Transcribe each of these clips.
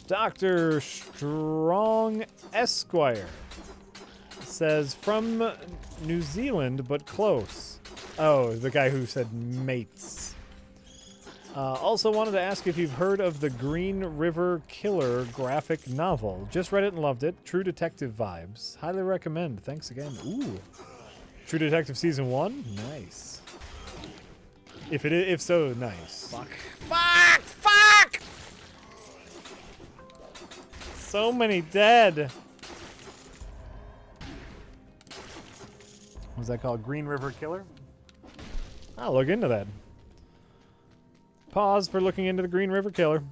Dr. Strong Esquire says from New Zealand, but close. Oh, the guy who said mates. Also wanted to ask if you've heard of the Green River Killer graphic novel. Just read it and loved it. True Detective vibes. Highly recommend. Thanks again. Ooh. True Detective Season 1? Nice. If so, nice. Fuck. Fuck! Fuck! So many dead. What's that called? Green River Killer? I'll look into that. Pause for looking into the Green River Killer.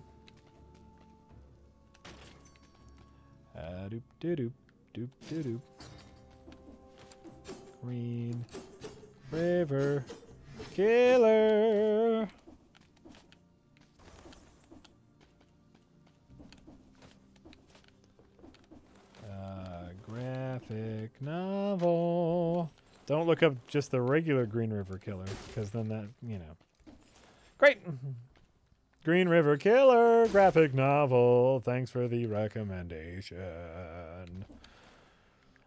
Doop doop doop doop. Green River Killer. Graphic novel. Don't look up just the regular Green River Killer, because then that, you know. Great. Green River Killer graphic novel. Thanks for the recommendation.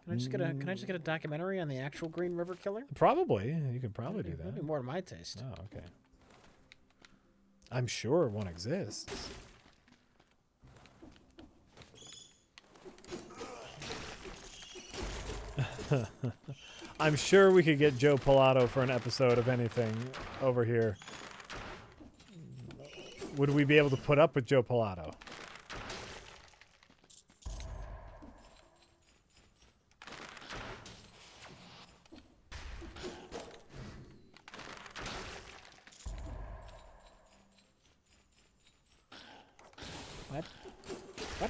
Can I just get a documentary on the actual Green River Killer? Probably. You could probably do that. That'd be more to my taste. Oh, okay. I'm sure one exists. I'm sure we could get Joe Pilato for an episode of anything over here. Would we be able to put up with Joe Pilato?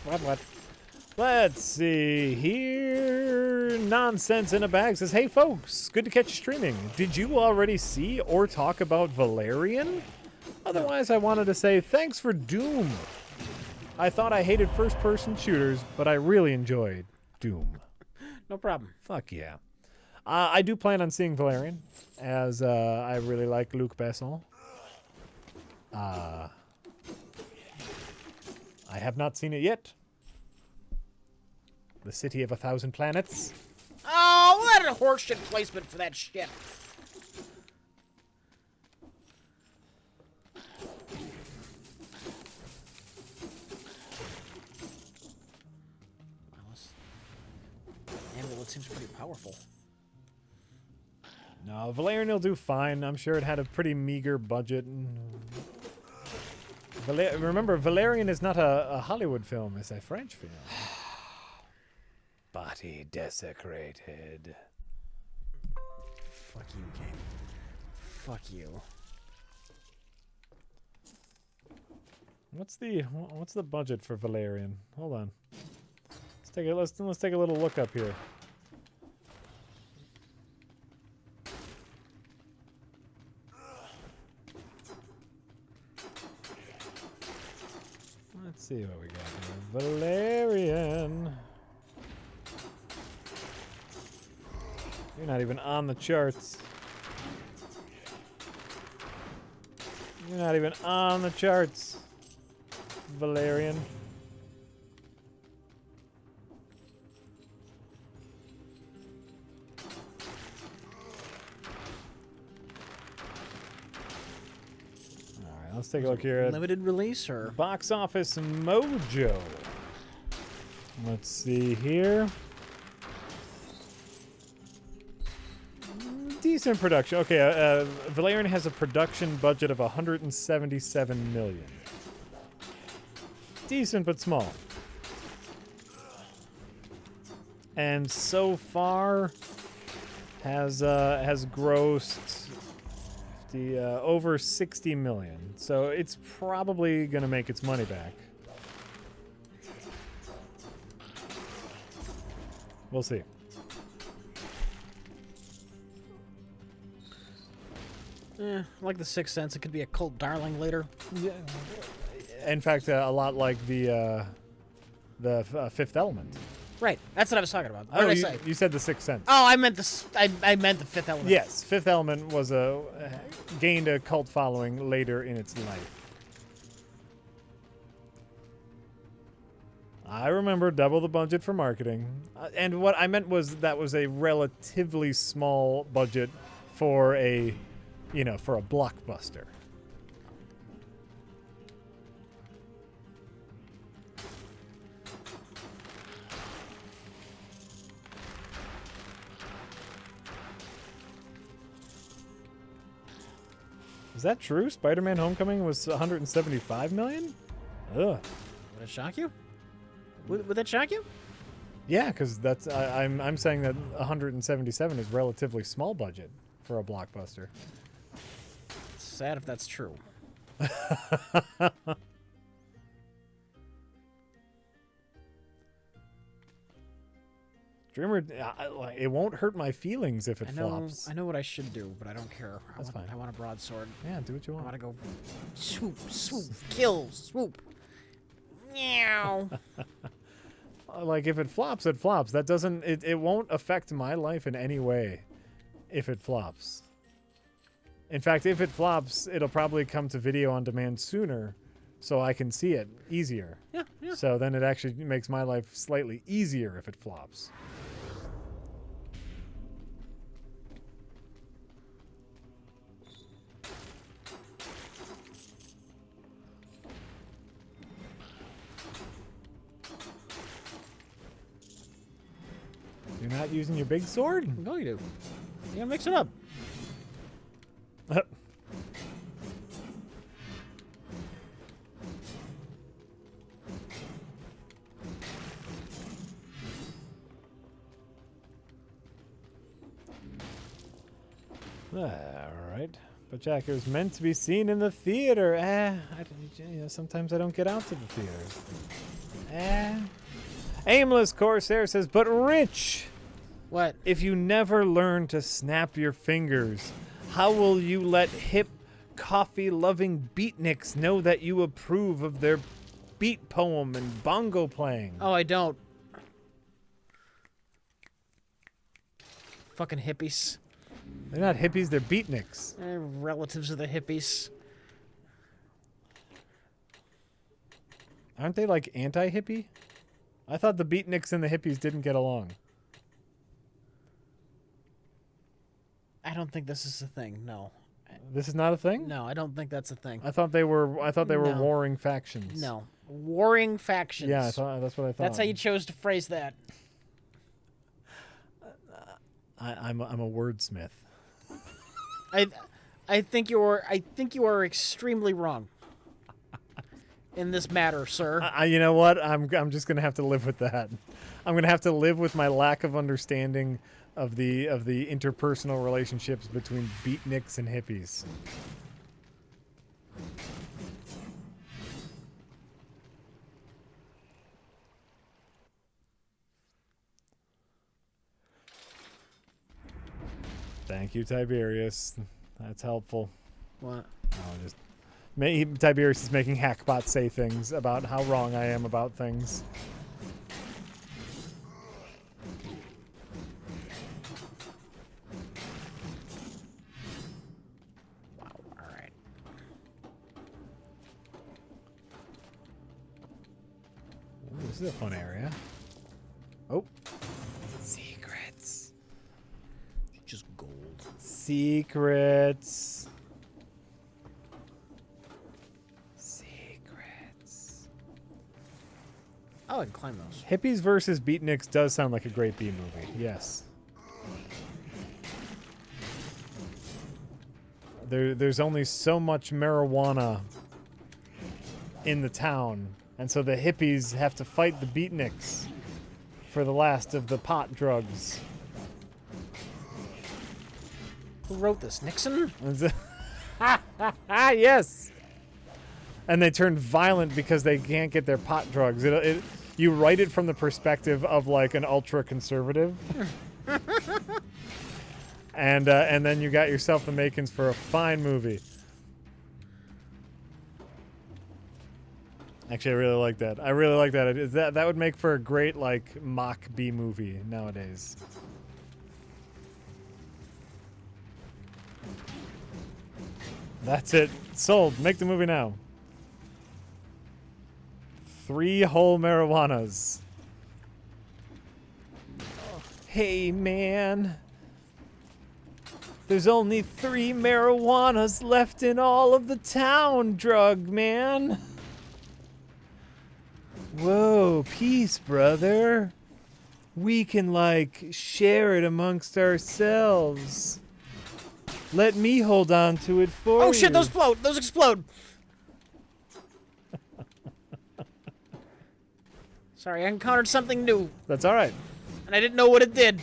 What? Let's see here. Nonsense in a Bag says, hey folks, good to catch you streaming. Did you already see or talk about Valerian? Otherwise, I wanted to say thanks for Doom. I thought I hated first-person shooters, but I really enjoyed Doom. No problem. Fuck yeah. I do plan on seeing Valerian, as I really like Luc Besson. I have not seen it yet. The City of 1,000 Planets. Oh, what a horseshit placement for that shit. Amulet seems pretty powerful. No, Valerian will do fine. I'm sure it had a pretty meager budget. Remember, Valerian is not a Hollywood film. It's a French film. Body desecrated. Fuck you, game. Fuck you. What's the budget for Valerian? Hold on. Let's take a little look up here. Let's see what we got here. Valerian. You're not even on the charts. You're not even on the charts, Valerian. Alright, let's take a look here at limited release or Box Office Mojo. Let's see here. Decent production. Okay, Valerian has a production budget of $177 million. Decent but small. And so far has grossed over $60 million. So it's probably going to make its money back. We'll see. like The Sixth Sense, it could be a cult darling later. Yeah. In fact, a lot like the Fifth Element. Right, that's what I was talking about. What did I say? You said The Sixth Sense. Oh, I meant I meant the Fifth Element. Yes, Fifth Element was gained a cult following later in its life. I remember double the budget for marketing. And what I meant was that was a relatively small budget for a, for a blockbuster. Is that true? Spider-Man Homecoming was 175 million? Ugh. Would it shock you? Would that shock you? Yeah, because that's I'm saying that 177 is relatively small budget for a blockbuster. It's sad if that's true. Dreamer, it won't hurt my feelings if it flops. I know what I should do, but I don't care. That's fine. I want a broadsword. Yeah, do what you I want. want to go swoop, swoop, kill, swoop. Meow. Like, if it flops, it flops. That doesn't... It won't affect my life in any way if it flops. In fact, if it flops, it'll probably come to video on demand sooner so I can see it easier. Yeah, yeah. So then it actually makes my life slightly easier if it flops. You're not using your big sword? I'm going to. You gotta mix it up. Alright. But Jack, it was meant to be seen in the theater. Sometimes I don't get out to the theaters. Aimless Corsair says, but Rich, What? if you never learn to snap your fingers, how will you let hip, coffee-loving beatniks know that you approve of their beat poem and bongo playing? Oh, I don't. Fucking hippies. They're not hippies, they're beatniks. They're relatives of the hippies. Aren't they like anti-hippie? I thought the beatniks and the hippies didn't get along. I don't think this is a thing. No. This is not a thing? No, I don't think that's a thing. I thought they were No. warring factions. No. Warring factions. Yeah, that's what I thought. That's how you chose to phrase that. I'm a wordsmith. I think you are extremely wrong in this matter, sir. You know what? I'm just gonna have to live with that. I'm gonna have to live with my lack of understanding of the interpersonal relationships between beatniks and hippies. Thank you, Tiberius. That's helpful. What? Tiberius is making Hackbot say things about how wrong I am about things. Wow, alright. This is a fun area. Oh. Secrets. Just gold. Secrets. Oh, I can climb those. Hippies versus Beatniks does sound like a great B movie. Yes. There's only so much marijuana in the town, and so the hippies have to fight the Beatniks for the last of the pot drugs. Who wrote this? Nixon? Yes. And they turn violent because they can't get their pot drugs. You write it from the perspective of like an ultra conservative, and then you got yourself the makings for a fine movie. Actually, I really like that. I really like that. That would make for a great like mock B movie nowadays. That's it. Sold. Make the movie now. 3 whole marijuanas. Hey, man. There's only 3 marijuanas left in all of the town, drug man. Whoa, peace, brother. We can, like, share it amongst ourselves. Let me hold on to it for you. Oh shit, those float! Those explode! Sorry, I encountered something new, That's alright. and I didn't know what it did.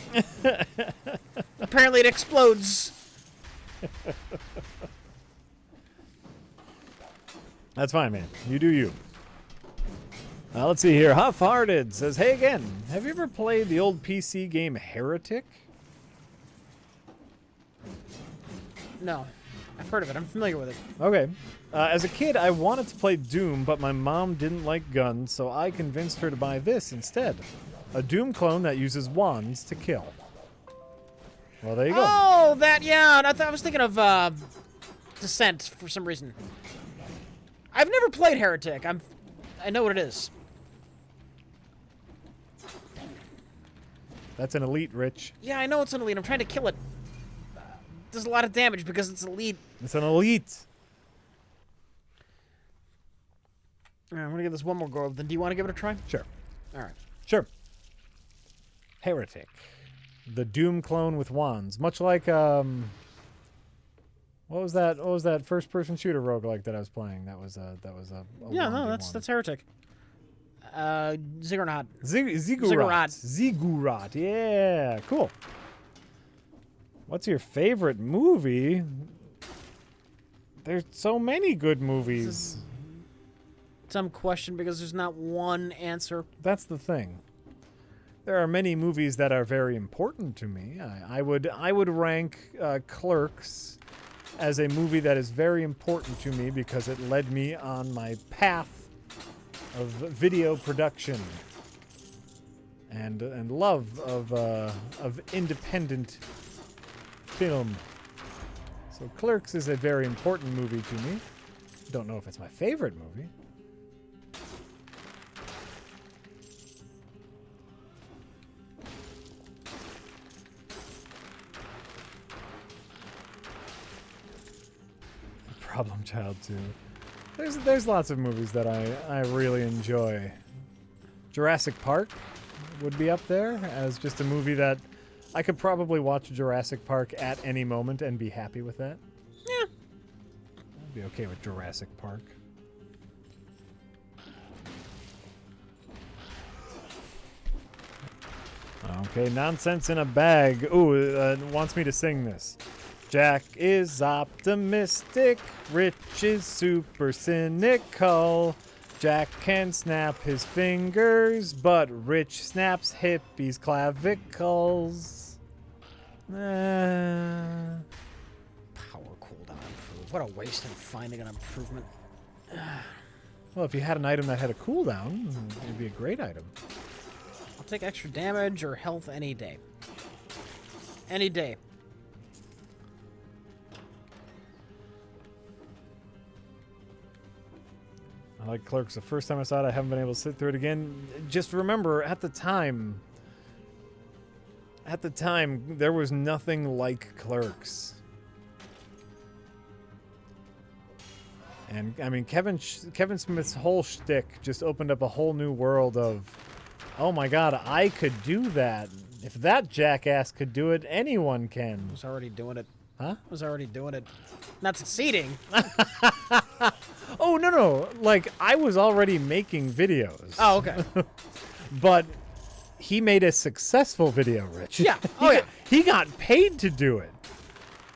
Apparently it explodes. That's fine, man. You do you. Let's see here. Half-Hearted says, hey again, have you ever played the old PC game Heretic? No. I've heard of it. I'm familiar with it. Okay. As a kid, I wanted to play Doom, but my mom didn't like guns, so I convinced her to buy this instead. A Doom clone that uses wands to kill. Well, there you go. Oh, that, yeah. I was thinking of Descent for some reason. I've never played Heretic. I know what it is. That's an elite, Rich. Yeah, I know it's an elite. I'm trying to kill it. Does a lot of damage because it's elite. It's an elite. All right, I'm gonna give this one more go. Then, do you want to give it a try? Sure. All right. Sure. Heretic. The Doom clone with wands. Much like, what was that first-person shooter roguelike that I was playing? That was a Yeah, no, wandy one. that's Heretic. Ziggurat. Ziggurat. Ziggurat. Yeah, cool. What's your favorite movie? There's so many good movies. Some question because there's not one answer. That's the thing. There are many movies that are very important to me. I would rank Clerks as a movie that is very important to me because it led me on my path of video production and love of independent film. So Clerks is a very important movie to me. Don't know if it's my favorite movie. Problem Child 2. There's lots of movies that I really enjoy. Jurassic Park would be up there as just a movie that I could probably watch Jurassic Park at any moment and be happy with that. Yeah. I'd be okay with Jurassic Park. Okay, Nonsense in a Bag. Ooh, wants me to sing this. Jack is optimistic, Rich is super cynical. Jack can snap his fingers, but Rich snaps hippies' clavicles. Power cooldown improved. What a waste of finding an improvement. Well, if you had an item that had a cooldown, it'd be a great item. I'll take extra damage or health any day. Any day. I like Clerks. The first time I saw it, I haven't been able to sit through it again. Just remember, at the time, there was nothing like Clerks. And, I mean, Kevin Smith's whole shtick just opened up a whole new world of, oh my god, I could do that. If that jackass could do it, anyone can. I was already doing it. Huh? I was already doing it. Not succeeding. Oh, no. Like, I was already making videos. Oh, okay. But he made a successful video, Rich. Yeah. Oh, yeah. He got paid to do it.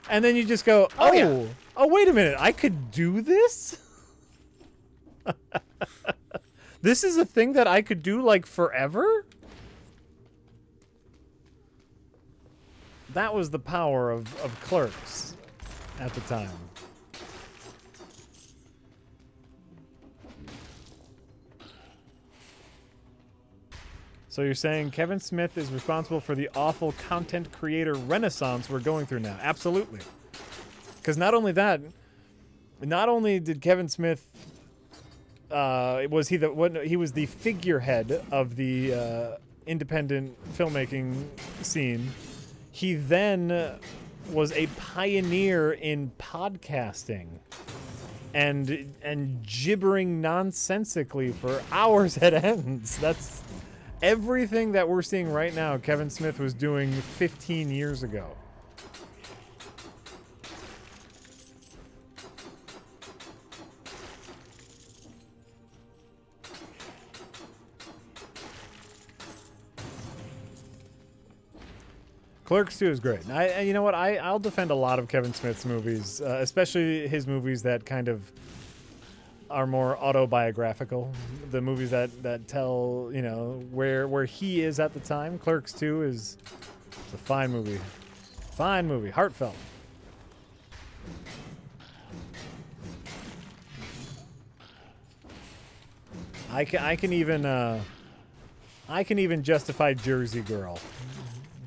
And then you just go, Oh, yeah. Oh, wait a minute. I could do this? This is a thing that I could do, like, forever? That was the power of Clerks at the time. So you're saying Kevin Smith is responsible for the awful content creator renaissance we're going through now? Absolutely. Because not only that, not only did Kevin Smith was he he was the figurehead of the independent filmmaking scene. He then was a pioneer in podcasting and gibbering nonsensically for hours at ends. That's everything that we're seeing right now. Kevin Smith was doing 15 years ago. Clerks 2 is great. You know what? I'll defend a lot of Kevin Smith's movies, especially his movies that kind of are more autobiographical. The movies that tell, you know, where he is at the time. Clerks 2 is a fine movie. Fine movie. Heartfelt. I can even justify Jersey Girl.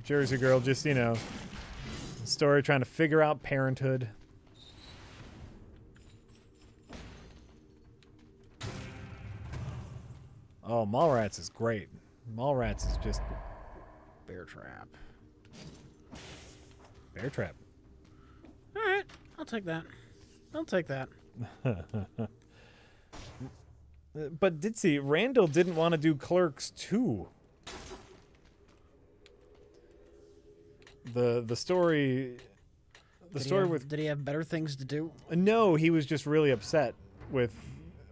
Jersey Girl, just, you know, story trying to figure out parenthood. Oh, Mallrats is great. Mallrats is just Bear Trap. Bear Trap. All right, I'll take that. I'll take that. But Randall didn't want to do Clerks 2. The story Did he have better things to do? No, he was just really upset with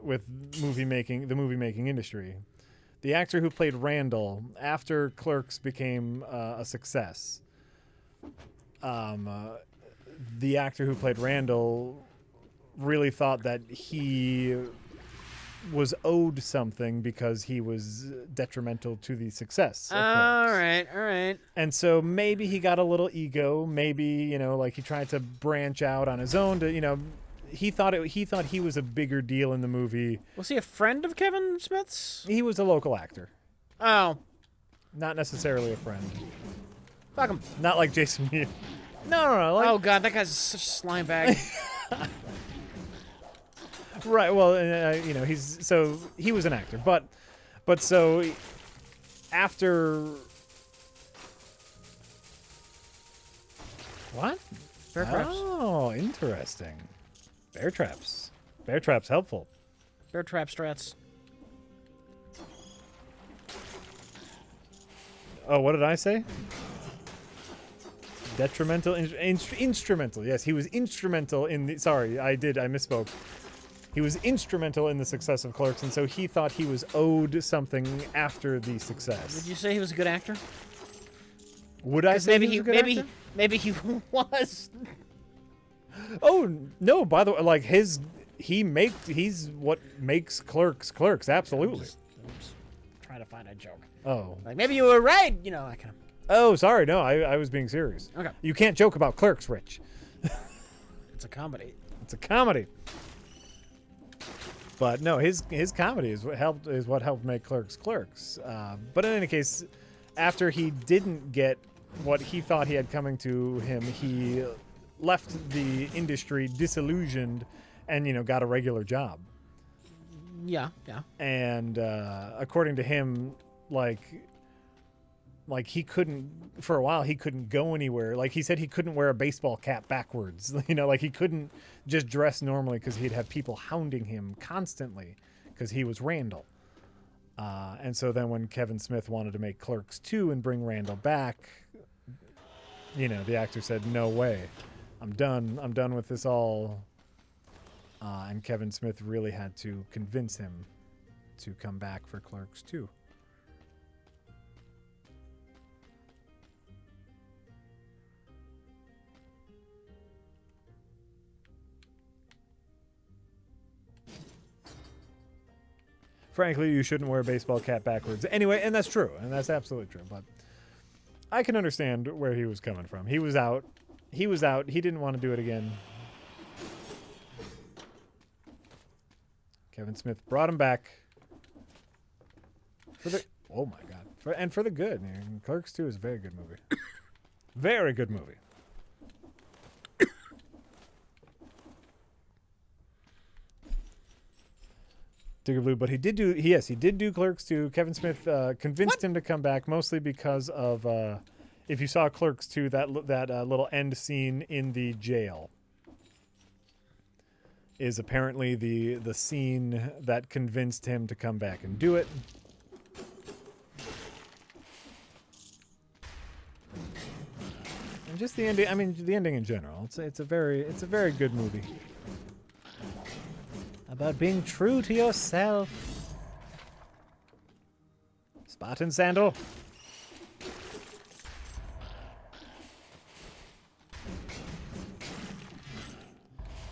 the movie making industry. The actor who played Randall after Clerks became a success. The actor who played Randall really thought that he was owed something because he was detrimental to the success of Clerks. All right. And so maybe he got a little ego. Maybe, you know, like he tried to branch out on his own to, you know, he thought he was a bigger deal in the movie. Was he a friend of Kevin Smith's? He was a local actor. Oh. Not necessarily a friend. Fuck him. Not like Jason Neal. No. Like, oh, God, that guy's such a slime bag. Right. Well, you know, he was an actor, but so after what? Bear traps. Oh, interesting. Bear traps. Bear traps helpful. Bear trap strats. Oh, what did I say? Detrimental, instrumental. Yes, he was instrumental in the. Sorry, I misspoke. He was instrumental in the success of Clerks, and so he thought he was owed something after the success. Would you say he was a good actor? Would I say he was a good actor? Maybe he was. Oh no! By the way, like he's what makes Clerks. Absolutely. I'm just trying to find a joke. Oh. Like maybe you were right. You know, I kind of. Oh, sorry. No, I was being serious. Okay. You can't joke about Clerks, Rich. It's a comedy. It's a comedy. But no, his comedy is what helped make Clerks. But in any case, after he didn't get what he thought he had coming to him, he left the industry disillusioned, and you know got a regular job. Yeah. And according to him, like he couldn't for a while. He couldn't go anywhere. Like he said, he couldn't wear a baseball cap backwards. You know, like he couldn't just dress normally because he'd have people hounding him constantly because he was Randall. And so then when Kevin Smith wanted to make Clerks 2 and bring Randall back, you know, the actor said, "No way, I'm done. I'm done with this all." And Kevin Smith really had to convince him to come back for Clerks 2. Frankly, you shouldn't wear a baseball cap backwards. Anyway, and that's true, and that's absolutely true. But I can understand where he was coming from. He was out. He didn't want to do it again. Kevin Smith brought him back for the. Oh my God! For the good. Man. Clerks 2 is a very good movie. Very good movie. Digger Blue, but he did do Clerks 2. Kevin Smith convinced him to come back, mostly because of if you saw Clerks 2, that little end scene in the jail is apparently the scene that convinced him to come back and do it. And just the ending. I mean, the ending in general. It's a very good movie. About being true to yourself. Spartan Sandal.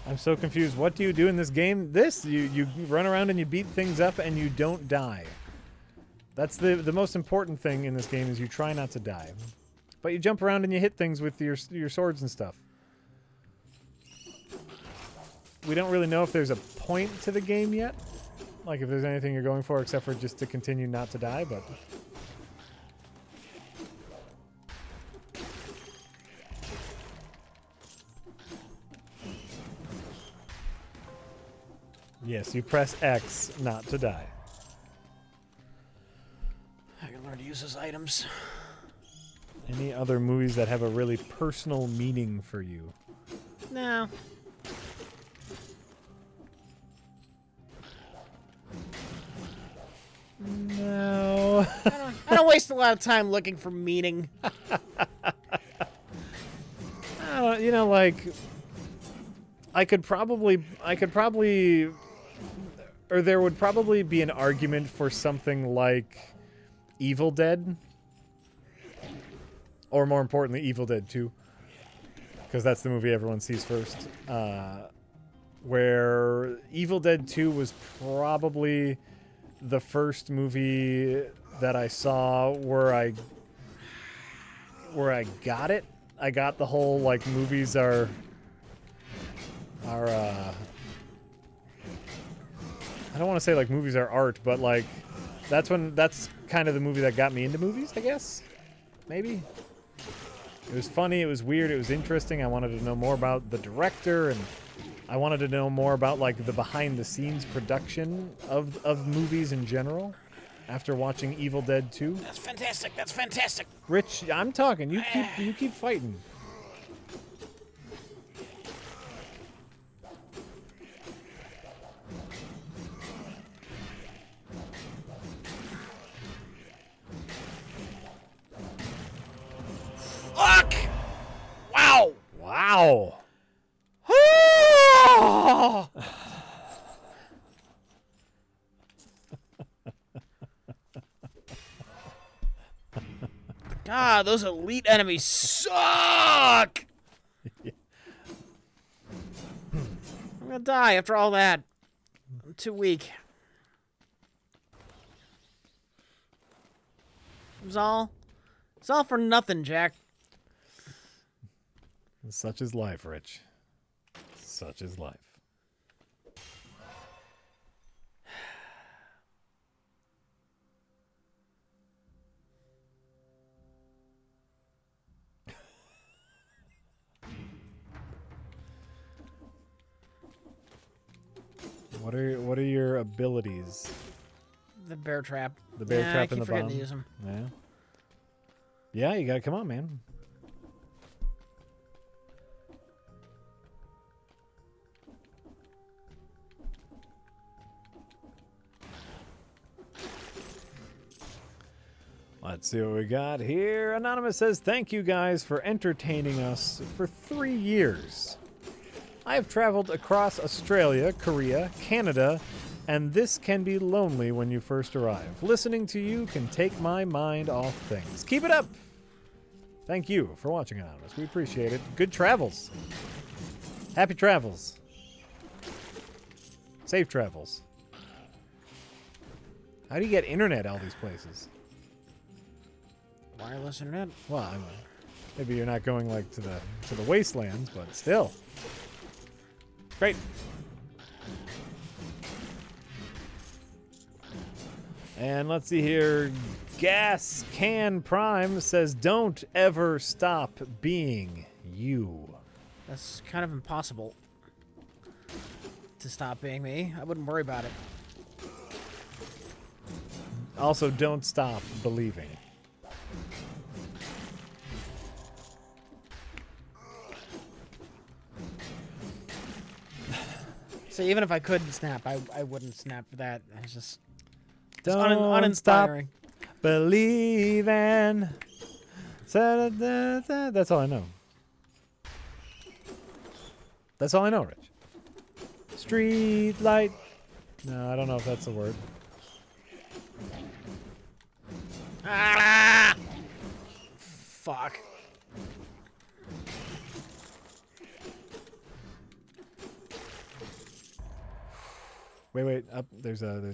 I'm so confused. What do you do in this game? You run around and you beat things up and you don't die. That's the most important thing in this game is you try not to die. But you jump around and you hit things with your swords and stuff. We don't really know if there's a point to the game yet. Like if there's anything you're going for except for just to continue not to die, but... Yes, you press X not to die. I can learn to use those items. Any other movies that have a really personal meaning for you? No. No. I don't waste a lot of time looking for meaning. You know, like I could probably, or there would probably be an argument for something like Evil Dead, or more importantly, Evil Dead 2, because that's the movie everyone sees first. Where Evil Dead 2 was probably the first movie that I saw where I got it. I got the whole, like, movies are I don't want to say, like, movies are art, but, like, that's kind of the movie that got me into movies, I guess. Maybe. It was funny, it was weird, it was interesting. I wanted to know more about the director, and I wanted to know more about, like, the behind-the-scenes production of movies in general after watching Evil Dead 2. That's fantastic. That's fantastic. Rich, I'm talking. You keep fighting. Fuck! Wow! Wow! God, those elite enemies suck! Yeah. I'm gonna die after all that. I'm too weak. It's all for nothing, Jack. Such is life, Rich. Such is life. What are your abilities? The bear trap. The bear trap and the bomb. I keep forgetting to use them. Yeah. Yeah, you gotta come on, man. Let's see what we got here. Anonymous says, thank you guys for entertaining us for 3 years. I have traveled across Australia, Korea, Canada, and this can be lonely when you first arrive. Listening to you can take my mind off things. Keep it up! Thank you for watching, Anonymous. We appreciate it. Good travels. Happy travels. Safe travels. How do you get internet all these places? Wireless internet? Well, I mean, maybe you're not going like to the wastelands, but still. Great. And let's see here. Gas Can Prime says, don't ever stop being you. That's kind of impossible to stop being me. I wouldn't worry about it. Also, don't stop believing. So even if I could snap, I wouldn't snap for that. It's just Don't uninspiring. stop believing. That's all I know. That's all I know, Rich. Street light. No, I don't know if that's the word. Ah! Fuck. Wait. Up there's a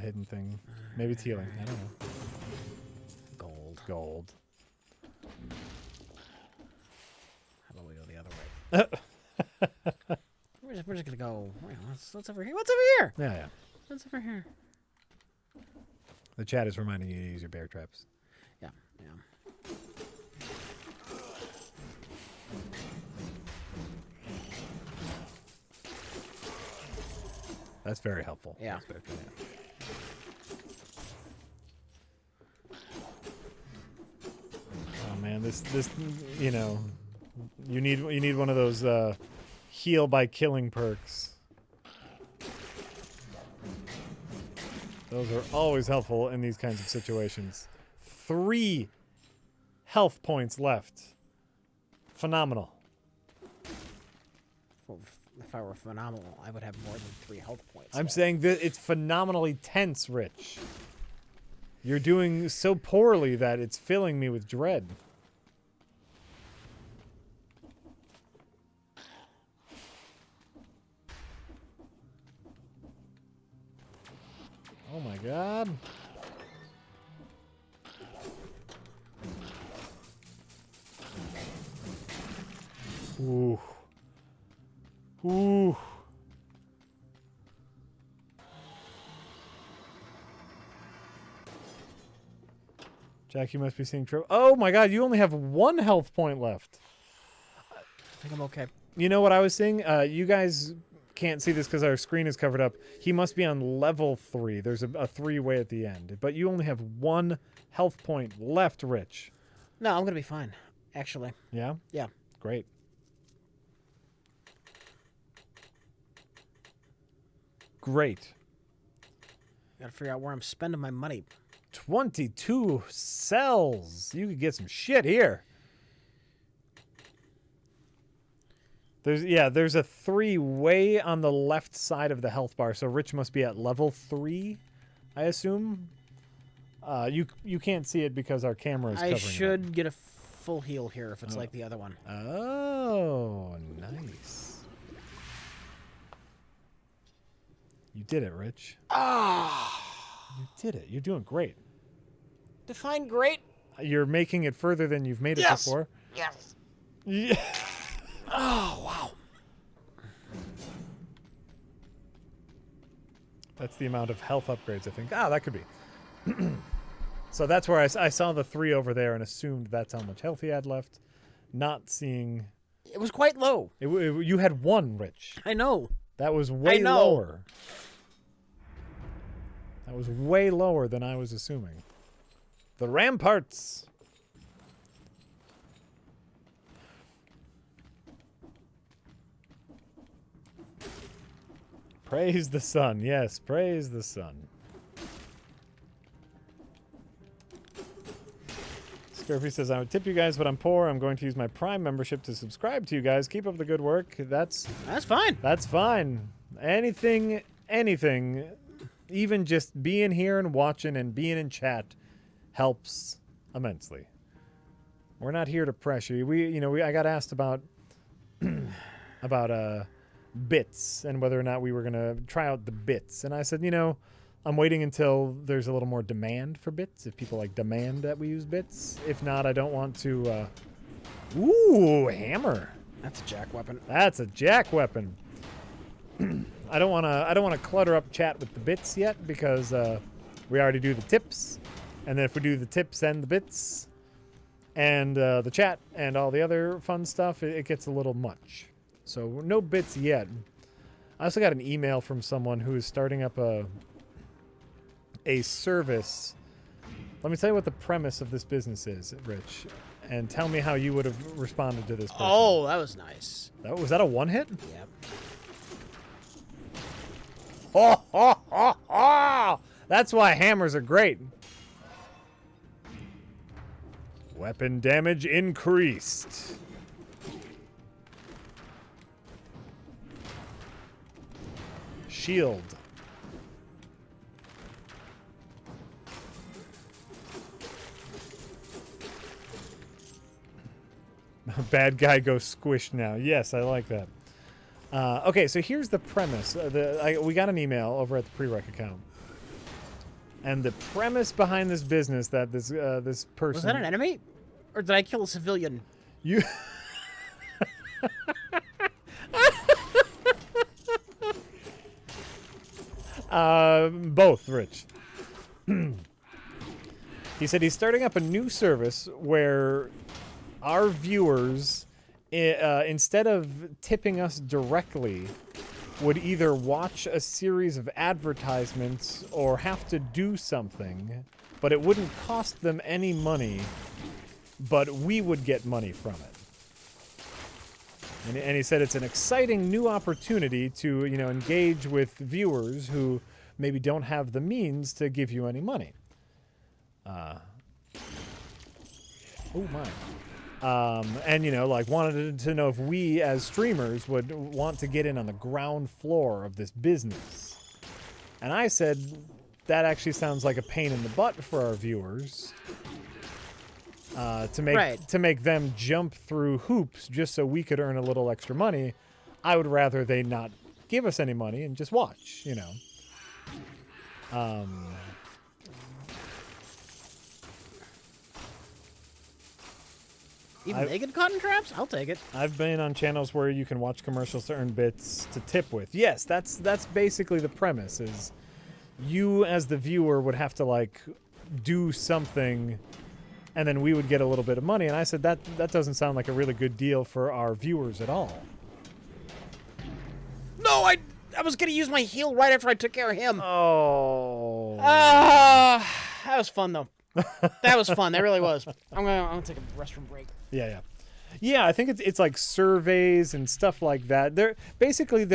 hidden thing. Maybe it's healing. I don't know. Gold. How about we go the other way? We're just gonna go. What's over here? What's over here? Yeah. What's over here? The chat is reminding you to use your bear traps. Yeah. That's very helpful. Yeah. Oh man, this you know, you need one of those heal by killing perks. Those are always helpful in these kinds of situations. 3 health points left. Phenomenal. Well, if I were phenomenal, I would have more than 3 health points. I'm saying that it's phenomenally tense, Rich. You're doing so poorly that it's filling me with dread. Oh my god. Ooh. Ooh. Jack, you must be seeing trouble. Oh my god, you only have 1 health point left. I think I'm okay. You know what I was saying? You guys can't see this because our screen is covered up. He must be on level 3. There's a 3-way at the end. But you only have 1 health point left, Rich. No, I'm gonna be fine. Actually. Yeah? Yeah. Great. Great. Gotta figure out where I'm spending my money. 22 cells. You could get some shit here. There's a 3-way on the left side of the health bar, so Rich must be at level 3, I assume. You can't see it because our camera is covering it. I should get a full heal here if it's like the other one. Oh, nice. You did it, Rich. Ah! You did it. You're doing great. Define great. You're making it further than you've made it before. Yes. Yeah. Oh, wow. That's the amount of health upgrades, I think. That could be. So that's where I saw the 3 over there and assumed that's how much health he had left. Not seeing... It was quite low. You had 1, Rich. I know. That was way lower. That was way lower than I was assuming. The ramparts. Praise the sun. Yes, praise the sun. Scurfy says, I would tip you guys, but I'm poor. I'm going to use my Prime membership to subscribe to you guys. Keep up the good work. That's fine. That's fine. Anything, even just being here and watching and being in chat helps immensely. We're not here to pressure you. I got asked about bits and whether or not we were going to try out the bits. And I said, I'm waiting until there's a little more demand for bits. If people demand that we use bits. If not, I don't want to... Ooh, hammer. That's a jack weapon. That's a jack weapon. I don't want to clutter up chat with the bits yet because we already do the tips. And then if we do the tips and the bits and the chat and all the other fun stuff, it gets a little much. So no bits yet. I also got an email from someone who is starting up a service Let me tell you what the premise of this business is, Rich, and tell me how you would have responded to this person. Oh, that was nice. Was that a one-hit? Yep. Ho, ho, ho, ho! That's why hammers are great. Weapon damage increased. Shield. Bad guy goes squish now. Yes, I like that. Okay, so here's the premise. We got an email over at the prereq account. And the premise behind this business that this person... Was that an enemy? Or did I kill a civilian? You... Both, Rich. He said he's starting up a new service where our viewers, instead of tipping us directly, would either watch a series of advertisements or have to do something, but it wouldn't cost them any money, but we would get money from it. And he said it's an exciting new opportunity to, engage with viewers who maybe don't have the means to give you any money. Oh my. And, wanted to know if we as streamers would want to get in on the ground floor of this business. And I said, that actually sounds like a pain in the butt for our viewers. To make them jump through hoops just so we could earn a little extra money. I would rather they not give us any money and just watch, Even they get caught in traps? I'll take it. I've been on channels where you can watch commercials to earn bits to tip with. Yes, that's basically the premise, is you as the viewer would have to, do something, and then we would get a little bit of money. And I said, that doesn't sound like a really good deal for our viewers at all. No, I was going to use my heal right after I took care of him. Oh. That was fun, though. That was fun. That really was. I'm gonna take a restroom break. Yeah. I think it's like surveys and stuff like that. Basically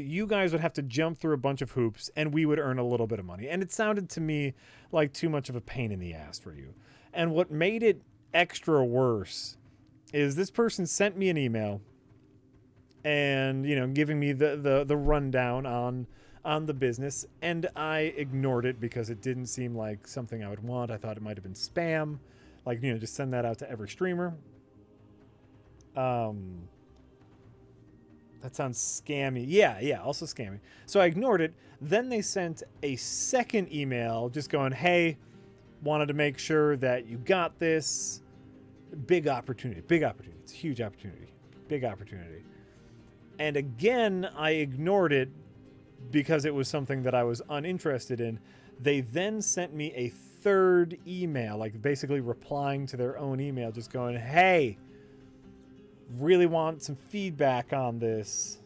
you guys would have to jump through a bunch of hoops, and we would earn a little bit of money. And it sounded to me like too much of a pain in the ass for you. And what made it extra worse is this person sent me an email, and giving me the rundown on the business, and I ignored it because it didn't seem like something I would want. I thought it might have been spam, just send that out to every streamer. That sounds scammy. Yeah, also scammy. So I ignored it. Then they sent a second email just going, hey, wanted to make sure that you got this. Big opportunity. It's a huge opportunity. Big opportunity. And again, I ignored it because it was something that I was uninterested in. They then sent me a third email, basically replying to their own email, just going, hey, really want some feedback on this.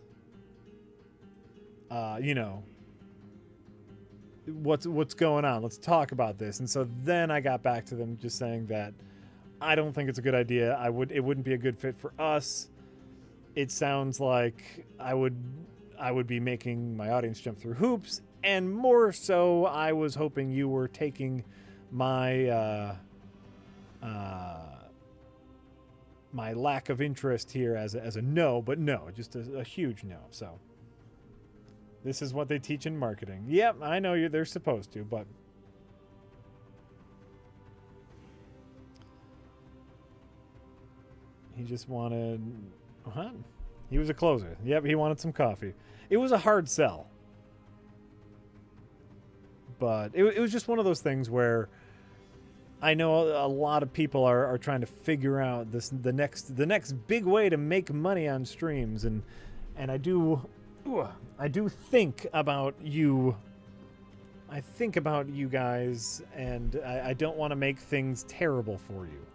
What's going on? Let's talk about this. And so then I got back to them just saying that I don't think it's a good idea. It wouldn't be a good fit for us. It sounds like I would be making my audience jump through hoops, and more so, I was hoping you were taking my my lack of interest here as a no, but no, just a huge no. So this is what they teach in marketing. Yep, I know they're supposed to, but he just wanted... What? He was a closer. Yep, he wanted some coffee. It was a hard sell. But it was just one of those things where I know a lot of people are trying to figure out the next big way to make money on streams, and I do think about you. I think about you guys, and I don't want to make things terrible for you.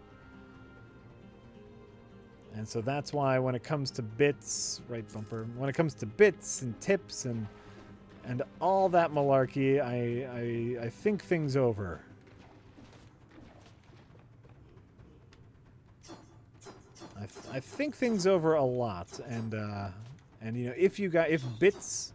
And so that's why when it comes to bits, right bumper, when it comes to bits and tips and And all that malarkey, I think things over. I think things over a lot, and you know, if bits,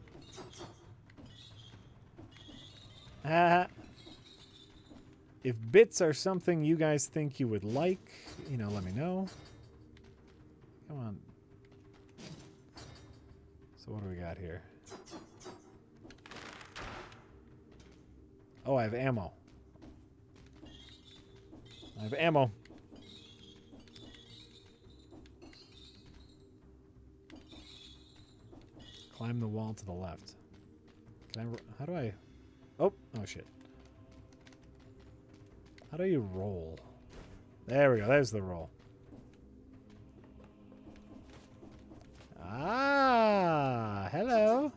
if bits are something you guys think you would like, you know, let me know. Come on. So what do we got here? Oh, I have ammo. I have ammo. Climb the wall to the left. Can I... How do I... Oh shit. How do you roll? There we go. There's the roll. Ah, hello.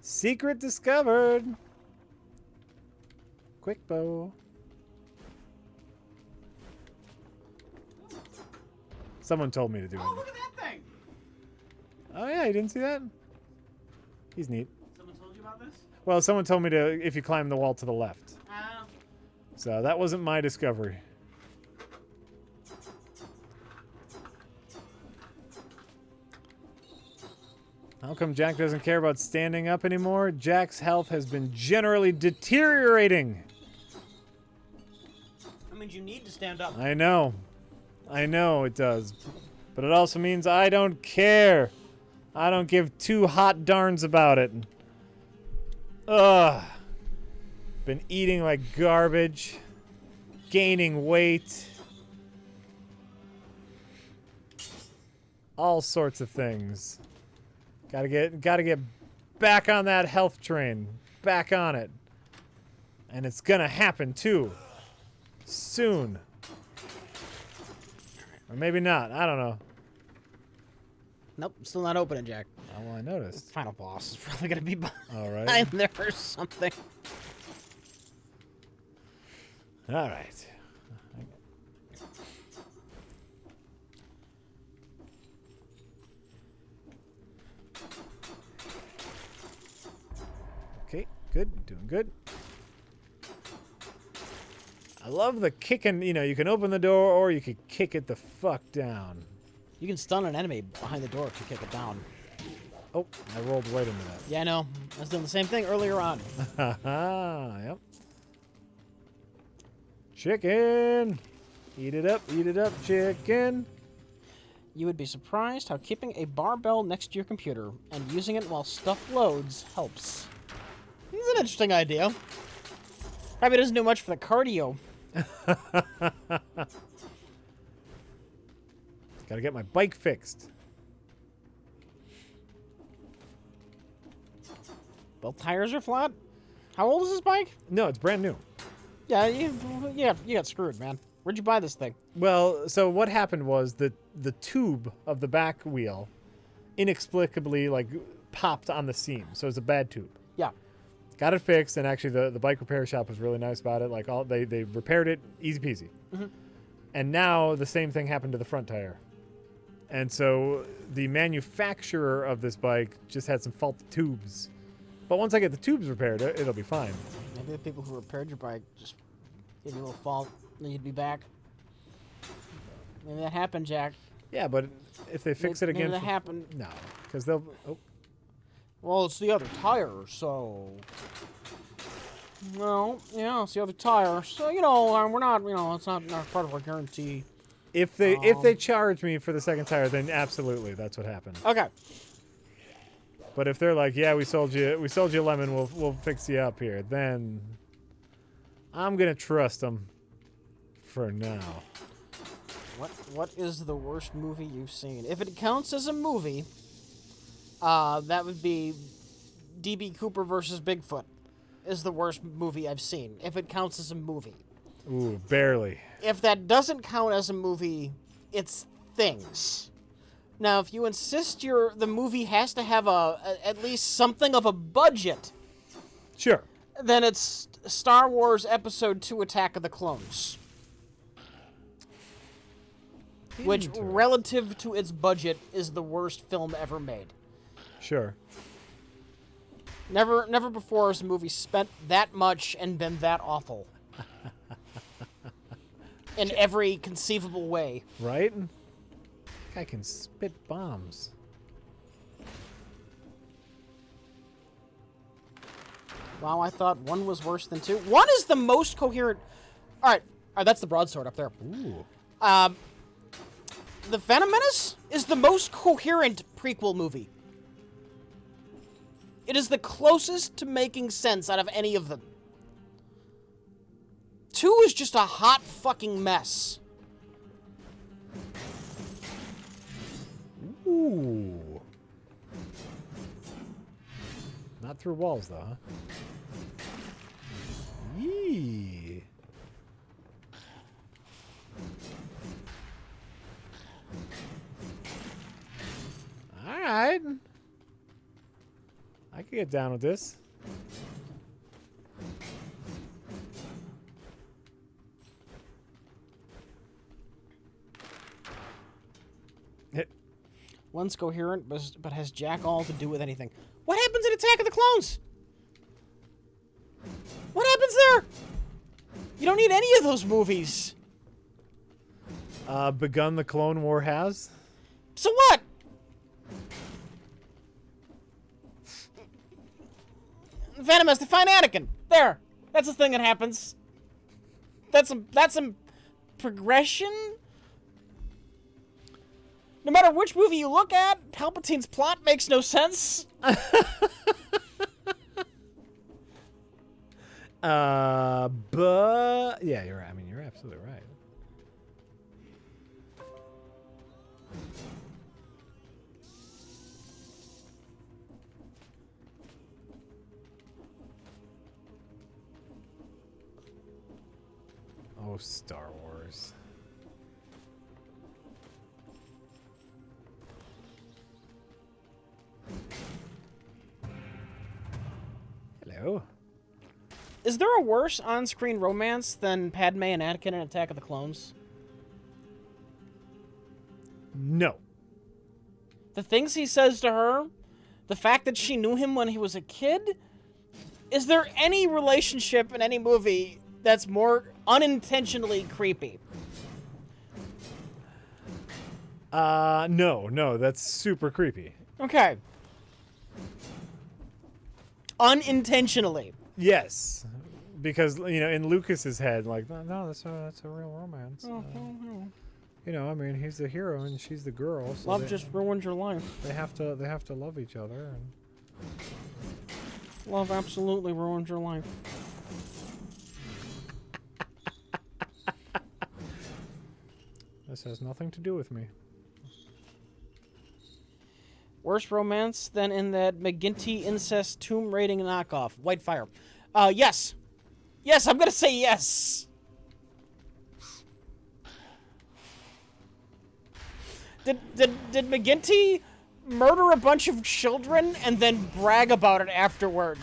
Secret discovered. Quick bow. Someone told me to do it. Oh, look at that thing! Oh yeah, you didn't see that? He's neat. Someone told you about this? Well, someone told me to if you climb the wall to the left. Oh. So that wasn't my discovery. How come Jack doesn't care about standing up anymore? Jack's health has been generally deteriorating. That means you need to stand up. I know. I know it does. But it also means I don't care. I don't give two hot darns about it. Ugh. Been eating like garbage. Gaining weight. All sorts of things. Gotta get back on that health train. Back on it. And it's gonna happen too. Soon. Or maybe not. I don't know. Nope, still not opening, Jack. Oh, well, I noticed. Final boss is probably gonna be behind All right. there or something. All right. Okay, good. Doing good. I love the kicking. You know, you can open the door or you can kick it the fuck down. You can stun an enemy behind the door if you kick it down. Oh, I rolled right into that. Yeah, I know. I was doing the same thing earlier on. Haha, yep. Chicken! Eat it up, chicken! You would be surprised how keeping a barbell next to your computer and using it while stuff loads helps. It's an interesting idea. Probably doesn't do much for the cardio. Gotta get my bike fixed. Both tires are flat? How old is this bike? No, it's brand new. Yeah, you got screwed, man. Where'd you buy this thing? Well, so what happened was the tube of the back wheel inexplicably like popped on the seam. So it's a bad tube. Yeah. Got it fixed, and actually the bike repair shop was really nice about it. Like they repaired it easy peasy. Mm-hmm. And now the same thing happened to the front tire. And so the manufacturer of this bike just had some faulty tubes. But once I get the tubes repaired, it'll be fine. Maybe the people who repaired your bike just gave you a little fault, and you'd be back. Maybe that happened, Jack. Yeah, but if they fix it again... Maybe that happened. No, because they'll... Oh. Well, it's the other tire, so... Well, yeah, it's the other tire. So, you know, we're not, you know, it's not part of our guarantee. If they charge me for the second tire, then absolutely, that's what happened. Okay. But if they're like, yeah, we sold you lemon, we'll fix you up here, then I'm gonna trust them for now. What is the worst movie you've seen? If it counts as a movie, that would be D.B. Cooper versus Bigfoot is the worst movie I've seen. If it counts as a movie. Ooh, barely. If that doesn't count as a movie, it's Things. Now, if you insist the movie has to have at least something of a budget, Sure. then it's Star Wars Episode 2 Attack of the Clones. which, relative to its budget, is the worst film ever made. Sure. Never before has a movie spent that much and been that awful. In every conceivable way. Right? Guy can spit bombs. Wow, I thought 1 was worse than 2. 1 is the most coherent... Alright, that's the broadsword up there. Ooh. The Phantom Menace is the most coherent prequel movie. It is the closest to making sense out of any of them. 2 is just a hot fucking mess. Ooh. Not through walls, though, huh? Yee. All right. I could get down with this. One's coherent, but has jack all to do with anything. What happens in Attack of the Clones? What happens there? You don't need any of those movies. Begun the Clone War has? So what? Venom has to find Anakin. There. That's the thing that happens. That's some progression. No matter which movie you look at, Palpatine's plot makes no sense. But yeah, you're right. I mean, you're absolutely right. Oh, Star Wars. Hello. Is there a worse on-screen romance than Padme and Anakin in Attack of the Clones? No. The things he says to her, the fact that she knew him when he was a kid. Is there any relationship in any movie that's more unintentionally creepy? No, that's super creepy. Okay. Unintentionally. Yes, because in Lucas's head, like, no, that's a real romance. You know, I mean, he's the hero and she's the girl. So Love just ruins your life. They have to love each other. And Love absolutely ruins your life. This has nothing to do with me. Worse romance than in that McGinty incest tomb raiding knockoff, Whitefire. Yes. Yes, I'm gonna say yes. Did McGinty murder a bunch of children and then brag about it afterwards?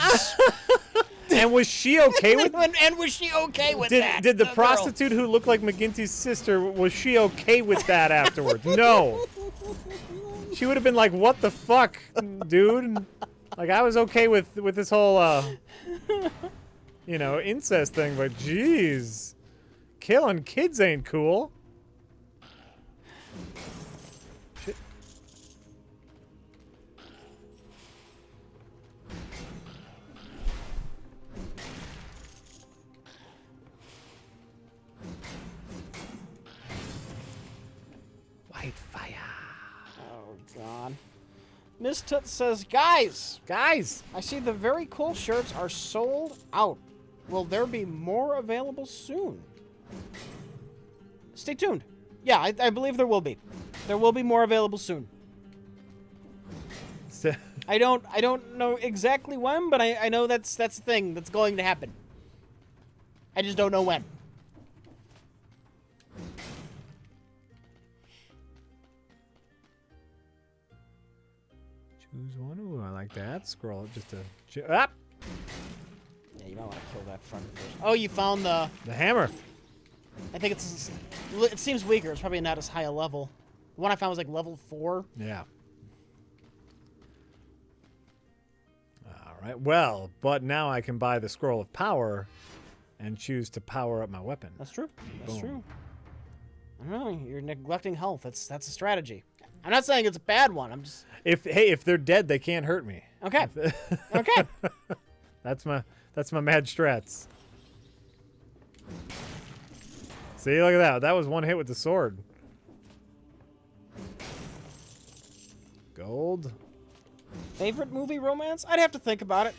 And was she okay with and was she okay with that? Did the prostitute who looked like McGinty's sister, was she okay with that afterwards? No. She would have been like, what the fuck, dude? Like, I was okay with this whole, incest thing, but jeez. Killing kids ain't cool. Shit. Whitefire. Oh, God. Miss Toot says, Guys, Guys. I see the very cool shirts are sold out. Will there be more available soon? Stay tuned. Yeah, I believe there will be. There will be more available soon. I don't know exactly when, but I know that's the thing that's going to happen. I just don't know when. Choose one. Ooh, I like that. Scroll up just to... Up! Yeah, you might want to kill that front first. Oh, you found the... The hammer. I think it seems weaker. It's probably not as high a level. The one I found was like level 4. Yeah. All right. Well, but now I can buy the Scroll of Power and choose to power up my weapon. That's true. That's Boom. true. I don't know. You're neglecting health. That's a strategy. I'm not saying it's a bad one. I'm just. If they're dead, they can't hurt me. Okay. Okay. That's my mad strats. See, look at that. That was one hit with the sword. Gold. Favorite movie romance? I'd have to think about it.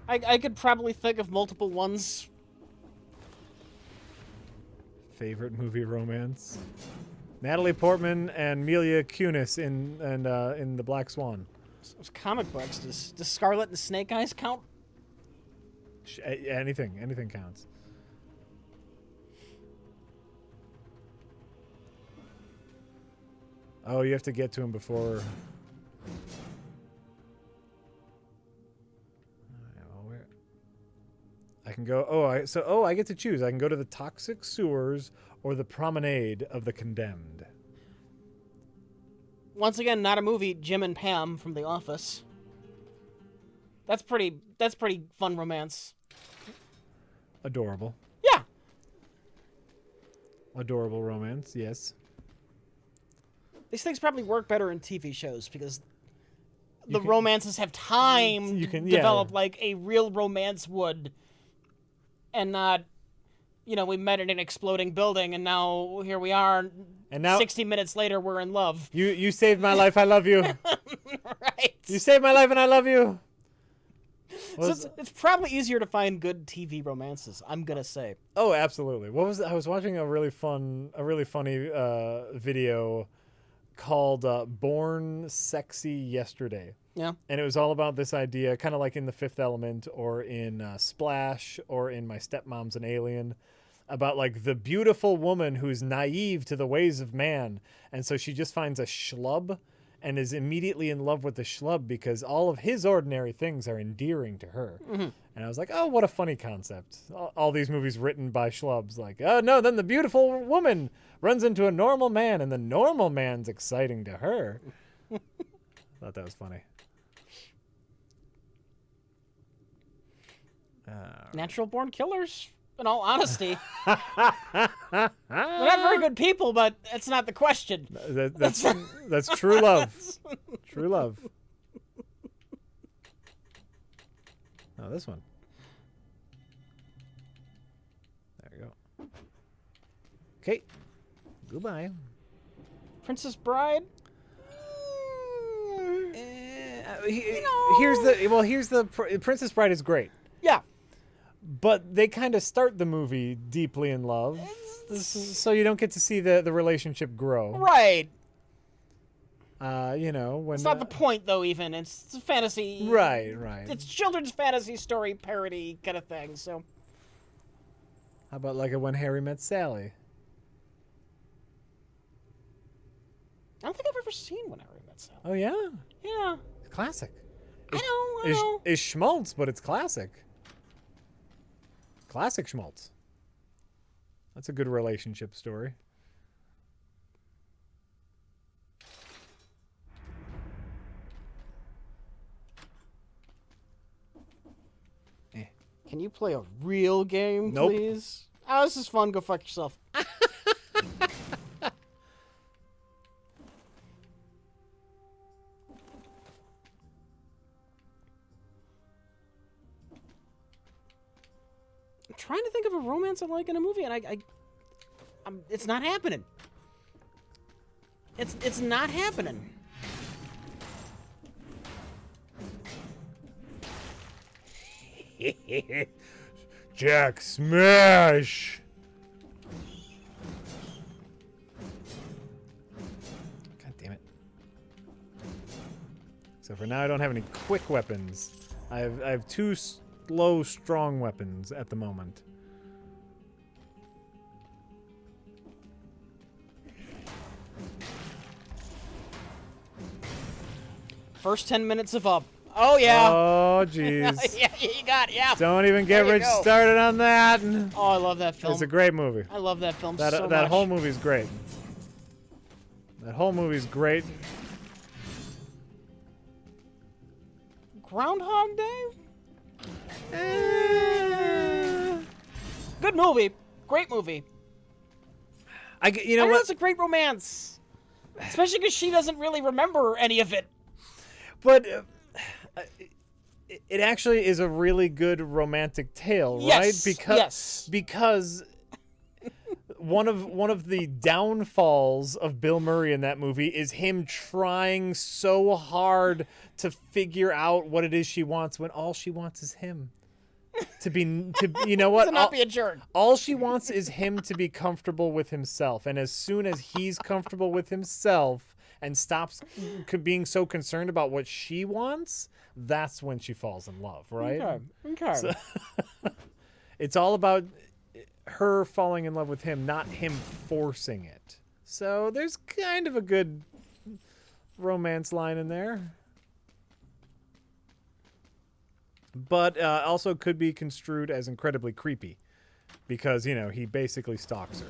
I could probably think of multiple ones. Favorite movie romance? Natalie Portman and Mila Kunis in The Black Swan. Those comic books. Does Scarlet and Snake Eyes count? Anything counts. Oh, you have to get to him before. I can go. I get to choose. I can go to the toxic sewers or the promenade of the condemned. Once again, not a movie. Jim and Pam from The Office. That's pretty fun romance. Adorable. Yeah. Adorable romance. Yes. These things probably work better in TV shows because the romances have time to develop like a real romance would, and not, we met in an exploding building and now here we are. And now 60 minutes later, we're in love. You saved my life. I love you. Right. You saved my life and I love you. So it's probably easier to find good TV romances, I'm gonna say. Oh, absolutely. I was watching a really funny video called Born Sexy Yesterday. Yeah. And it was all about this idea, kind of like in The Fifth Element or in Splash or in My Stepmom's an Alien, about like the beautiful woman who's naive to the ways of man. And so she just finds a schlub and is immediately in love with the schlub because all of his ordinary things are endearing to her. Mm-hmm. And I was like, oh, what a funny concept. All these movies written by schlubs. Like, oh, no, then the beautiful woman runs into a normal man, and the normal man's exciting to her. Thought that was funny. Natural born killers, in all honesty. They're not very good people, but that's not the question. That's true love. True love. Oh, this one. There you go. Okay. Goodbye. Princess Bride? Here's the Princess Bride is great. Yeah. But they kind of start the movie deeply in love, so you don't get to see the relationship grow. Right. When it's not the point though. Even it's a fantasy. Right. It's children's fantasy story parody kind of thing. So. How about like a When Harry Met Sally? I don't think I've ever seen When Harry Met Sally. Oh yeah. Yeah. Classic. I know. It's schmaltz, but it's classic. Classic schmaltz. That's a good relationship story. Can you play a real game, Nope. please? Oh, this is fun. Go fuck yourself. I'm trying to think of a romance I like in a movie, and it's not happening. It's not happening. Jack smash. God damn it. So for now I don't have any quick weapons. I have two slow strong weapons at the moment. First 10 minutes of up. Oh, yeah. Oh, jeez. Yeah. You got it, yeah. Don't even get There you Rich go. started on that. Oh, I love that film. It's a great movie. I love that film That so much. that whole movie's great. That whole movie's great. Groundhog Day? Good movie. Great movie. You know I know what? it's a great romance. Especially because she doesn't really remember any of it. But it actually is a really good romantic tale, right? Because one of the downfalls of Bill Murray in that movie is him trying so hard to figure out what it is she wants when all she wants is him. You know what? To not be a jerk. All she wants is him to be comfortable with himself. And as soon as he's comfortable with himself and stops being so concerned about what she wants, that's when she falls in love, right? Okay. So, it's all about her falling in love with him, not him forcing it. So there's kind of a good romance line in there. But also could be construed as incredibly creepy because, you know, he basically stalks her.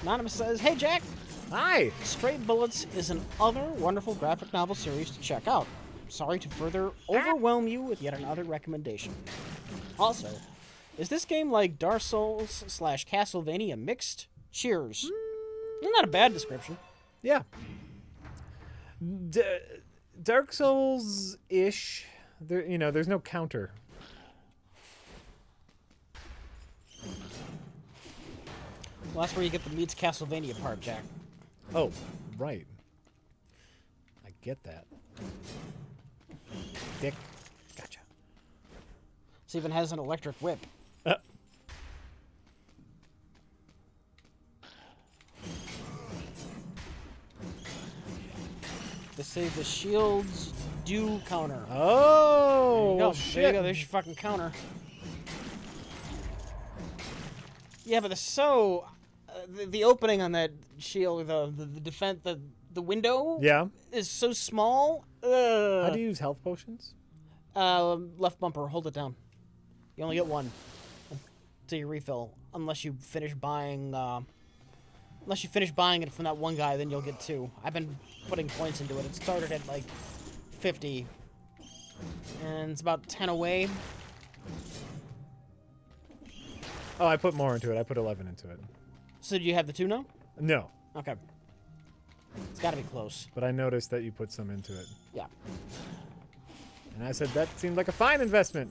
Anonymous says, "Hey Jack, Hi! Stray Bullets is another wonderful graphic novel series to check out. Sorry to further overwhelm you with yet another recommendation. Also, is this game like Dark Souls / Castlevania mixed? Cheers." Not a bad description. Yeah. Dark Souls-ish. There's no counter. Well, that's where you get the meets Castlevania part, Jack. Oh, right. I get that. Dick. Gotcha. This even has an electric whip. They say the shields do counter. Oh, There you go. shit. There you go. There's your fucking counter. Yeah, but the opening on that shield, the defense, the window, Yeah. is so small. How do you use health potions? Left bumper, hold it down. You only get one until you refill, unless you finish buying. Unless you finish buying it from that one guy, then you'll get two. I've been putting points into it. It started at like 50, and it's about 10 away. Oh, I put more into it. I put 11 into it. So do you have the two now? No, Okay. It's got to be close. but I noticed that you put some into it. Yeah. And I said that seemed like a fine investment.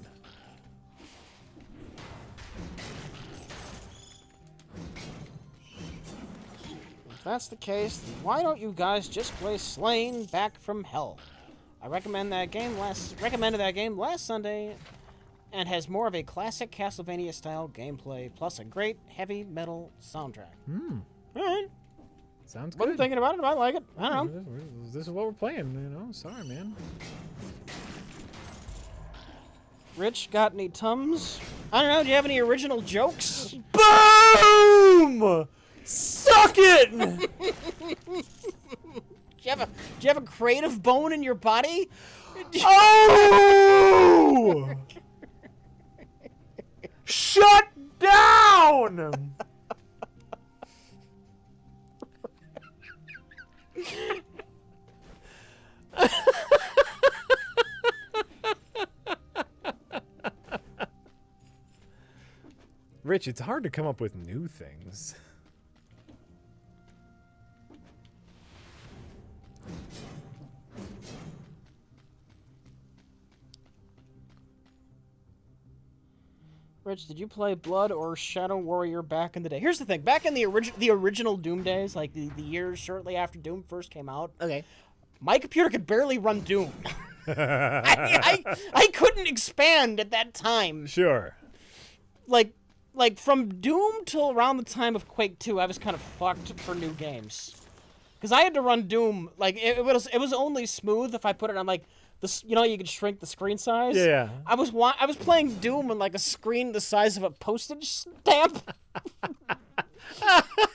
If that's the case, then why don't you guys just play Slain Back from Hell? I recommended that game last Sunday, and has more of a classic Castlevania-style gameplay, plus a great heavy metal soundtrack. All right. Sounds Wasn't good. thinking about it. I like it. I don't know. This is what we're playing, Sorry, man. Rich, got any Tums? I don't know. Do you have any original jokes? Boom! Suck it! Do you have a creative bone in your body? Oh! Shut down! Rich, it's hard to come up with new things. Rich, did you play Blood or Shadow Warrior back in the day? Here's the thing. Back in the original Doom days, like the years shortly after Doom first came out, Okay. my computer could barely run Doom. I couldn't expand at that time. Sure. Like from Doom till around the time of Quake 2, I was kind of fucked for new games. Because I had to run Doom, like, it was only smooth if I put it on, like, You can shrink the screen size. Yeah. I was playing Doom on like a screen the size of a postage stamp.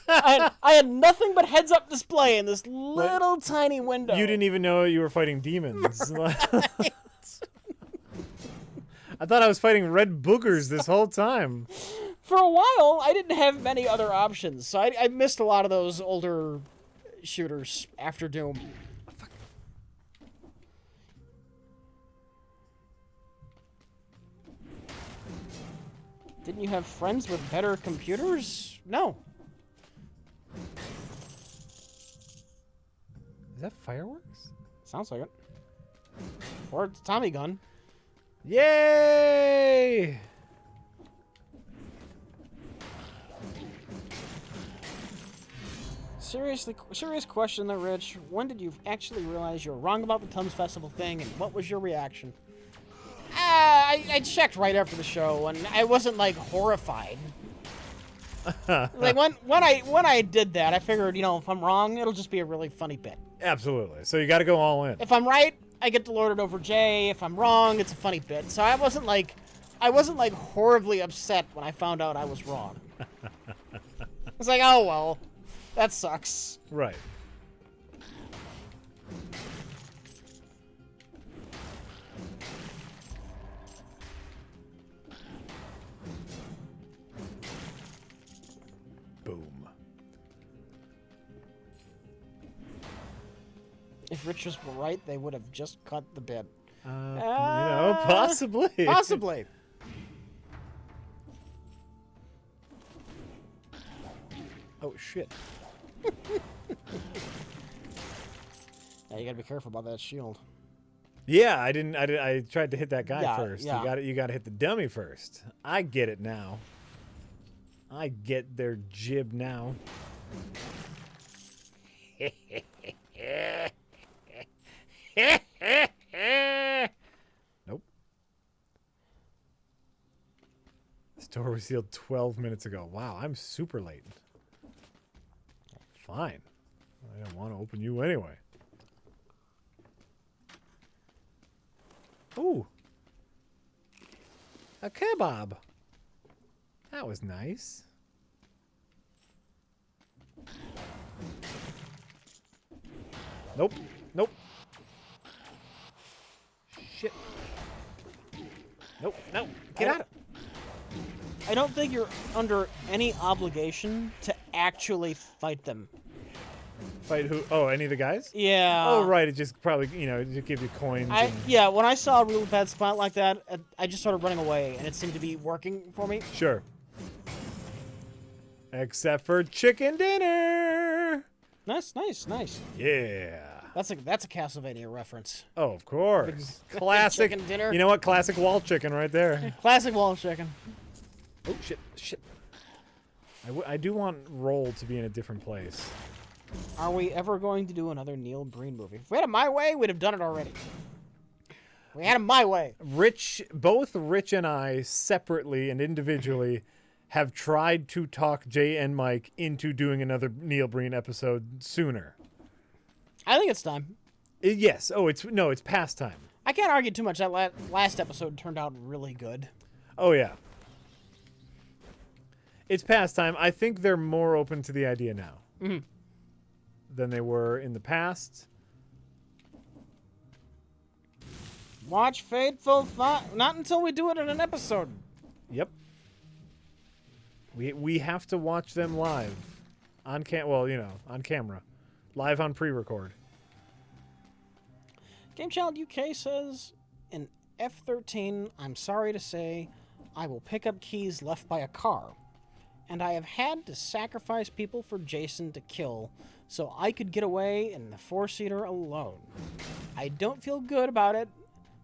I had nothing but heads-up display in this little tiny window. You didn't even know you were fighting demons. I thought I was fighting red boogers this whole time. For a while, I didn't have many other options, so I missed a lot of those older shooters after Doom. Oh, fuck. Didn't you have friends with better computers? No. Is that fireworks? Sounds like it. Or it's a Tommy gun. Yay! Serious question though, Rich. When did you actually realize you were wrong about the Tums Festival thing, and what was your reaction? I checked right after the show, and I wasn't like horrified. Like when I did that, I figured, if I'm wrong, it'll just be a really funny bit. Absolutely. So you got to go all in. If I'm right, I get to lord it over Jay. If I'm wrong, it's a funny bit. So I wasn't like horribly upset when I found out I was wrong. It's like, oh well, that sucks. Right. Boom. If Rich was right, they would have just cut the bit. Possibly. Possibly. Oh shit. Yeah, you gotta be careful about that shield. Yeah, I tried to hit that guy first. Yeah. You got to hit the dummy first. I get it now. I get their jib now. Nope. This door was sealed 12 minutes ago. Wow, I'm super late. Fine. I don't want to open you anyway. Ooh. A kebab. That was nice. Nope. Nope. Shit. Nope. No. Get out of I don't think you're under any obligation to actually fight them. Fight who? Oh, any of the guys? Yeah. Oh, right. It just probably, just give you coins. Yeah, when I saw a real bad spot like that, I just started running away, and it seemed to be working for me. Sure. Except for chicken dinner. Nice. Yeah. That's a Castlevania reference. Oh, of course. Classic. Chicken dinner. You know what? Classic wall chicken right there. Classic wall chicken. Oh, shit. I do want Roll to be in a different place. Are we ever going to do another Neal Breen movie? If we had it my way, we'd have done it already. We had it my way. Both Rich and I, separately and individually, have tried to talk Jay and Mike into doing another Neal Breen episode sooner. I think it's time. Yes. Oh, it's past time. I can't argue too much. That last episode turned out really good. Oh, yeah. It's past time. I think they're more open to the idea now than they were in the past. Watch Fateful Thought. Not until we do it in an episode. Yep. We have to watch them live on on camera, live on pre-record. Game Child UK says, in F13, I'm sorry to say, I will pick up keys left by a car, and I have had to sacrifice people for Jason to kill so I could get away in the four-seater alone. I don't feel good about it,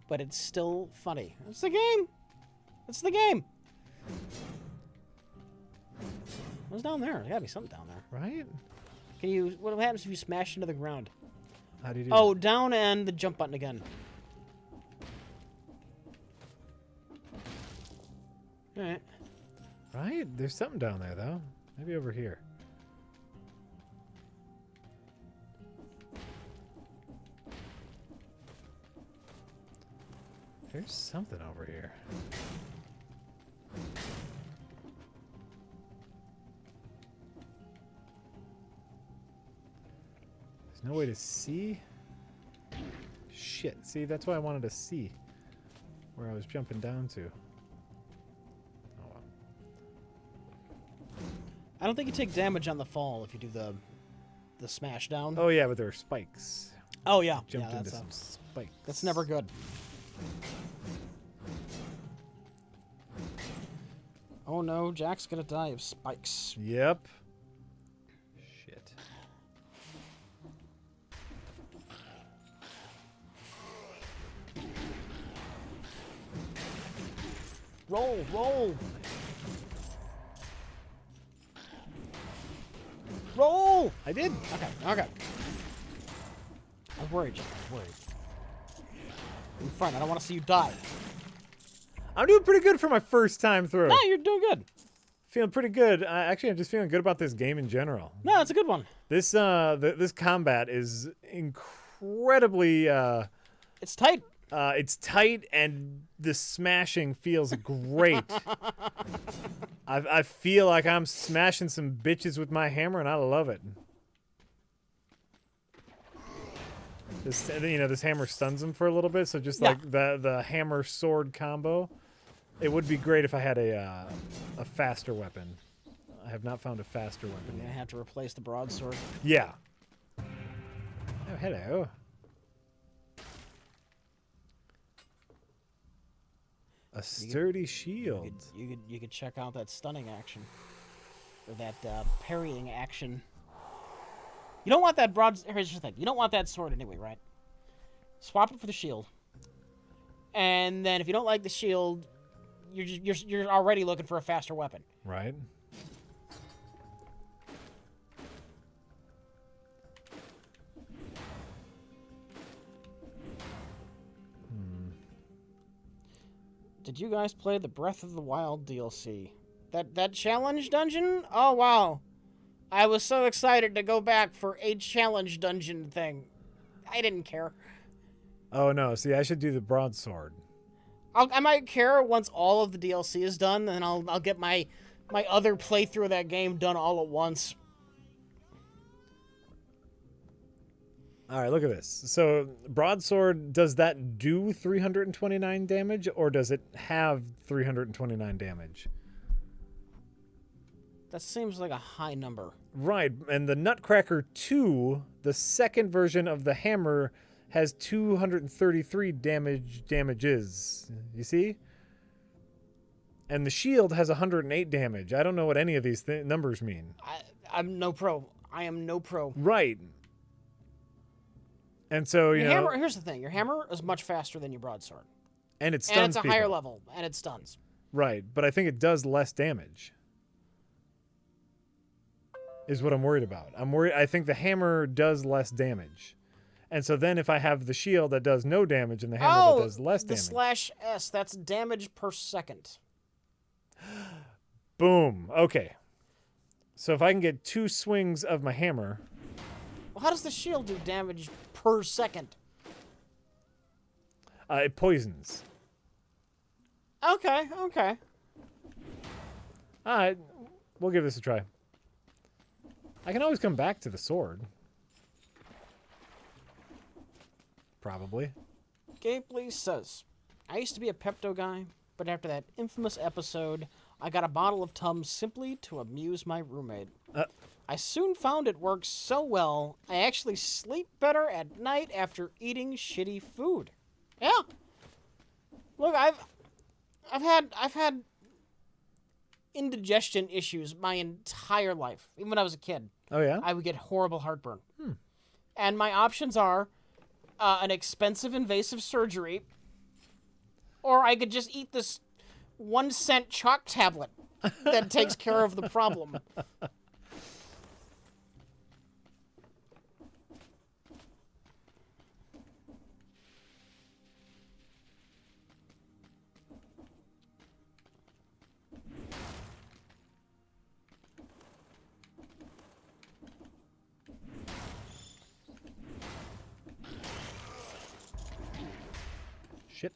but it's still funny. It's the game. It's the game. What's down there? There's gotta be something down there. Right? What happens if you smash into the ground? How do you do Oh, that? down and the jump button again. Alright. Right? There's something down there, though. Maybe over here. There's something over here. There's no way to see. Shit. See, that's why I wanted to see where I was jumping down to. Oh well. I don't think you take damage on the fall if you do the smash down. Oh yeah, but there are spikes. Oh yeah. Jumped Yeah, into some spikes. that's never good. Oh no, Jack's gonna die of spikes. Yep. Shit. Roll, roll. Roll! I did. Okay, okay. I was worried, Jack. I was worried. In front, I don't want to see you die. I'm doing pretty good for my first time through. No, you're doing good. Feeling pretty good. Actually, I'm just feeling good about this game in general. No, it's a good one. This this combat is incredibly. It's tight. It's tight and the smashing feels great. I feel like I'm smashing some bitches with my hammer, and I love it. This, you know, this hammer stuns them for a little bit, so just like the hammer sword combo. It would be great if I had a faster weapon. I have not found a faster weapon You're yet. gonna have to replace the broadsword. Yeah. Oh, hello. A sturdy shield. You could check out that stunning action, or that parrying action. You don't want that Here's the thing. You don't want that sword anyway, right? Swap it for the shield, and then if you don't like the shield, you're already looking for a faster weapon. Right. Did you guys play the Breath of the Wild DLC? That challenge dungeon? Oh wow. I was so excited to go back for a challenge dungeon thing. I didn't care. Oh no! See, I should do the broadsword. I might care once all of the DLC is done, and I'll get my other playthrough of that game done all at once. All right, look at this. So, broadsword, does that do 329 damage, or does it have 329 damage? That seems like a high number. Right, and the Nutcracker 2, the second version of the hammer, has 233 damages. You see? And the shield has 108 damage. I don't know what any of these numbers mean. I'm no pro. I am no pro. Right. And so, you know... Hammer, here's the thing. Your hammer is much faster than your broadsword. And it stuns And it's a people. higher level, and it stuns. Right, but I think it does less damage. Is what I'm worried about. I think the hammer does less damage. And so then if I have the shield that does no damage and the hammer that does less damage. The /S, that's damage per second. Boom. Okay. So if I can get 2 swings of my hammer... Well, how does the shield do damage per second? It poisons. Okay, okay. All right. We'll give this a try. I can always come back to the sword. Probably. Gameplay says, I used to be a Pepto guy, but after that infamous episode, I got a bottle of Tums simply to amuse my roommate. I soon found it works so well, I actually sleep better at night after eating shitty food. Yeah. Look, I've had indigestion issues my entire life, even when I was a kid. Oh, yeah? I would get horrible heartburn. And my options are an expensive invasive surgery, or I could just eat this 1-cent chalk tablet that takes care of the problem. Shit.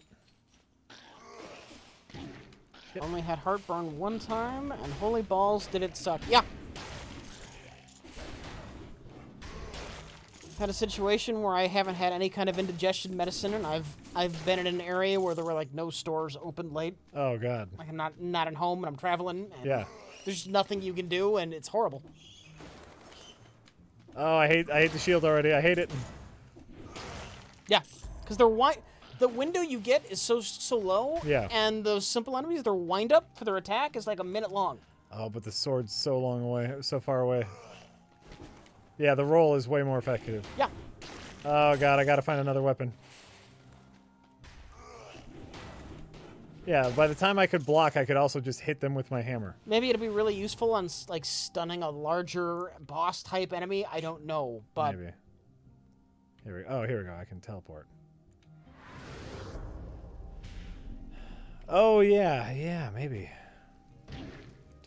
Yep. Only had heartburn one time, and holy balls, did it suck. Yeah. Had a situation where I haven't had any kind of indigestion medicine, and I've been in an area where there were like no stores open late. Oh God. Like I'm not at home and I'm traveling. And Yeah. There's nothing you can do, and it's horrible. Oh, I hate the shield already. I hate it. Yeah, because the window you get is so low. Yeah. And those simple enemies, their wind up for their attack is like a minute long. Oh, but the sword's so long away, so far away. Yeah, the roll is way more effective. Yeah. Oh God, I gotta find another weapon. Yeah, by the time I could block, I could also just hit them with my hammer. Maybe it'd be really useful on like stunning a larger boss type enemy. I don't know, but Maybe. Here we go. I can teleport. Oh yeah, maybe.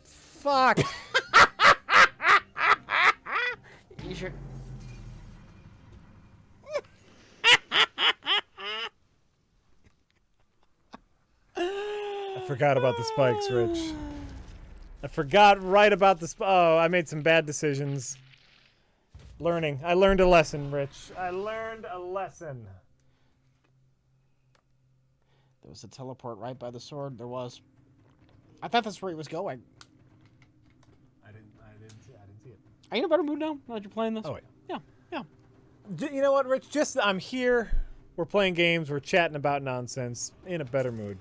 Fuck. you sure? I forgot about the spikes, Rich. I forgot right about the Oh, I made some bad decisions. Learning. I learned a lesson, Rich. I learned a lesson. There was a teleport right by the sword. There was. I thought that's where he was going. I didn't see it. Are you in a better mood now that you're playing this? Oh, wait. Yeah. You know what, Rich? Just I'm here. We're playing games. We're chatting about nonsense. In a better mood.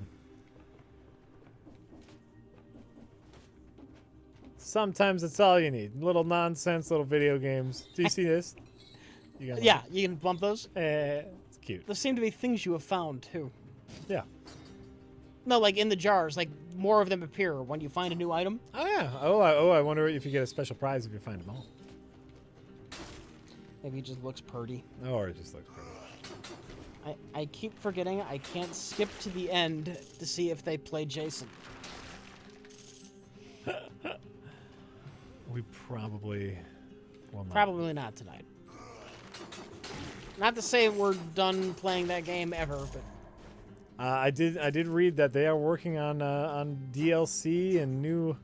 Sometimes that's all you need. Little nonsense, little video games. Do you see this? You got Yeah, you can bump those. it's cute. There seem to be things you have found too. Yeah. No, like in the jars, like more of them appear when you find a new item. Oh yeah. I wonder if you get a special prize if you find them all. Maybe it just looks purty. Or it just looks pretty. I keep forgetting I can't skip to the end to see if they play Jason. We probably will not. Probably not tonight. Not to say we're done playing that game ever, but I did read that they are working on DLC and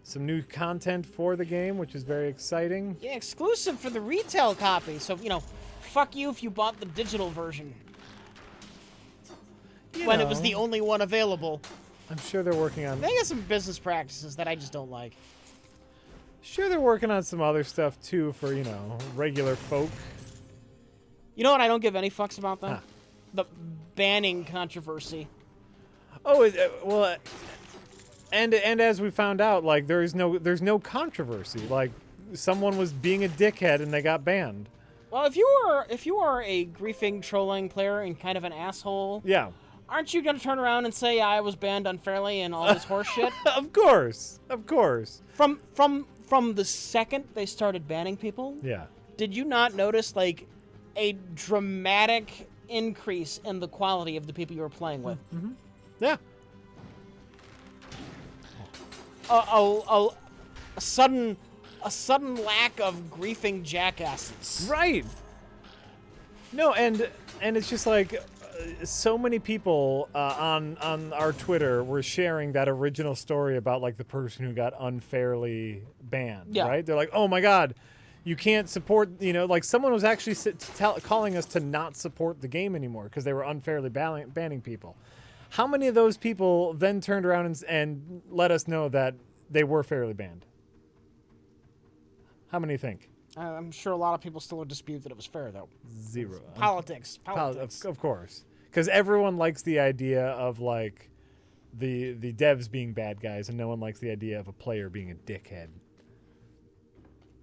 some new content for the game, which is very exciting. yeah, exclusive for the retail copy. So, fuck you if you bought the digital version when it was the only one available. I'm sure they're working on. They got some business practices that I just don't like. Sure, they're working on some other stuff too for regular folk. You know what I don't give any fucks about, though? Huh. The banning controversy. Oh, and as we found out, like there's no controversy. Like someone was being a dickhead and they got banned. Well, if you are a griefing, trolling player and kind of an asshole, Yeah. aren't you gonna turn around and say I was banned unfairly and all this horse shit? Of course. From the second they started banning people, Yeah. did you not notice like a dramatic increase in the quality of the people you were playing with? Mm-hmm. Yeah. A sudden lack of griefing jackasses. Right. No, and it's just like so many people on our Twitter were sharing that original story about like the person who got unfairly banned. Yeah. Right? They're like, oh my God, you can't support. Like someone was actually calling us to not support the game anymore because they were unfairly banning people. How many of those people then turned around and let us know that they were fairly banned? How many think? I'm sure a lot of people still would dispute that it was fair, though. Zero. Politics. Of course. Because everyone likes the idea of, like, the devs being bad guys, and no one likes the idea of a player being a dickhead.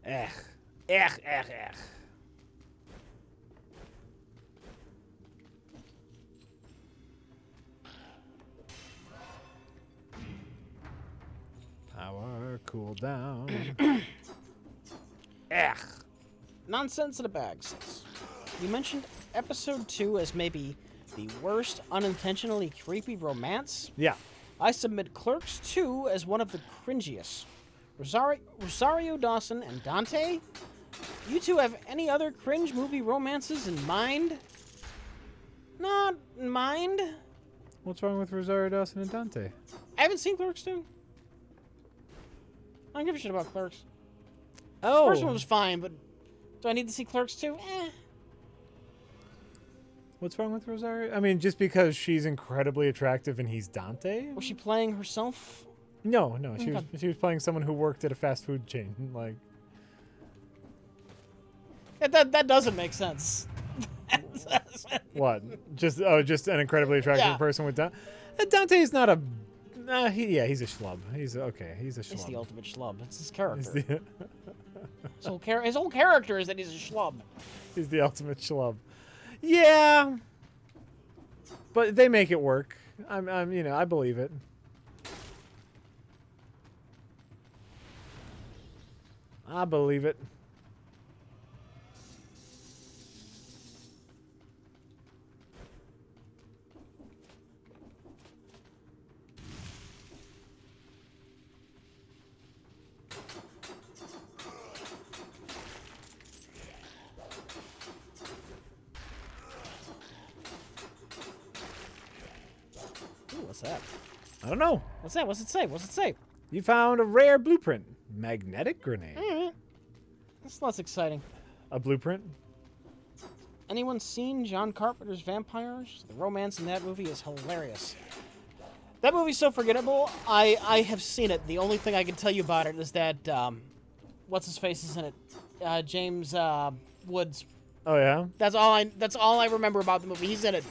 Ugh. Power cooldown. Ugh. Nonsense in a bag says, you mentioned episode 2 as maybe the worst unintentionally creepy romance. Yeah. I submit Clerks 2 as one of the cringiest. Rosario Dawson and Dante? You two have any other cringe movie romances in mind? Not in mind. What's wrong with Rosario Dawson and Dante? haven't seen Clerks 2. I don't give a shit about Clerks. Oh. First one was fine, but do I need to see Clerks 2? Eh. What's wrong with Rosario? I mean, just because she's incredibly attractive and he's Dante? Was she playing herself? No, Okay. she was playing someone who worked at a fast food chain. Like, That doesn't make sense. what? Just an incredibly attractive person with Dante. Dante's not a. He's a schlub. He's okay. He's a schlub. He's the ultimate schlub. It's his character. The, His whole character is that he's a schlub. he's the ultimate schlub. Yeah, but they make it work. I believe it. I believe it. What's that? I don't know. What's that? What's it say? What's it say? You found a rare blueprint. Magnetic grenade. That's less exciting. A blueprint? Anyone seen John Carpenter's Vampires? The romance in that movie is hilarious. That movie's so forgettable. I have seen it. The only thing I can tell you about it is that what's his face is in it. James Woods. Oh yeah. That's all I remember about the movie. He's in it.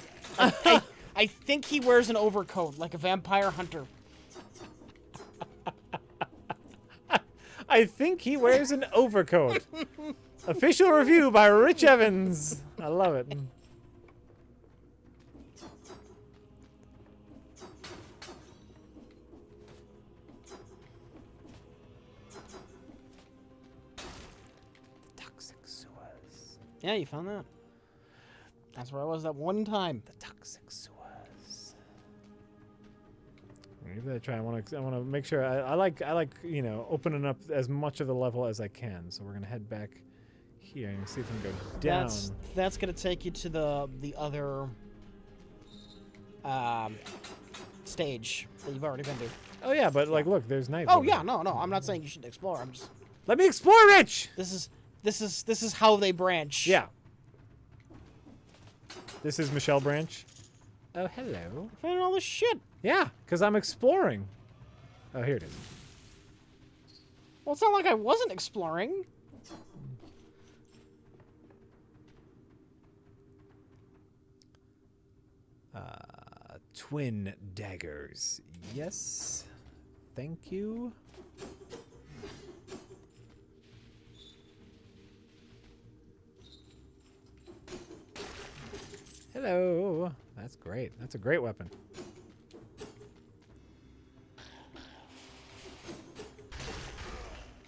I think he wears an overcoat like a vampire hunter. I think he wears an overcoat. Official review by Rich Evans. I love it. Toxic sewers. Yeah, you found that. That's where I was that one time. The toxic sewers. Maybe I try. I want to make sure. I like opening up as much of the level as I can. So we're gonna head back here and see if we can go down. That's gonna take you to the other stage that you've already been to. Oh yeah, but like, look, there's knives. Oh over yeah, there. no, I'm not saying you should explore. I'm just. Let me explore, Rich. This is how they branch. Yeah. This is Michelle Branch. Oh, hello. Finding all this shit. Yeah, because I'm exploring. Oh, here it is. Well, it's not like I wasn't exploring. Twin daggers. Yes. Thank you. Hello. That's great. That's a great weapon.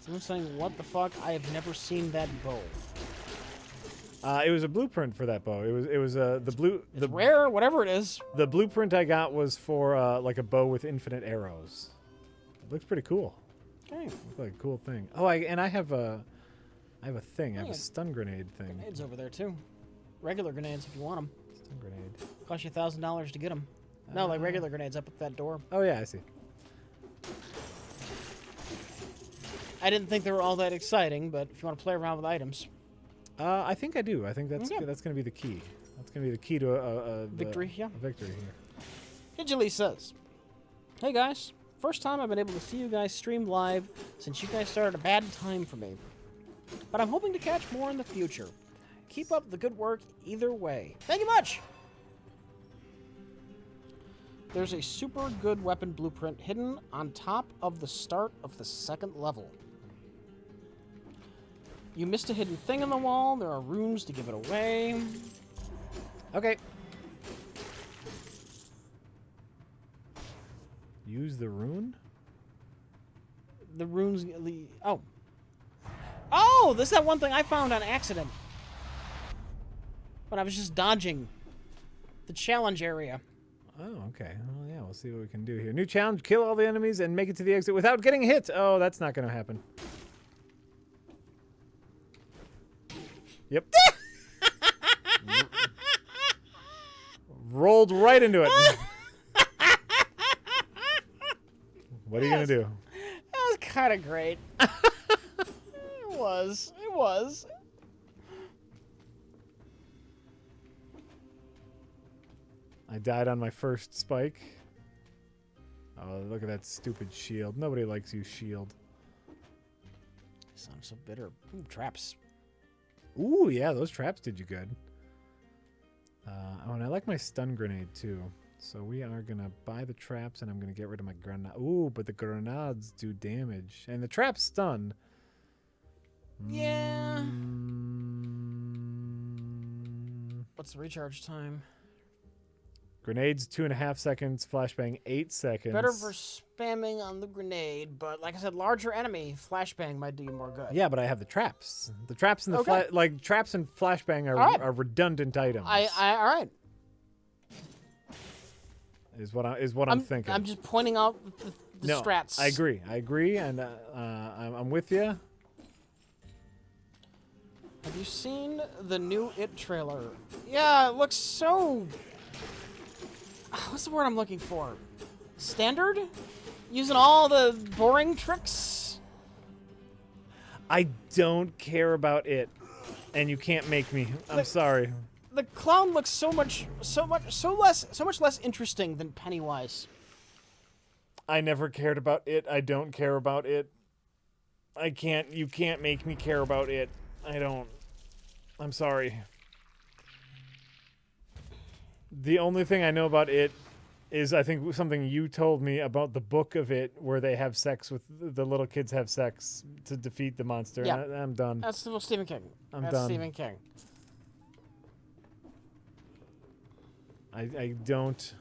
Someone's saying, what the fuck? I have never seen that bow. It was a blueprint for that bow. It was the Rare, whatever it is. The blueprint I got was for like a bow with infinite arrows. It looks pretty cool. Okay. Looks like a cool thing. Oh, I have a thing. I have a stun grenade thing. Grenades over there too. Regular grenades if you want them. Stun grenade. Cost you $1,000 to get them. No, like regular grenades up at that door. Oh yeah, I see. I didn't think they were all that exciting, but if you want to play around with items. I think I do. I think that's Okay. that's gonna be the key. That's gonna be the key to a Victory, yeah. A victory here. Hijali says, hey guys, first time I've been able to see you guys stream live since you guys started a bad time for me. But I'm hoping to catch more in the future. Keep up the good work either way. Thank you much! There's a super good weapon blueprint hidden on top of the start of the second level. You missed a hidden thing on the wall. There are rooms to give it away. Okay. Use the rune? The runes... Oh. Oh! This is that one thing I found on accident. When I was just dodging the challenge area. Oh, okay. Well, yeah, we'll see what we can do here. New challenge, kill all the enemies and make it to the exit without getting hit. Oh, that's not going to happen. Yep. Rolled right into it. What are you gonna do? That was kind of great. It was. It was. I died on my first spike. Oh, look at that stupid shield. Nobody likes you, shield. Sounds so bitter. Ooh, traps. Ooh, yeah, those traps did you good. Oh, and I like my stun grenade, too. So we are going to buy the traps, and I'm going to get rid of my grenade. Ooh, but the grenades do damage. And the traps stun. Yeah. What's the recharge time? Grenades, 2.5 seconds. Flashbang, 8 seconds. Better for spamming on the grenade, but like I said, larger enemy, flashbang might do you more good. Yeah, but I have the traps. The traps and the like traps and flashbang are redundant items. All right. Is what I'm thinking. I'm just pointing out the strats. I agree, and I'm with you. Have you seen the new It trailer? Yeah, it looks so... What's the word I'm looking for? Standard? Using all the boring tricks? I don't care about it, and you can't make me. I'm sorry. The clown looks so much less interesting than Pennywise. I never cared about it. I don't care about it. You can't make me care about it. I don't. I'm sorry. The only thing I know about it is I think something you told me about the book of it where they have sex with the little kids have sex to defeat the monster. Yeah. I'm done. That's Stephen King. That's done. Stephen King. I don't.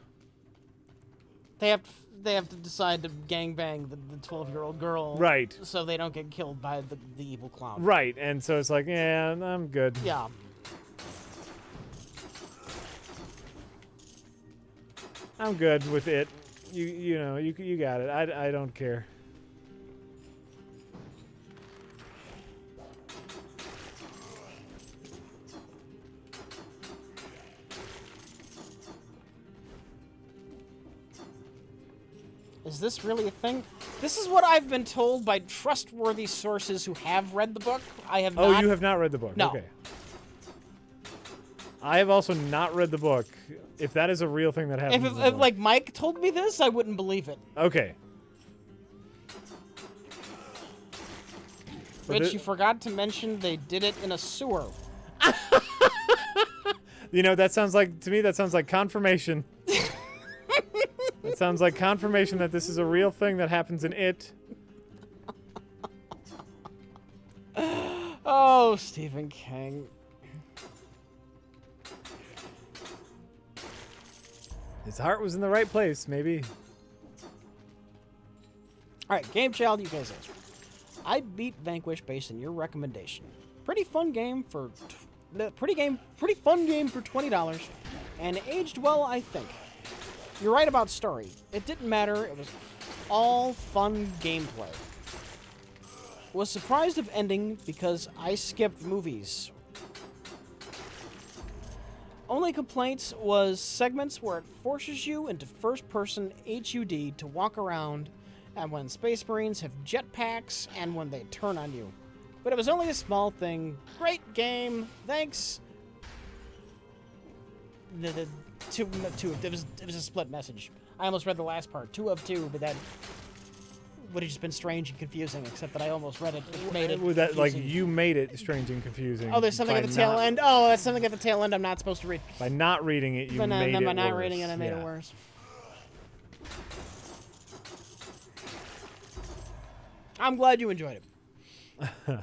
They have to decide to gangbang the 12-year-old girl, Right? So they don't get killed by the evil clown, Right, and so it's like, yeah, I'm good. Yeah. I'm good with it. You know you got it. I don't care. Is this really a thing? This is what I've been told by trustworthy sources who have read the book. I have not. Oh, you have not read the book? No. Okay. I have also not read the book. If that is a real thing that happens. If like Mike told me this, I wouldn't believe it. Okay. Rich, you forgot to mention they did it in a sewer. You know, that sounds like confirmation. That sounds like confirmation that this is a real thing that happens in it. Oh, Stephen King. His heart was in the right place, maybe. Alright, Game Child, you guys answer. I beat Vanquish based on your recommendation. Pretty fun game for $20, and aged well, I think. You're right about story. It didn't matter. It was all fun gameplay. Was surprised of ending because I skipped movies. Only complaints was segments where it forces you into first-person HUD to walk around, and when Space Marines have jetpacks, and when they turn on you. But it was only a small thing. Great game. Thanks. It was a split message. I almost read the last part. 2 of 2, but that would have just been strange and confusing, except that I almost read it. It made it that, like, you made it strange and confusing. Oh, there's something at the tail end. Oh, that's something at the tail end I'm not supposed to read. By not reading it, you made it worse. By not reading it, I made it worse. I'm glad you enjoyed it.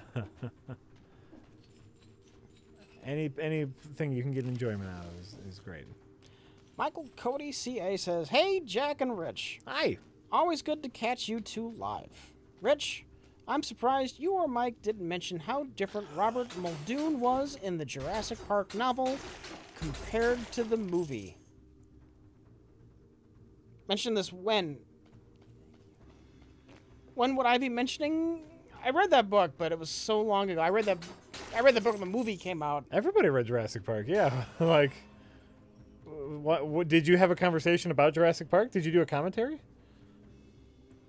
Anything you can get enjoyment out of is great. Michael Cody CA says, "Hey, Jack and Rich. Hi. Always good to catch you two live. Rich, I'm surprised you or Mike didn't mention how different Robert Muldoon was in the Jurassic Park novel compared to the movie. Mention this when? When would I be mentioning? I read that book, but it was so long ago. I read the book when the movie came out. Everybody read Jurassic Park, yeah. Like, what did you have a conversation about Jurassic Park? Did you do a commentary?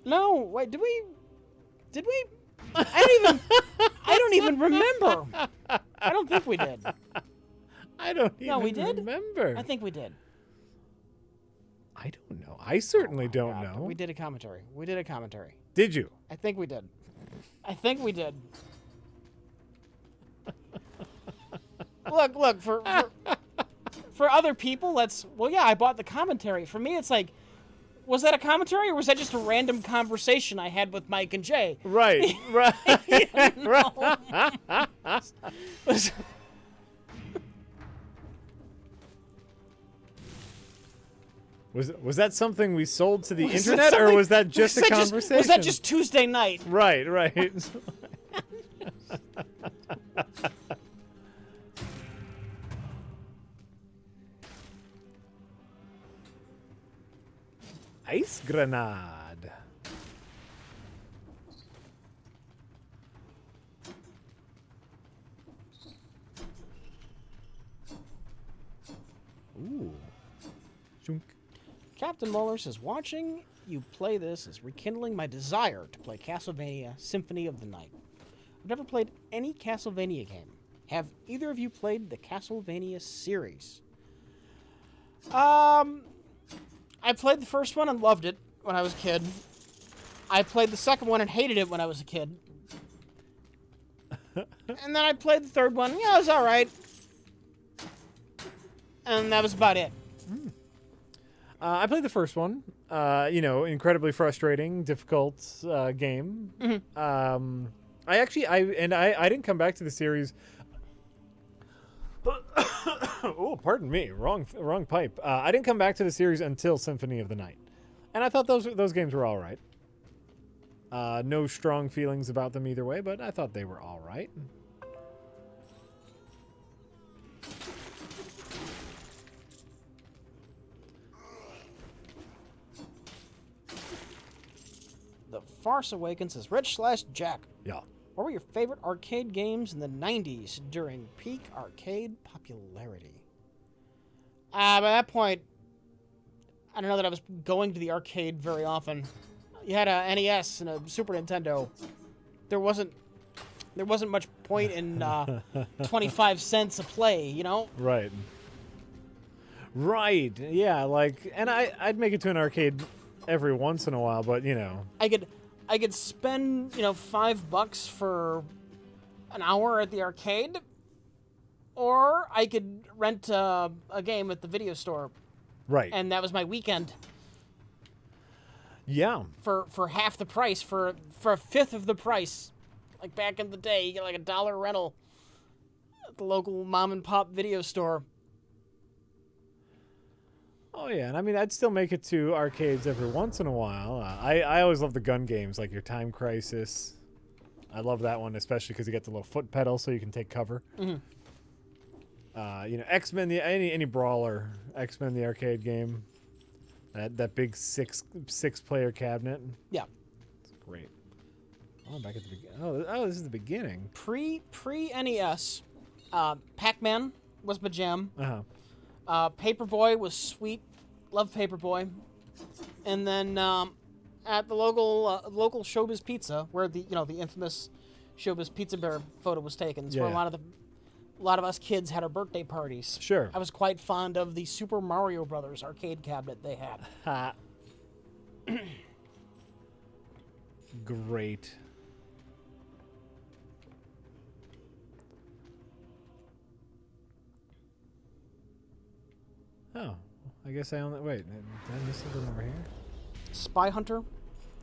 No, wait, did we? Did we? I don't even remember. I don't think we did. I don't No, we even did? remember. I think we did. I don't know. I certainly don't know. We did a commentary. We did a commentary. Did you? I think we did. I think we did. Look, for other people, well, yeah, I bought the commentary. For me, it's like, was that a commentary or was that just a random conversation I had with Mike and Jay? Right, right, right. Was that something we sold to the internet, or was that just a conversation? Was that just Tuesday night? Right, right. Ice grenade. Ooh. Shunk. Captain Muller says, watching you play this is rekindling my desire to play Castlevania Symphony of the Night. I've never played any Castlevania game. Have either of you played the Castlevania series? I played the first one and loved it when I was a kid. I played the second one and hated it when I was a kid. And then I played the third one. Yeah, it was all right. And that was about it. I played the first one. Incredibly frustrating, difficult game. Mm-hmm. I didn't come back to the series. Oh, pardon me, wrong pipe. I didn't come back to the series until Symphony of the Night, and I thought those games were all right. No strong feelings about them either way, but I thought they were all right. The Farce Awakens says, Rich/Jack. Yeah. What were your favorite arcade games in the 90s during peak arcade popularity? By that point, I don't know that I was going to the arcade very often. You had a NES and a Super Nintendo. There wasn't much point in 25 cents a play, you know? Right. Right. Yeah, and I'd make it to an arcade every once in a while, but I could spend, $5 for an hour at the arcade, or I could rent a game at the video store. Right. And that was my weekend. Yeah. For half the price, for a fifth of the price. Like back in the day, you get like $1 rental at the local mom and pop video store. Oh, yeah, and I mean, I'd still make it to arcades every once in a while. I always love the gun games, like your Time Crisis. I love that one, especially because you get the little foot pedal so you can take cover. Mm-hmm. X-Men, any brawler, X-Men the arcade game. That big six player cabinet. Yeah. It's great. Oh, back at the beginning. Oh, this is the beginning. Pre NES, Pac-Man was my jam. Uh-huh. Paperboy was sweet. Love Paperboy. And then at the local Showbiz Pizza, where the infamous Showbiz Pizza Bear photo was taken, it's where a lot of us kids had our birthday parties. Sure. I was quite fond of the Super Mario Brothers arcade cabinet they had. Ha. Great. Oh, I guess I only... Wait, did I miss something over here? Spy Hunter.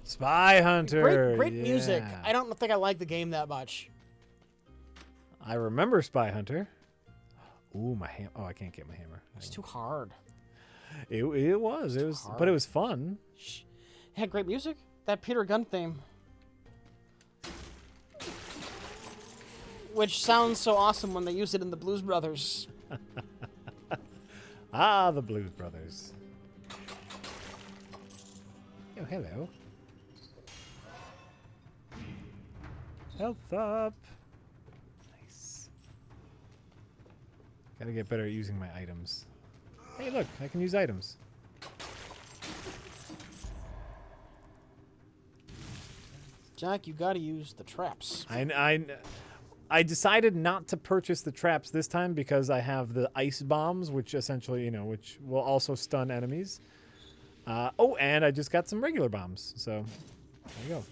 Spy Hunter! Great yeah. music. I don't think I like the game that much. I remember Spy Hunter. Ooh, my hammer. Oh, I can't get my hammer. It's too hard. It was. It was, but it was fun. It had great music. That Peter Gunn theme. Which sounds so awesome when they use it in the Blues Brothers. Ah, the Blues Brothers. Oh, hello. Health up. Nice. Gotta get better at using my items. Hey, look, I can use items. Jack, you gotta use the traps. I decided not to purchase the traps this time because I have the ice bombs, which essentially, you know, which will also stun enemies. Oh, and I just got some regular bombs. So there you go.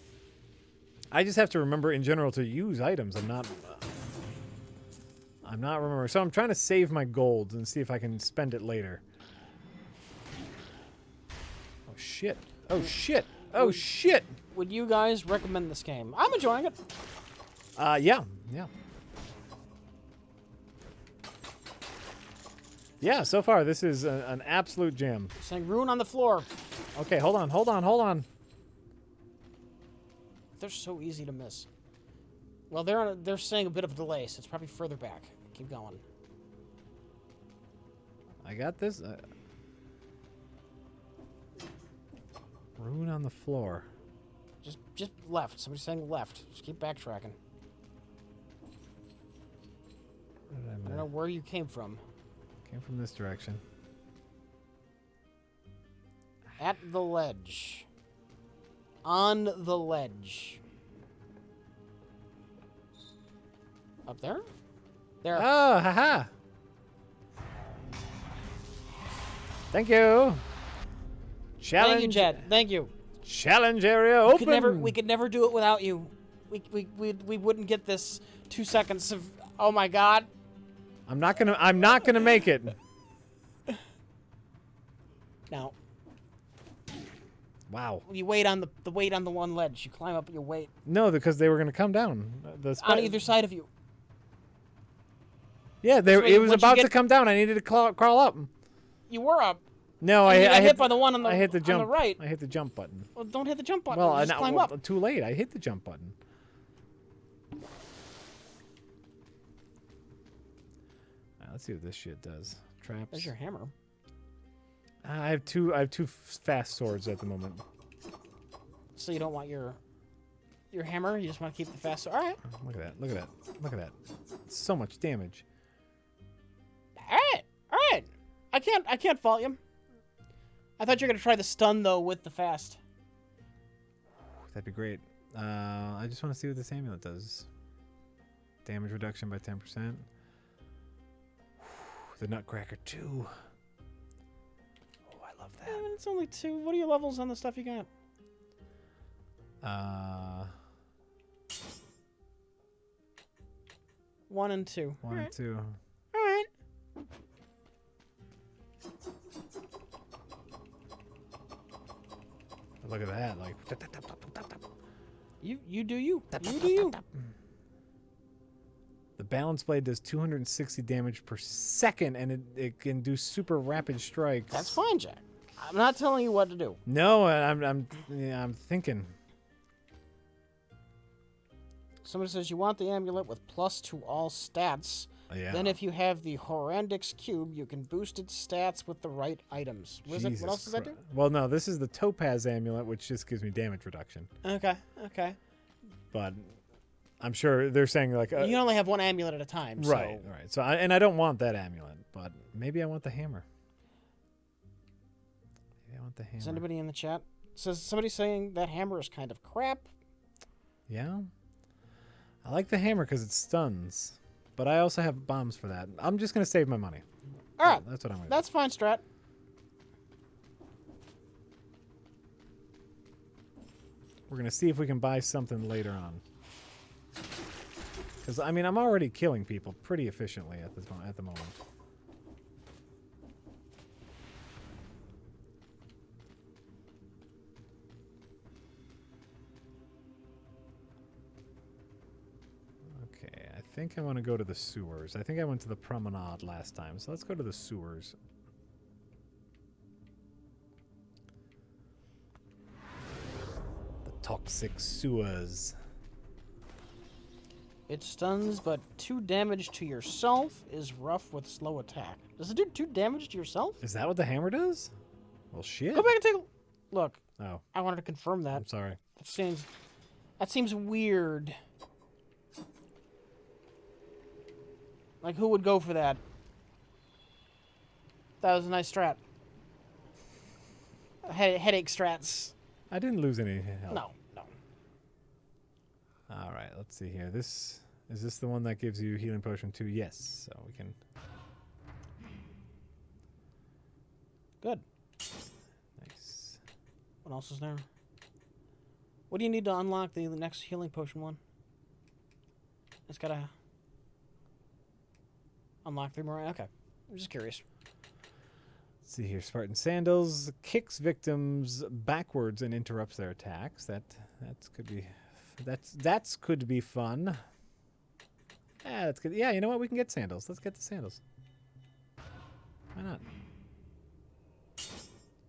I just have to remember in general to use items. I'm not remembering. So I'm trying to save my gold and see if I can spend it later. Oh shit. Oh shit. Oh shit. Would you guys recommend this game? I'm enjoying it. Yeah. Yeah, so far this is an absolute jam. Saying rune on the floor. Okay, hold on. They're so easy to miss. Well, they're saying a bit of a delay, so it's probably further back. Keep going. I got this. Rune on the floor. Just left. Somebody's saying left. Just keep backtracking. I don't know where you came from. Came from this direction. At the ledge. On the ledge. Up there? There. Oh, haha. Thank you. Challenge. Thank you, Chad. Thank you. Challenge area open. We could never do it without you. We wouldn't get this 2 seconds of, oh my god. I'm not gonna make it. Now. Wow. You wait on the weight on the one ledge. You climb up, you wait. No, because they were gonna come down. On either side of you. Yeah, it was about to come down. I needed to crawl up. You were up. No, I got hit by the one on the I hit the jump. on the right. I hit the jump button. Well, don't hit the jump button. Well, just climb up. Too late. I hit the jump button. Let's see what this shit does. Traps. There's your hammer. I have two fast swords at the moment. So you don't want your hammer? You just want to keep the fast sword? All right. Look at that. So much damage. All right. I can't fault you. I thought you were gonna try the stun though with the fast. That'd be great. I just want to see what this amulet does. Damage reduction by 10%. The Nutcracker 2. Oh, I love that. Yeah, it's only 2. What are your levels on the stuff you got? 1 and 2. 1 and 2. All right. Look at that, like. You do you. You do you. The balance blade does 260 damage per second, and it can do super rapid strikes. That's fine, Jack. I'm not telling you what to do. No, I'm thinking. Somebody says you want the amulet with plus to all stats. Yeah. Then if you have the Horrendix Cube, you can boost its stats with the right items. What else does that do? Well, no, this is the Topaz amulet, which just gives me damage reduction. Okay. But I'm sure they're saying like you can only have one amulet at a time. Right. So. Right. So I don't want that amulet, but maybe I want the hammer. Maybe I want the hammer. Is anybody in the chat? Says somebody saying that hammer is kind of crap. Yeah. I like the hammer because it stuns, but I also have bombs for that. I'm just gonna save my money. All right. That's what I'm gonna. That's fine, Strat. We're gonna see if we can buy something later on. Because I mean, I'm already killing people pretty efficiently at the moment. Okay, I think I want to go to the sewers. I think I went to the promenade last time, so let's go to the sewers. The toxic sewers. It stuns, but 2 damage to yourself is rough with slow attack. Does it do 2 damage to yourself? Is that what the hammer does? Well, shit. Go back and take a look. Oh. I wanted to confirm that. I'm sorry. That seems weird. Like, who would go for that? That was a nice strat. Headache strats. I didn't lose any health. No. All right, let's see here. Is this the one that gives you healing potion 2? Yes, so we can. Good. Nice. What else is there? What do you need to unlock the next healing potion one? It's gotta unlock 3 more. Okay, I'm just curious. Let's see here. Spartan Sandals kicks victims backwards and interrupts their attacks. That could be fun. Yeah, that's good. Yeah, you know what? We can get sandals. Let's get the sandals. Why not?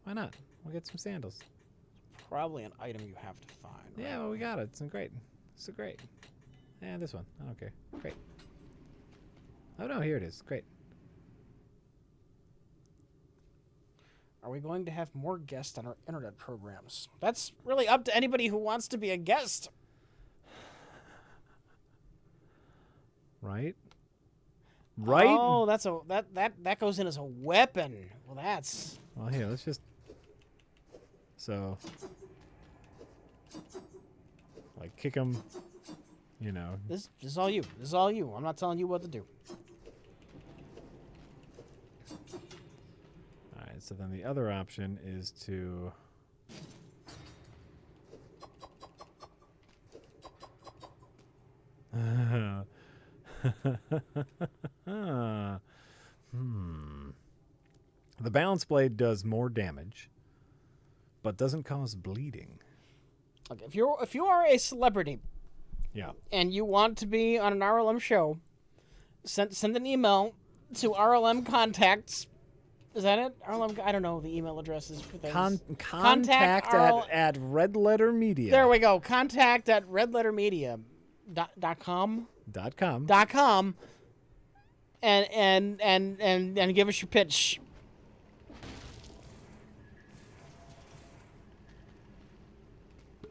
Why not? We'll get some sandals. Probably an item you have to find. Right? Yeah, well, we got it. It's great. It's great. Yeah, this one. I don't care. Great. Oh, no, here it is. Great. Are we going to have more guests on our internet programs? That's really up to anybody who wants to be a guest. Right? Right? Oh, that goes in as a weapon. Well, that's... Well, here, let's just... So... Like, kick them, you know. This is all you. This is all you. I'm not telling you what to do. Alright, so then the other option is to... The balance blade does more damage, but doesn't cause bleeding. Okay, if you are a celebrity, Yeah. and you want to be on an RLM show, send an email to RLM contacts. Is that it? RLM. I don't know the email addresses for things. Contact at Red Letter Media. There we go. Contact at redlettermedia.com. .com. And give us your pitch.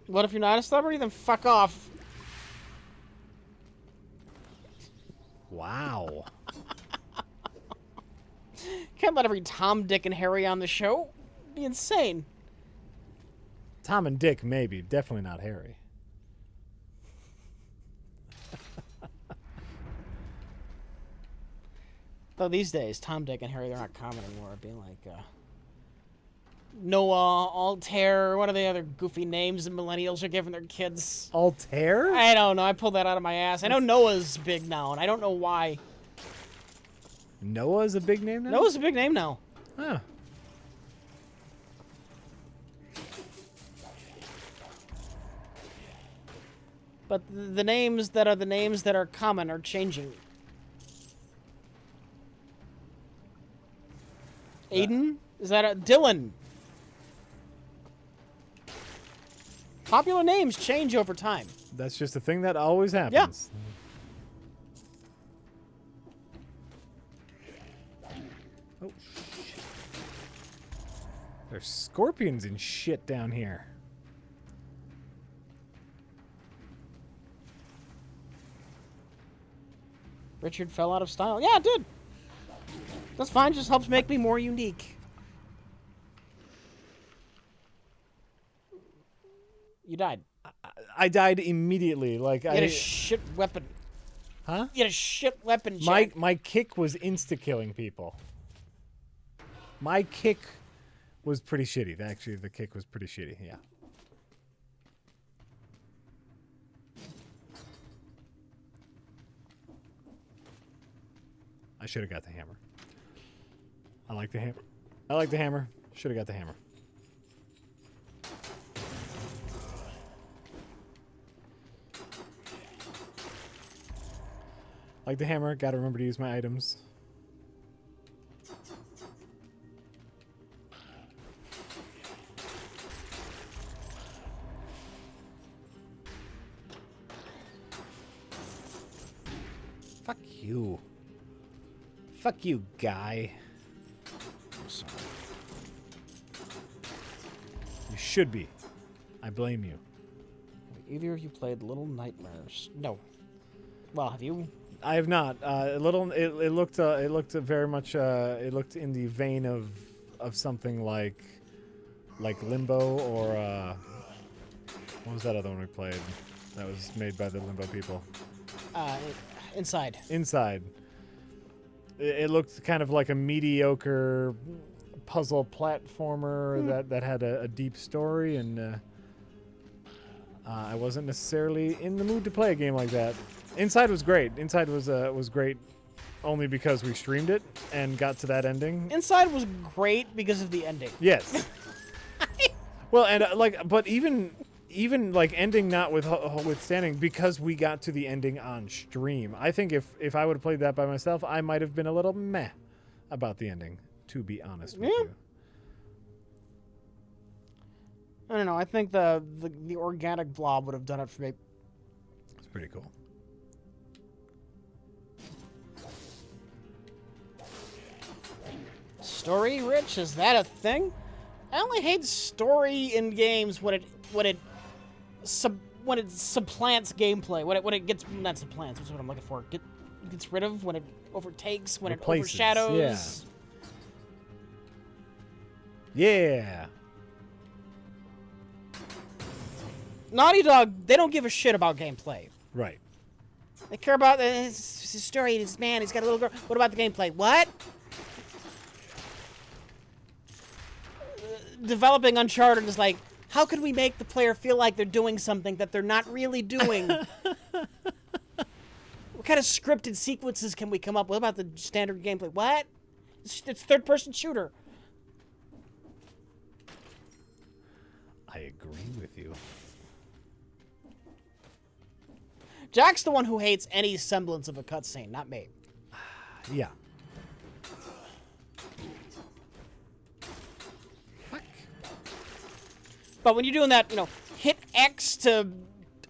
What if you're not a celebrity? Then fuck off. Wow. Can't let every Tom, Dick, and Harry on the show. It'd be insane. Tom and Dick, maybe. Definitely not Harry. Though these days, Tom, Dick, and Harry, they're not common anymore. It'd be like Noah, Altair. What are the other goofy names that millennials are giving their kids? Altair? I don't know. I pulled that out of my ass. I know Noah's big now, and I don't know why. Noah's a big name now? Noah's a big name now. Huh. But the names that are common are changing. Aiden? Is that a Dylan? Popular names change over time. That's just a thing that always happens. Oh, shit. There's scorpions and shit down here. Richard fell out of style. Yeah, it did. That's fine. Just helps make me more unique. You died. I died immediately. Like You had a shit weapon. Huh? You had a shit weapon, Jack. My kick was insta-killing people. My kick was pretty shitty. Actually, the kick was pretty shitty, yeah. I should have got the hammer. I like the hammer. I like the hammer. Should have got the hammer. Like the hammer, gotta remember to use my items. Fuck you. Fuck you, guy. I'm sorry. You should be. I blame you. Have either of you played Little Nightmares? No. Well, have you? I have not. It looked very much. It looked in the vein of something like Limbo or what was that other one we played? That was made by the Limbo people. Inside. Inside. It looked kind of like a mediocre puzzle platformer that had a deep story, and I wasn't necessarily in the mood to play a game like that. Inside was great. Inside was great only because we streamed it and got to that ending. Inside was great because of the ending. Yes. Well, and but even like ending notwithstanding, because we got to the ending on stream. I think if I would have played that by myself, I might have been a little meh about the ending, to be honest with you. I don't know. I think the organic blob would have done it for me. It's pretty cool. Story rich? Is that a thing? I only hate story in games when it supplants gameplay. When it gets, not supplants. That's what I'm looking for. Gets rid of, when it overtakes, when Replaces, it overshadows. Yeah. Naughty Dog, they don't give a shit about gameplay. Right. They care about his story and his man. He's got a little girl. What about the gameplay? What? Developing Uncharted is like, how could we make the player feel like they're doing something that they're not really doing? What kind of scripted sequences can we come up with? What about the standard gameplay? What? It's third-person shooter. I agree with you. Jack's the one who hates any semblance of a cutscene, not me. Yeah. But when you're doing that, hit X to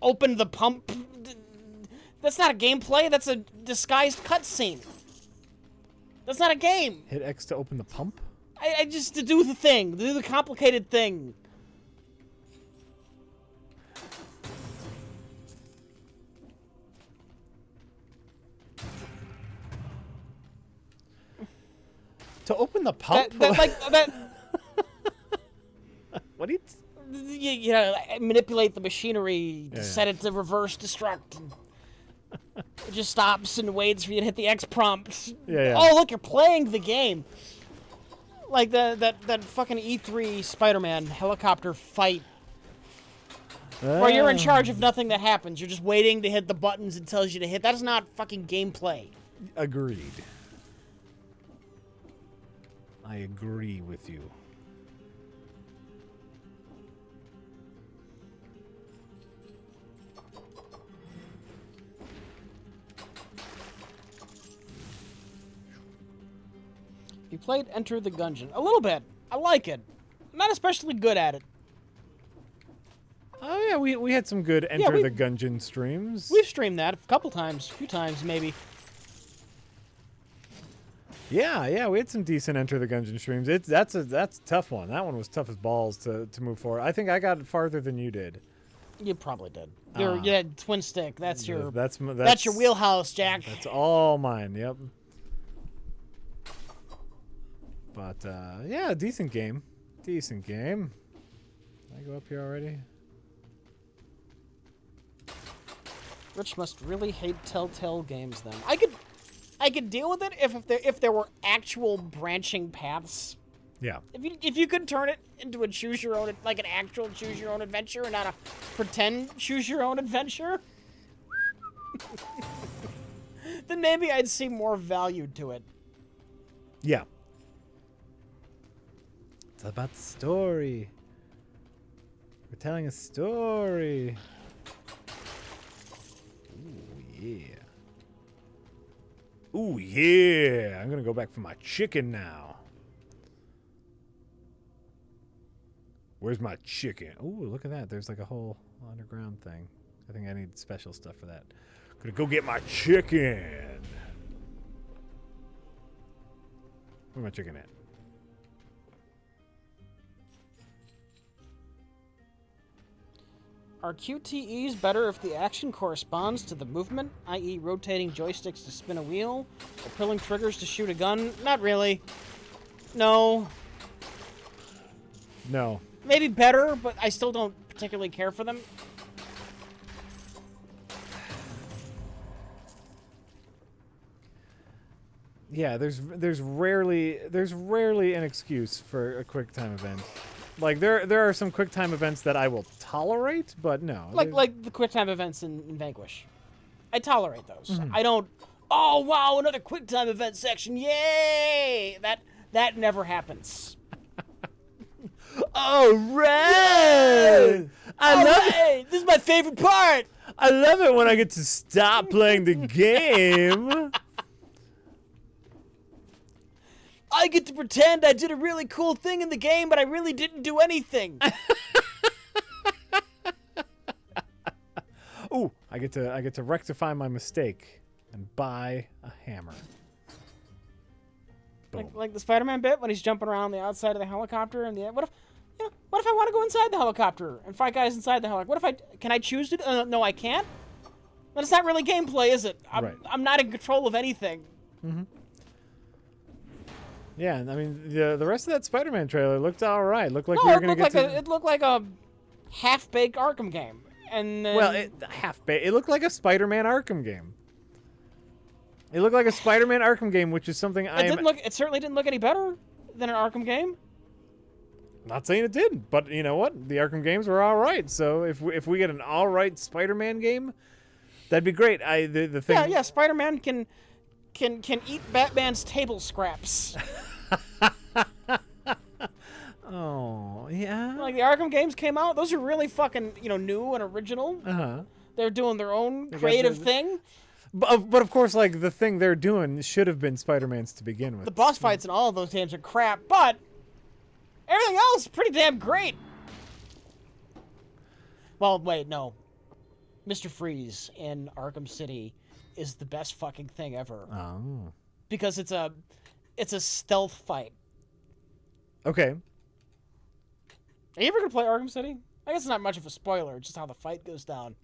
open the pump, that's not a gameplay. That's a disguised cutscene. That's not a game. Hit X to open the pump? I just to do the thing, to do the complicated thing. To open the pump? That What do you... You manipulate the machinery to set it to reverse destruct. It just stops and waits for you to hit the X prompt. Yeah. Oh, look, you're playing the game. Like that fucking E3 Spider-Man helicopter fight. Where you're in charge of nothing that happens. You're just waiting to hit the buttons it tells you to hit. That is not fucking gameplay. Agreed. I agree with you. You played Enter the Gungeon. A little bit. I like it. I'm not especially good at it. Oh, yeah, we had some good Enter the Gungeon streams. We've streamed that a couple times. A few times, maybe. Yeah, we had some decent Enter the Gungeon streams. That's a tough one. That one was tough as balls to move forward. I think I got farther than you did. You probably did. Yeah, twin stick. That's your your wheelhouse, Jack. That's all mine. Yep. But yeah, decent game. Decent game. Can I go up here already? Rich must really hate Telltale games then. I could deal with it if there were actual branching paths. Yeah. If you could turn it into a choose your own, like an actual choose your own adventure and not a pretend choose your own adventure, then maybe I'd see more value to it. Yeah. It's about the story. We're telling a story. Ooh, yeah. Ooh, yeah. I'm going to go back for my chicken now. Where's my chicken? Ooh, look at that. There's like a whole underground thing. I think I need special stuff for that. Gonna go get my chicken. Where's my chicken at? Are QTEs better if the action corresponds to the movement, i.e. rotating joysticks to spin a wheel, or pulling triggers to shoot a gun? Not really. No. No. Maybe better, but I still don't particularly care for them. Yeah, there's rarely an excuse for a QuickTime event. Like there are some QuickTime events that I will tolerate, but no. Like the QuickTime events in Vanquish. I tolerate those. Mm-hmm. I don't. Oh wow, another QuickTime event section! Yay! That never happens. Oh, right! I love it. This is my favorite part. I love it when I get to stop playing the game. I get to pretend I did a really cool thing in the game, but I really didn't do anything. Ooh, I get to rectify my mistake and buy a hammer. Boom. Like the Spider-Man bit when he's jumping around the outside of the helicopter, and what if I want to go inside the helicopter and fight guys inside the helicopter? Can I choose to? No, I can't. Then it's not really gameplay, is it? I'm not in control of anything. Mm-hmm. Yeah, I mean the rest of that Spider-Man trailer looked all right. Looked like we were gonna get to. It looked like a half-baked Arkham game, and then, well, it looked like a Spider-Man Arkham game. It looked like a Spider-Man Arkham game, which is something It certainly didn't look any better than an Arkham game. Not saying it didn't, but you know what? The Arkham games were all right. So if we get an all right Spider-Man game, that'd be great. The thing. Yeah. Spider-Man can eat Batman's table scraps. Oh yeah. Like the Arkham games came out; those are really fucking new and original. They're doing their own creative thing. But of course, like the thing they're doing should have been Spider-Man's to begin with. The boss fights in all of those games are crap, but everything else is pretty damn great. Well, wait, no. Mr. Freeze in Arkham City is the best fucking thing ever. Oh. Because it's a stealth fight. Okay. Are you ever gonna play Arkham City? I guess it's not much of a spoiler, just how the fight goes down.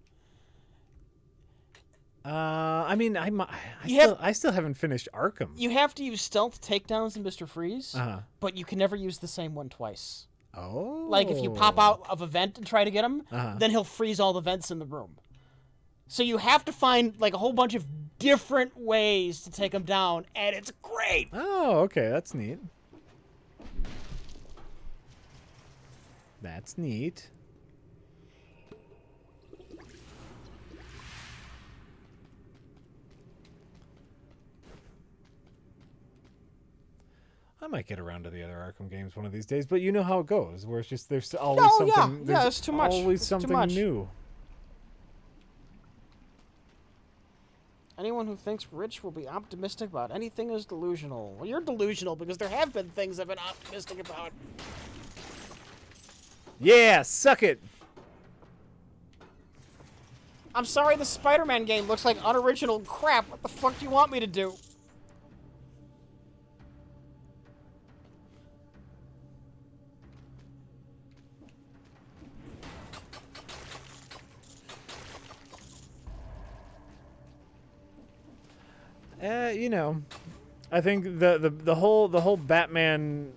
I mean, I still haven't finished Arkham. You have to use stealth takedowns in Mr. Freeze, but you can never use the same one twice. Oh. Like if you pop out of a vent and try to get him, then he'll freeze all the vents in the room. So you have to find like a whole bunch of different ways to take him down, and it's great. Oh, okay, that's neat. That's neat. I might get around to the other Arkham games one of these days, but you know how it goes, where it's just there's always something. Yeah, it's too much. Always it's something too much. new. Anyone who thinks Rich will be optimistic about anything is delusional. Well, you're delusional because there have been things I've been optimistic about. Yeah, suck it. I'm sorry the Spider-Man game looks like unoriginal crap. What the fuck do you want me to do? I think the whole Batman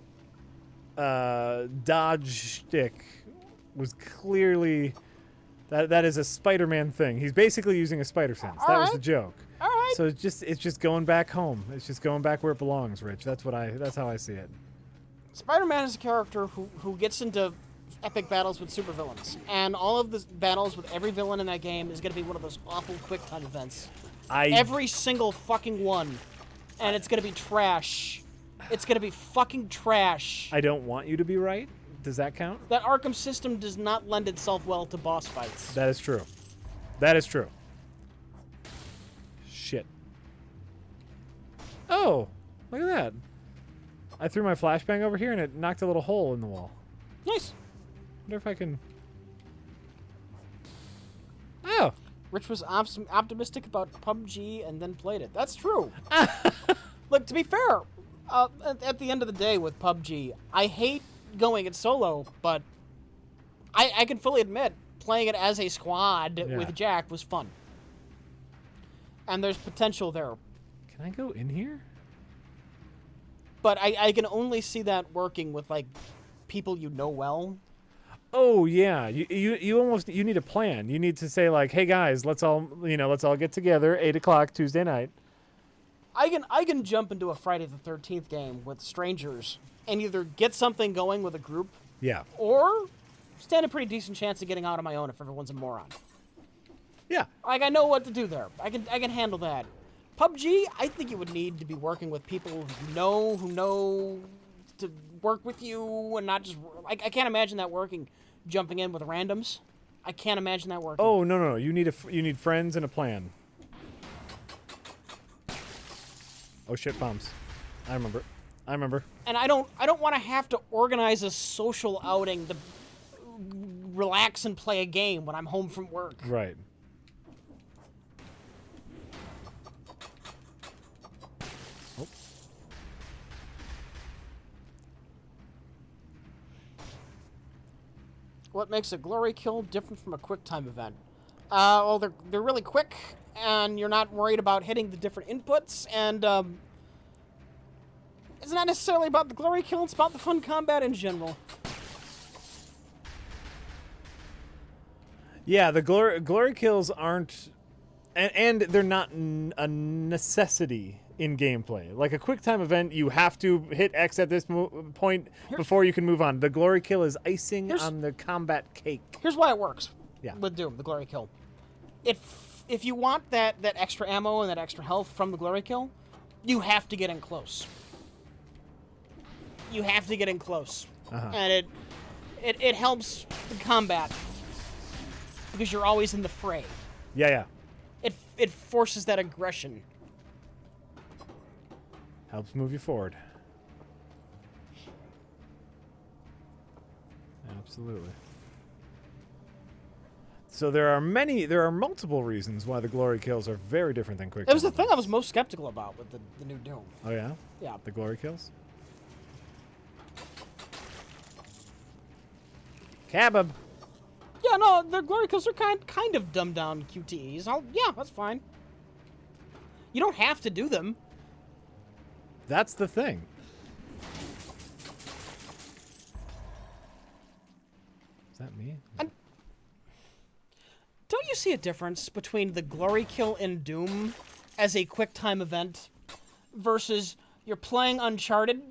dodge shtick was clearly that is a Spider-Man thing. He's basically using a spider sense. That was the joke. All right. So it's just going back home. It's just going back where it belongs, Rich. That's how I see it. Spider-Man is a character who gets into epic battles with supervillains, and all of the battles with every villain in that game is going to be one of those awful QuickTime events. Every single fucking one. And it's going to be trash. It's going to be fucking trash. I don't want you to be right. Does that count? That Arkham system does not lend itself well to boss fights. That is true. That is true. Shit. Oh, look at that. I threw my flashbang over here and it knocked a little hole in the wall. Nice. Wonder if I can... Oh. Rich was optimistic about PUBG and then played it. That's true. Look, to be fair, at the end of the day with PUBG, I hate going it solo, but I can fully admit playing it as a squad with Jack was fun. And there's potential there. Can I go in here? But I can only see that working with, like, people you know well. Oh yeah, you need a plan. You need to say like, hey guys, let's all get together 8 o'clock Tuesday night. I can jump into a Friday the 13th game with strangers and either get something going with a group Yeah. or stand a pretty decent chance of getting out on my own if everyone's a moron. Yeah. Like, I know what to do there. I can handle that. PUBG, I think you would need to be working with people who know to work with you and not just... I can't imagine that working, jumping in with randoms. I can't imagine that working. Oh, no. You need friends and a plan. Oh, shit, bombs. I remember. And I don't want to have to organize a social outing to relax and play a game when I'm home from work. Right. Oh. What makes a glory kill different from a QuickTime event? Well, they're really quick, and you're not worried about hitting the different inputs, and it's not necessarily about the glory kill, it's about the fun combat in general. Yeah, the glory kills aren't... And they're not a necessity in gameplay. Like a QuickTime event, you have to hit X at this point before you can move on. The glory kill is icing on the combat cake. Here's why it works. Yeah. With Doom, the glory kill. If you want that extra ammo and that extra health from the glory kill, you have to get in close. You have to get in close. And it helps the combat because you're always in the fray. Yeah. It forces that aggression. Helps move you forward. Absolutely. So there are multiple reasons why the glory kills are very different than quick. It was the thing I was most skeptical about with the new Doom. Oh yeah? Yeah. The glory kills? Cabab. Yeah, no, the glory kills are kind of dumbed down QTEs. Yeah, that's fine. You don't have to do them. That's the thing. Is that me? Don't you see a difference between the glory kill in Doom as a QuickTime event versus you're playing Uncharted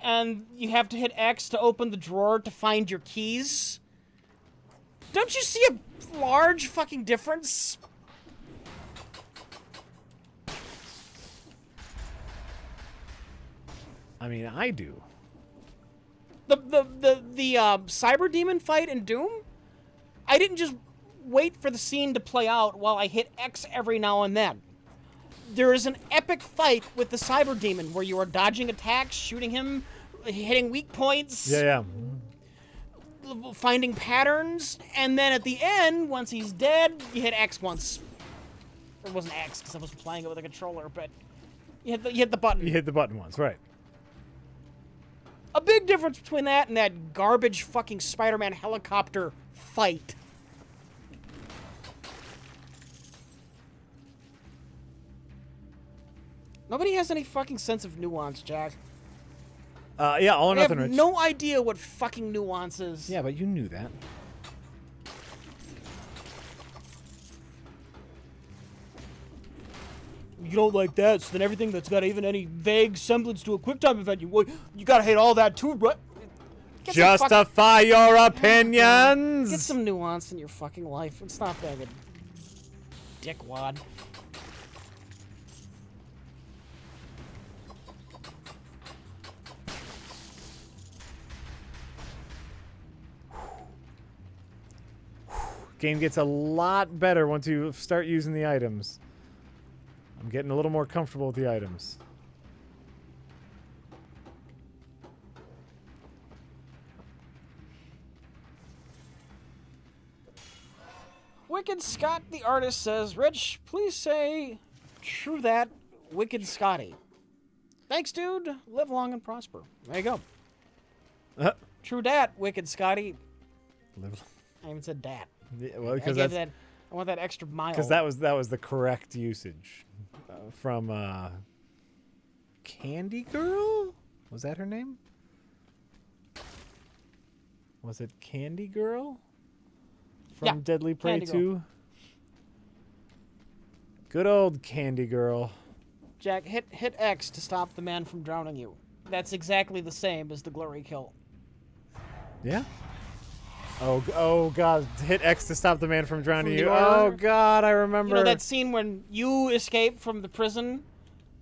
and you have to hit X to open the drawer to find your keys? Don't you see a large fucking difference? I mean, I do. The Cyber Demon fight in Doom, I didn't just wait for the scene to play out while I hit X every now and then. There is an epic fight with the Cyber Demon where you are dodging attacks, shooting him, hitting weak points. Yeah. Finding patterns, and then at the end, once he's dead, you hit X once. It wasn't X because I wasn't playing it with a controller, but you hit the button. You hit the button once, right? A big difference between that and that garbage fucking Spider-Man helicopter fight. Nobody has any fucking sense of nuance, Jack. Yeah, all or I nothing, have Rich. no idea what fucking nuance is. Yeah, but you knew that. You don't like that, so then everything that's got even any vague semblance to a QuickTime event, you gotta hate all that too, bro. Justify your opinions! Get some nuance in your fucking life and stop being a dickwad. Game gets a lot better once you start using the items. I'm getting a little more comfortable with the items. Wicked Scott, the artist, says, Rich, please say, true that, Wicked Scotty. Thanks, dude. Live long and prosper. There you go. True dat, Wicked Scotty. I even said dat. Yeah, well, because I want that extra mile. Because that was the correct usage from Candy Girl. Was that her name? Was it Candy Girl from Deadly Prey Candy Girl. 2? Good old Candy Girl. Jack, hit X to stop the man from drowning you. That's exactly the same as the glory kill. Yeah. Oh God! Hit X to stop the man from drowning From you. the Oh order. God, I remember. You know that scene when you escape from the prison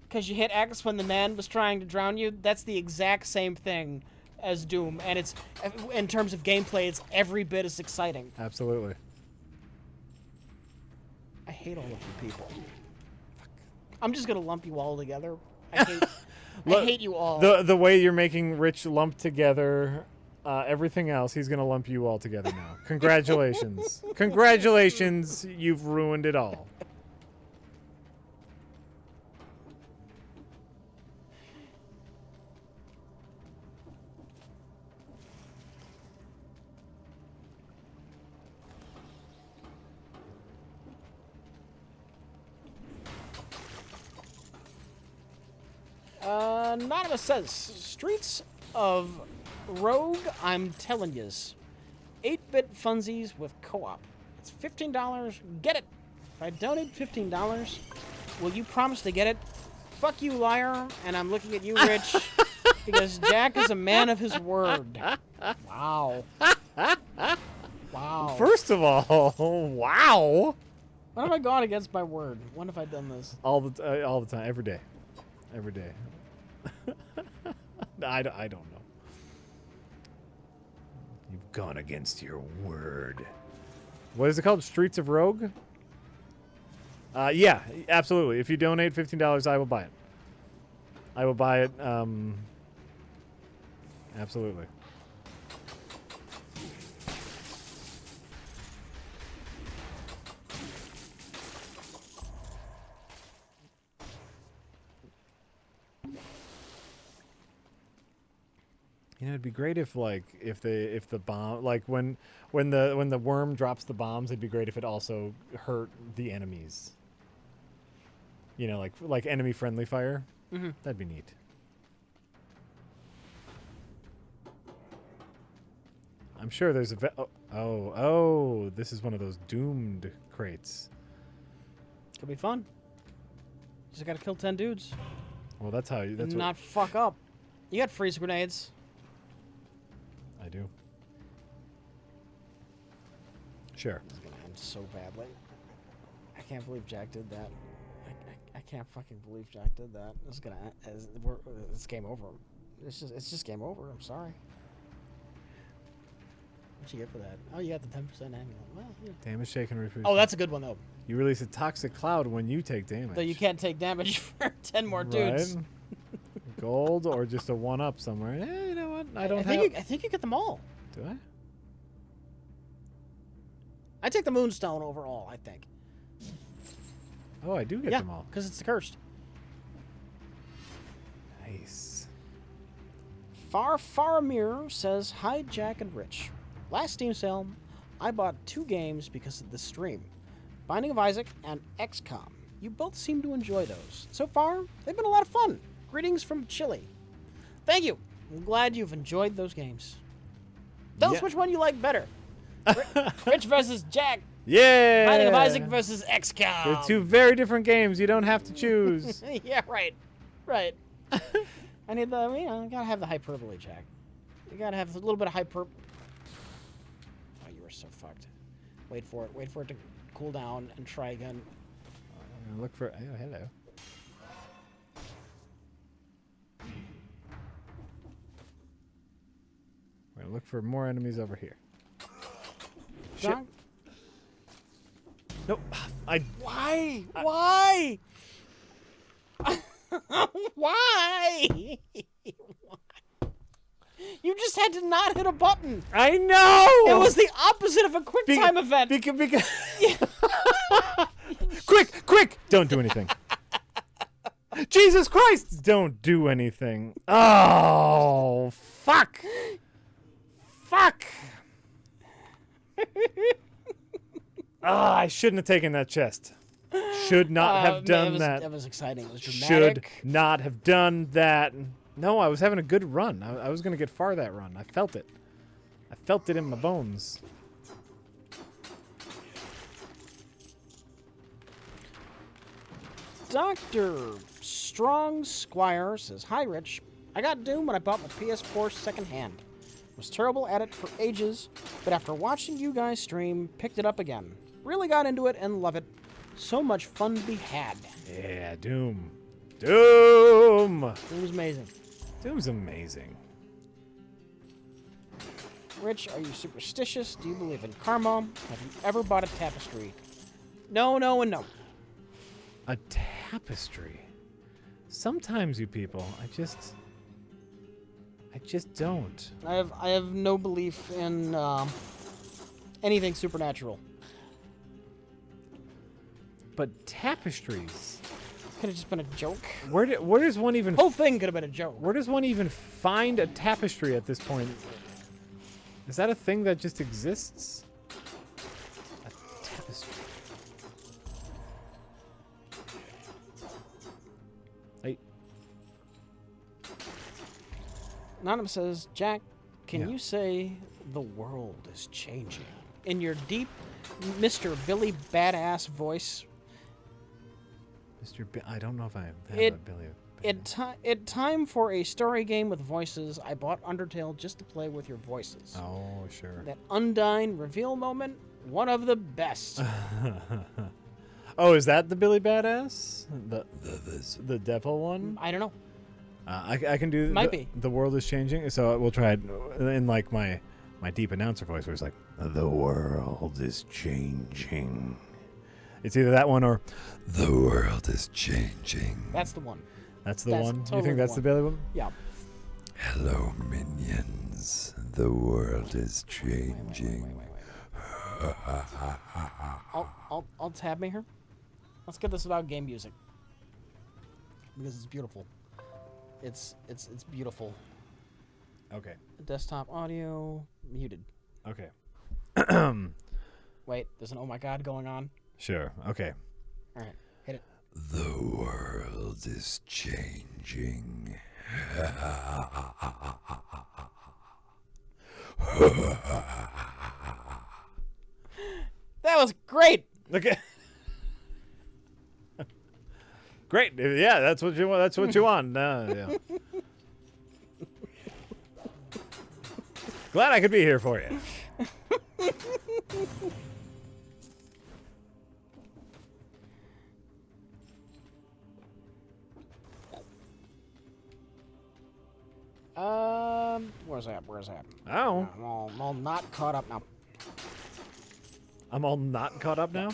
because you hit X when the man was trying to drown you? That's the exact same thing as Doom, and it's, in terms of gameplay, it's every bit as exciting. Absolutely. I hate all of you people. I'm just gonna lump you all together. I hate you all. The way you're making Rich lump together everything else, he's gonna lump you all together now. Congratulations. Congratulations, you've ruined it all. Anonymous says, Streets of Rogue, I'm telling yous. 8-bit funsies with co-op. It's $15. Get it. If I donate $15, will you promise to get it? Fuck you, liar. And I'm looking at you, Rich, because Jack is a man of his word. Wow. Wow. First of all, wow. When have I gone against my word? When have I done this? All the time, every day. Every day. I don't know. You've gone against your word. What is it called? Streets of Rogue? Yeah, absolutely. If you donate $15, I will buy it. I will buy it. Absolutely. You know, it'd be great if the bomb, like when the worm drops the bombs, it'd be great if it also hurt the enemies. You know, like enemy friendly fire. Mm-hmm. That'd be neat. I'm sure there's a oh, this is one of those doomed crates. Could be fun. Just gotta kill 10 dudes. Well, that's how you. That's not fuck up. You got freeze grenades. I do. Sure. This is gonna end so badly. I can't believe Jack did that. I can't fucking believe Jack did that. This is gonna it's game over. It's just game over. I'm sorry. What'd you get for that? Oh, you got the 10% amulet. Well, yeah. Damage taken. Repeat. Oh, that's a good one though. You release a toxic cloud when you take damage. Though you can't take damage for 10 more dudes. Right? Gold or just a 1-up somewhere. Eh, you know what? I think you get them all. Do I? I take the Moonstone overall, I think. Oh, I do get them all. Because it's cursed. Nice. Faramir says, Hi, Jack and Rich. Last Steam sale, I bought 2 games because of this stream. Binding of Isaac and XCOM. You both seem to enjoy those. So far, they've been a lot of fun. Greetings from Chile. Thank you. I'm glad you've enjoyed those games. Tell us which one you like better. Rich versus Jack. Yeah. Binding of Isaac versus XCOM. They're 2 very different games. You don't have to choose. Yeah, right. Right. I need the, you gotta have the hyperbole, Jack. You gotta have a little bit of hyper. Oh, you were so fucked. Wait for it. Wait for it to cool down and try again. I'm gonna look for. Oh, hello. We're gonna look for more enemies over here. Shit. Nope. Why? Why? Why? You just had to not hit a button. I know. It was the opposite of a QuickTime event. Because quick! Don't do anything. Jesus Christ! Don't do anything. Oh, fuck! Fuck! I shouldn't have taken that chest. Should not have done that. That was exciting. It was dramatic. Should not have done that. No, I was having a good run. I was going to get far that run. I felt it. I felt it in my bones. Dr. Strong Squire says, "Hi, Rich. I got Doom when I bought my PS4 secondhand. Was terrible at it for ages, but after watching you guys stream, picked it up again. Really got into it and love it. So much fun to be had." Yeah, Doom. Doom! Doom's amazing. Doom's amazing. Rich, are you superstitious? Do you believe in karma? Have you ever bought a tapestry? No, no, and no. A tapestry. Sometimes, you people, I just don't. I have no belief in anything supernatural. But tapestries. Could have just been a joke. Where does one even? Whole thing could have been a joke. Where does one even find a tapestry at this point? Is that a thing that just exists? A tapestry. Hey. Anonymous says, "Jack, can Yeah. you say the world is changing in your deep Mr. Billy Badass voice? I don't know if I have It- a Billy. It time for a story game with voices. I bought Undertale just to play with your voices. Oh, sure. That Undyne reveal moment, one of the best." Oh, is that the Billy Badass? The devil one? I don't know. I can do. Might be. The world is changing, so we'll try it in like my deep announcer voice, where it's like, "The world is changing." It's either that one or "The world is changing." That's the one. That's the That's one. totally You think the that's the one. Billy one? Yeah. Hello, minions. The world is Wait. changing. I'll tab me here. Let's get this without game music because it's beautiful. It's beautiful. Okay. Desktop audio muted. Okay. Wait, there's an oh my god going on. Sure. Okay. All right, hit it. The world is changing. That was great. Okay. Great. Yeah, that's what you want. That's what you want. Yeah. Glad I could be here for you. Where's that? Where's that? Oh, I'm all not caught up now. I'm all not caught up now.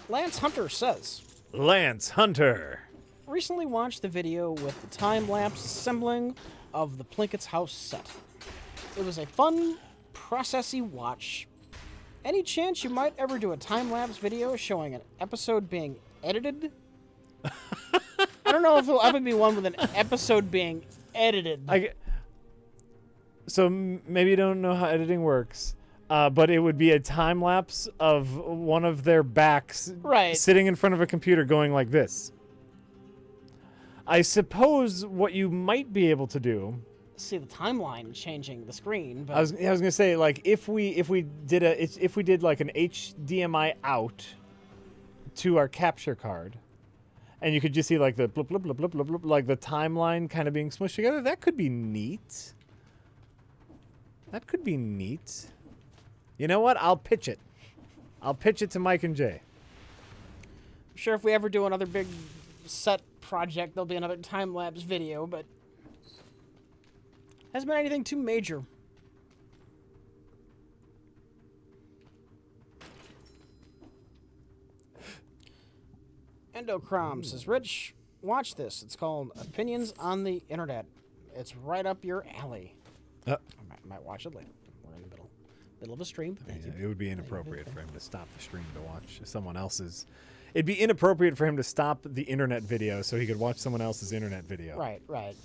Lance Hunter says, Lance Hunter. recently watched the video with the time-lapse assembling of the Plinkett's house set. It was a fun, processy watch. Any chance you might ever do a time-lapse video showing an episode being edited? I don't know if there'll ever be one with an episode being edited. So maybe you don't know how editing works, but it would be a time lapse of one of their backs Right. sitting in front of a computer going like this. I suppose what you might be able to do. See the timeline changing the screen, but I was gonna say, like, if we did like an HDMI out to our capture card, and you could just see like the blip blip blip blip blip, blip like the timeline kind of being smushed together. That could be neat. That could be neat. You know what? I'll pitch it. I'll pitch it to Mike and Jay. I'm sure if we ever do another big set project, there'll be another time-lapse video, but hasn't been anything too major. Endocrom says, Rich, watch this. It's called Opinions on the Internet. It's right up your alley. I might watch it later. We're in the middle of a stream. It would be inappropriate for him to stop the stream to watch someone else's. It'd be inappropriate for him to stop the internet video so he could watch someone else's internet video. Right.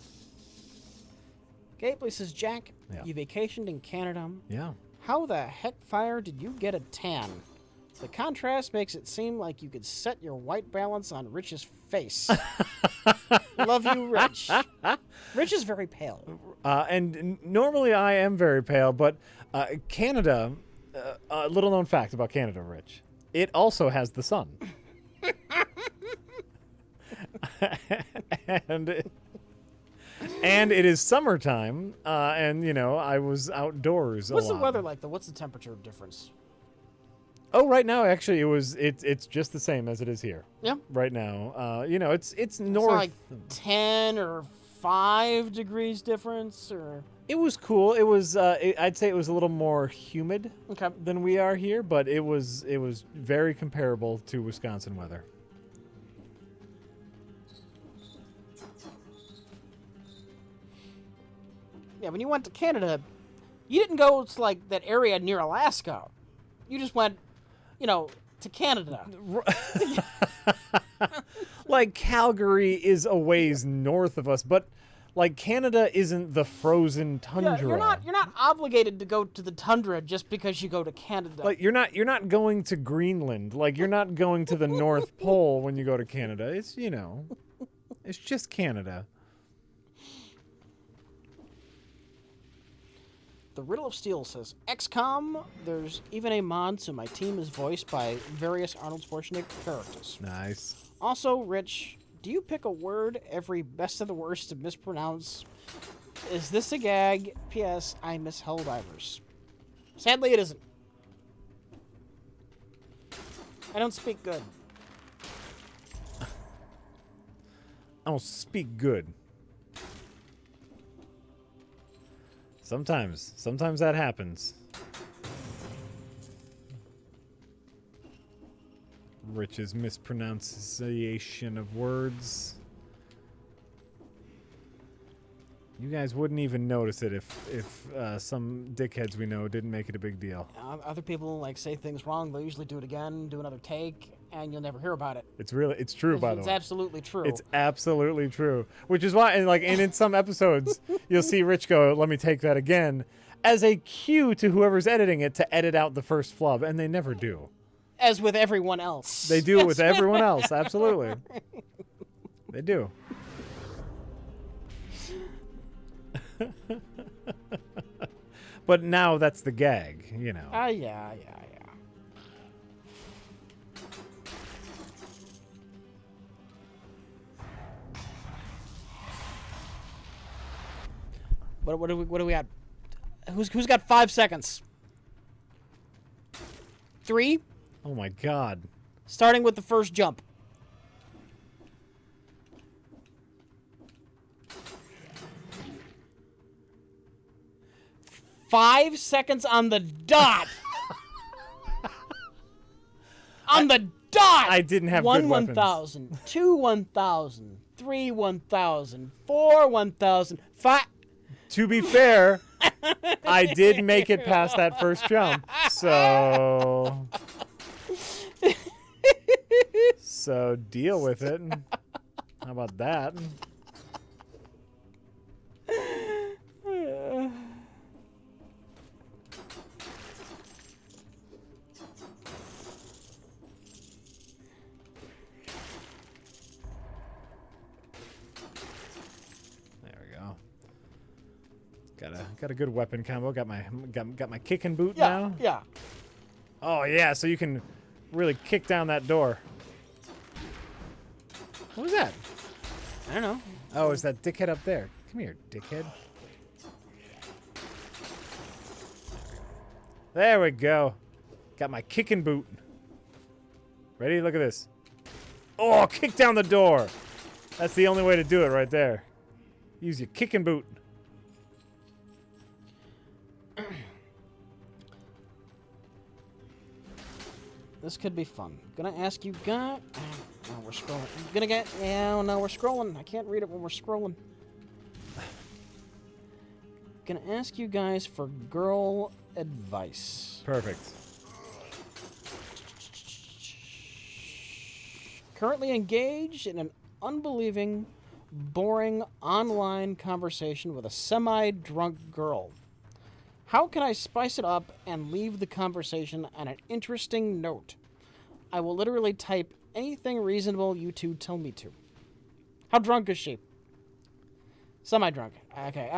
Gately says, Jack, Yeah. you vacationed in Canada. Yeah. How the heck fire did you get a tan? The contrast makes it seem like you could set your white balance on Rich's face. Love you, Rich. Rich is very pale. And normally I am very pale, but Canada, a little known fact about Canada, Rich, it also has the sun. and and it is summertime, and I was outdoors. What's a the lot. weather like though? What's the temperature difference? Oh, right now actually it's just the same as it is here. Yeah. Right now, it's It's north. not like 10 or 5 degrees difference, or It was cool. It was I'd say it was a little more humid okay. than we are here, but it was very comparable to Wisconsin weather. Yeah, when you went to Canada, you didn't go to like that area near Alaska. You just went, to Canada. Like Calgary is a ways north of us, but like Canada isn't the frozen tundra. Yeah, you're not obligated to go to the tundra just because you go to Canada. Like you're not going to Greenland. Like you're not going to the North Pole when you go to Canada. It's it's just Canada. The Riddle of Steel says, XCOM, there's even a mod, so my team is voiced by various Arnold Schwarzenegger characters. Nice. Also, Rich, do you pick a word every best of the worst to mispronounce? Is this a gag? P.S. I miss Helldivers. Sadly, it isn't. I don't speak good. I don't speak good. Sometimes that happens. Rich's mispronunciation of words. You guys wouldn't even notice it if some dickheads we know didn't make it a big deal. Other people say things wrong. They'll usually do it again, do another take, and you'll never hear about it. It's true, by the way. It's absolutely true. It's absolutely true. Which is why, and in some episodes, you'll see Rich go, "Let me take that again," as a cue to whoever's editing it to edit out the first flub, and they never do. As with everyone else. They do it with everyone else, absolutely. They do. But now that's the gag, Yeah. What do we at? Who's got 5 seconds? 3, Oh my God. starting with the first jump. 5 seconds on the dot. On the dot. I didn't have One good weapons. 1,000, 2 1,000, 3 1,000, 4 1,000, 5. To be fair, I did make it past that first jump, so deal with it. How about that? Got a good weapon combo. Got my kicking boot now. Yeah. Oh yeah, so you can really kick down that door. What was that? I don't know. Oh, it's that dickhead up there. Come here, dickhead. There we go. Got my kicking boot. Ready? Look at this. Oh, kick down the door. That's the only way to do it right there. Use your kicking boot. This could be fun. Gonna ask you guys. Oh, we're scrolling. Gonna get. Yeah, no, we're scrolling. I can't read it when we're scrolling. Gonna ask you guys for girl advice. Perfect. Currently engaged in an unbelieving, boring online conversation with a semi-drunk girl. How can I spice it up and leave the conversation on an interesting note? I will literally type anything reasonable you two tell me to. How drunk is she? Semi-drunk. Okay.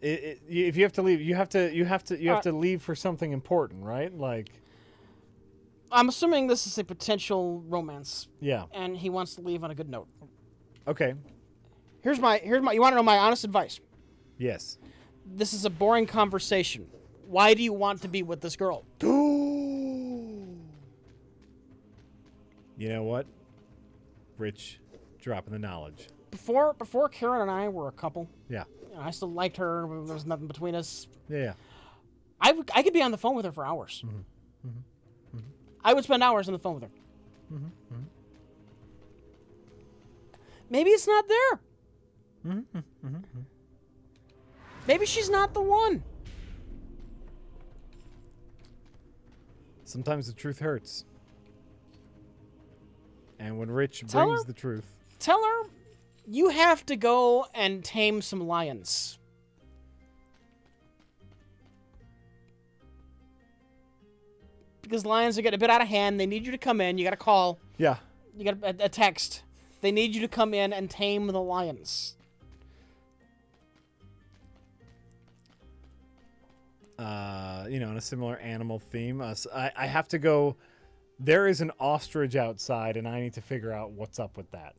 If you have to leave, you have to leave for something important, right? Like, I'm assuming this is a potential romance, Yeah. and he wants to leave on a good note. Okay. Here's my. You want to know my honest advice? Yes. This is a boring conversation. Why do you want to be with this girl? You know what? Rich, dropping the knowledge. Before Karen and I were a couple, Yeah. I still liked her. There was nothing between us. Yeah. I could be on the phone with her for hours. Mm-hmm. Mm-hmm. I would spend hours on the phone with her. Mm-hmm. Mm-hmm. Maybe it's not there. Mm-hmm. Mm-hmm. Maybe she's not the one. Sometimes the truth hurts. And when Rich Tell brings her- the truth. Tell her you have to go and tame some lions. Because lions are getting a bit out of hand. They need you to come in. You got to call. Yeah. You got a text. They need you to come in and tame the lions. On a similar animal theme, I have to go. There is an ostrich outside, and I need to figure out what's up with that.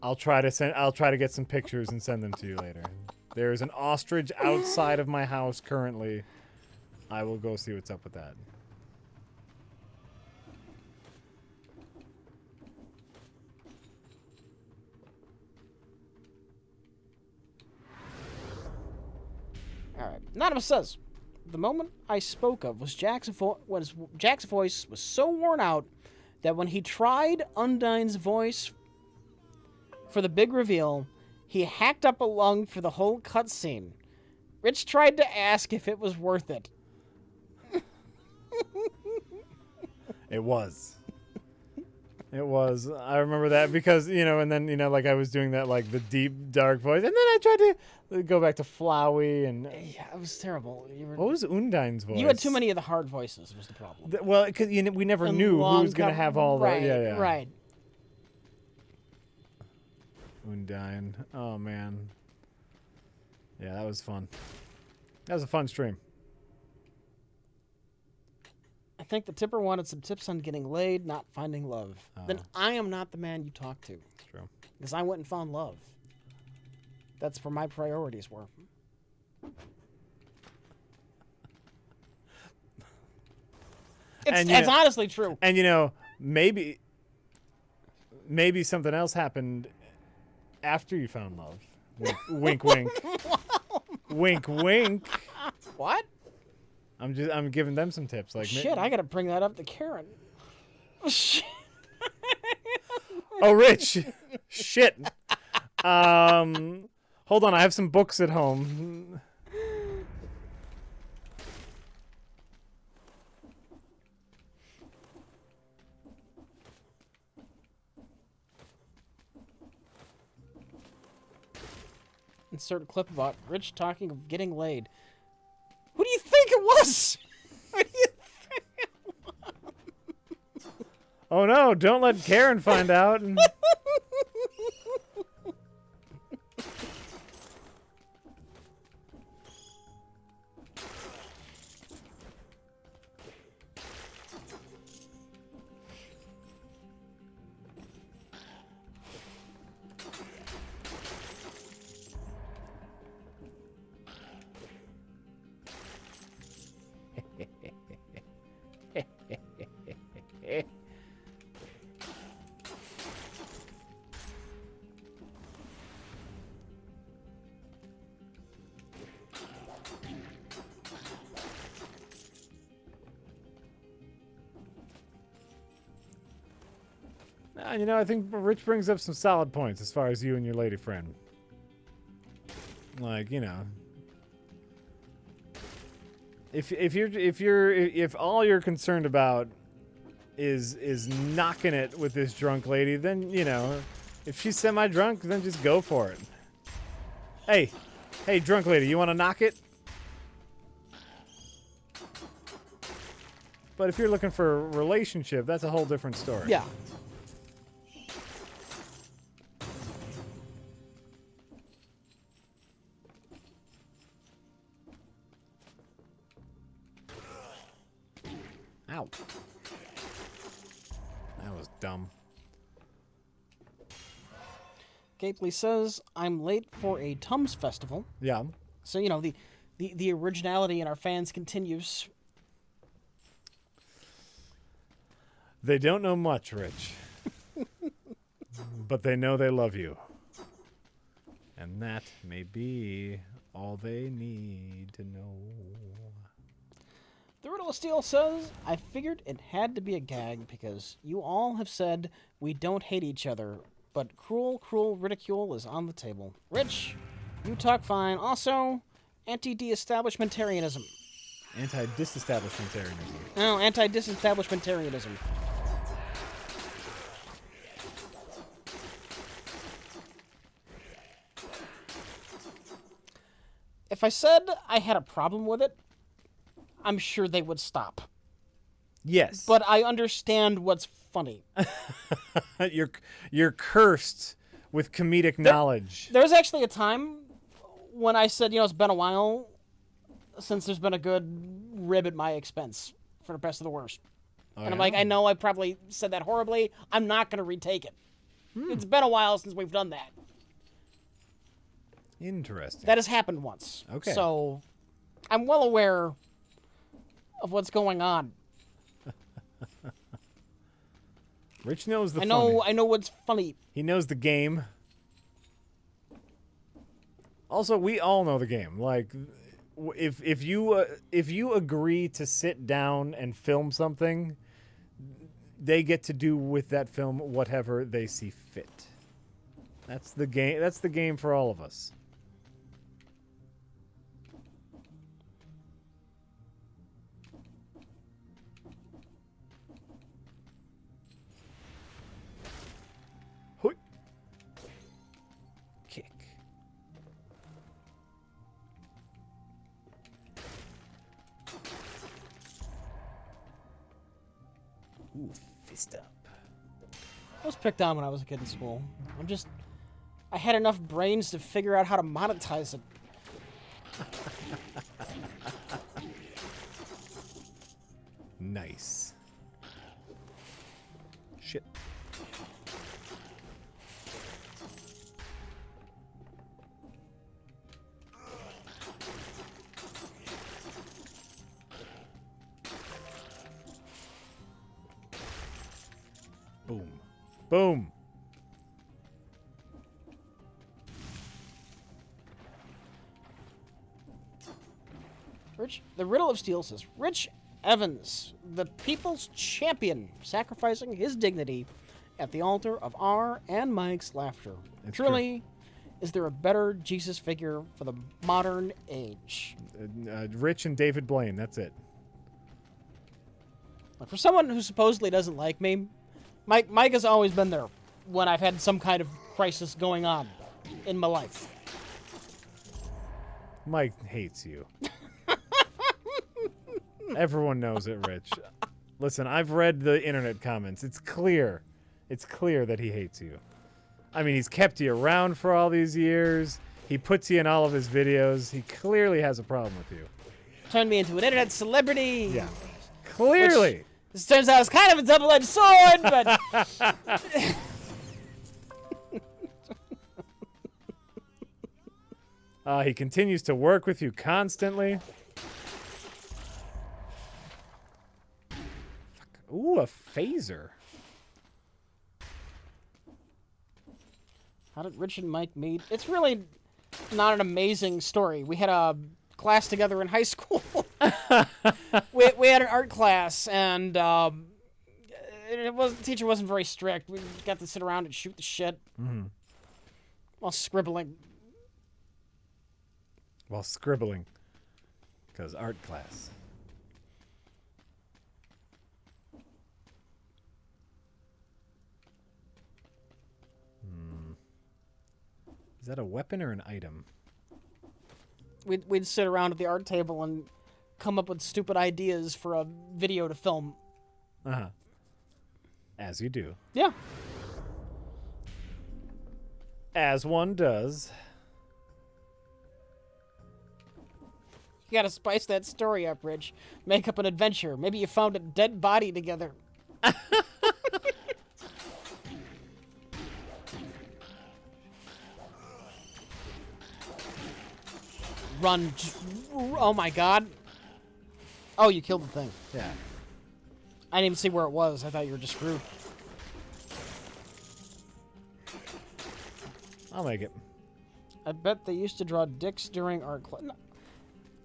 I'll try to get some pictures and send them to you later. There is an ostrich outside of my house currently. I will go see what's up with that. All right. Anonymous says, the moment I spoke of was Jack's voice was so worn out that when he tried Undyne's voice for the big reveal, he hacked up a lung for the whole cutscene. Rich tried to ask if it was worth it. It was. It was. I remember that because, and then, like I was doing that, like the deep, dark voice. And then I tried to go back to Flowey and... Yeah, it was terrible. What was Undyne's voice? You had too many of the hard voices was the problem. Well, because we never And knew who long was going to have all right, the... Yeah. Right. Undyne. Oh, man. Yeah, that was fun. That was a fun stream. I think the tipper wanted some tips on getting laid, not finding love. Then I am not the man you talk to. True. Because I went and found love. That's where my priorities were. It's honestly true. And, maybe something else happened after you found love. Wink, wink. Wink, wink. What? I'm giving them some tips. Like, Shit, I gotta bring that up to Karen. Shit. Oh, Rich. Shit. Hold on. I have some books at home. Insert a clip about Rich talking of getting laid. Who do you think it was? Who do you think it was? Oh, no. Don't let Karen find out. I think Rich brings up some solid points as far as you and your lady friend. Like, if all you're concerned about is knocking it with this drunk lady, then if she's semi-drunk, then just go for it. Hey, drunk lady, you want to knock it? But if you're looking for a relationship, that's a whole different story. Yeah. That was dumb. Gapely says, I'm late for a Tums festival. Yeah. So, you know, the originality in our fans continues. They don't know much, Rich. But they know they love you. And that may be all they need to know. The Riddle of Steel says, I figured it had to be a gag because you all have said we don't hate each other, but cruel, cruel ridicule is on the table. Rich, you talk fine. Also, anti-de-establishmentarianism. Anti-disestablishmentarianism. No, anti-disestablishmentarianism. If I said I had a problem with it, I'm sure they would stop. Yes. But I understand what's funny. You're cursed with comedic knowledge. There was actually a time when I said, you know, it's been a while since there's been a good rib at my expense for the best of the worst. And I'm like, I know I probably said that horribly. I'm not going to retake it. It's been a while since we've done that. Interesting. That has happened once. Okay. So I'm well aware of what's going on. Rich knows the I know funny. what's funny. He knows the game. Also, we all know the game. Like, if you agree to sit down and film something, they get to do with that film whatever they see fit. That's the game. That's the game for all of us. Hoi. Kick. Ooh, fist up. I was picked on when I was a kid in school. I had enough brains to figure out how to monetize it. Nice. Shit. Boom. Boom. The Riddle of Steel says, Rich Evans, the people's champion, sacrificing his dignity at the altar of our and Mike's laughter. It's Truly, is there a better Jesus figure for the modern age? Rich and David Blaine, that's it. Like, for someone who supposedly doesn't like me, Mike has always been there when I've had some kind of crisis going on in my life. Mike hates you. Everyone knows it, Rich. Listen, I've read the internet comments. It's clear. It's clear that he hates you. I mean, he's kept you around for all these years. He puts you in all of his videos. He clearly has a problem with you. Turned me into an internet celebrity. Yeah. Clearly. This turns out it's kind of a double-edged sword, but... He continues to work with you constantly. Fuck. Ooh, a phaser. How did Rich and Mike meet? It's really not an amazing story. We had a class together in high school. we had an art class, and the teacher wasn't very strict. We got to sit around and shoot the shit while scribbling. While scribbling. Because art class. Is that a weapon or an item? We'd sit around at the art table and come up with stupid ideas for a video to film. Uh-huh. As you do. Yeah. As one does. You gotta spice that story up, Rich. Make up an adventure. Maybe you found a dead body together. run. Oh my god. Oh, you killed the thing. Yeah. I didn't even see where it was. I thought you were just screwed. I'll make it. I bet they used to draw dicks during art class. No.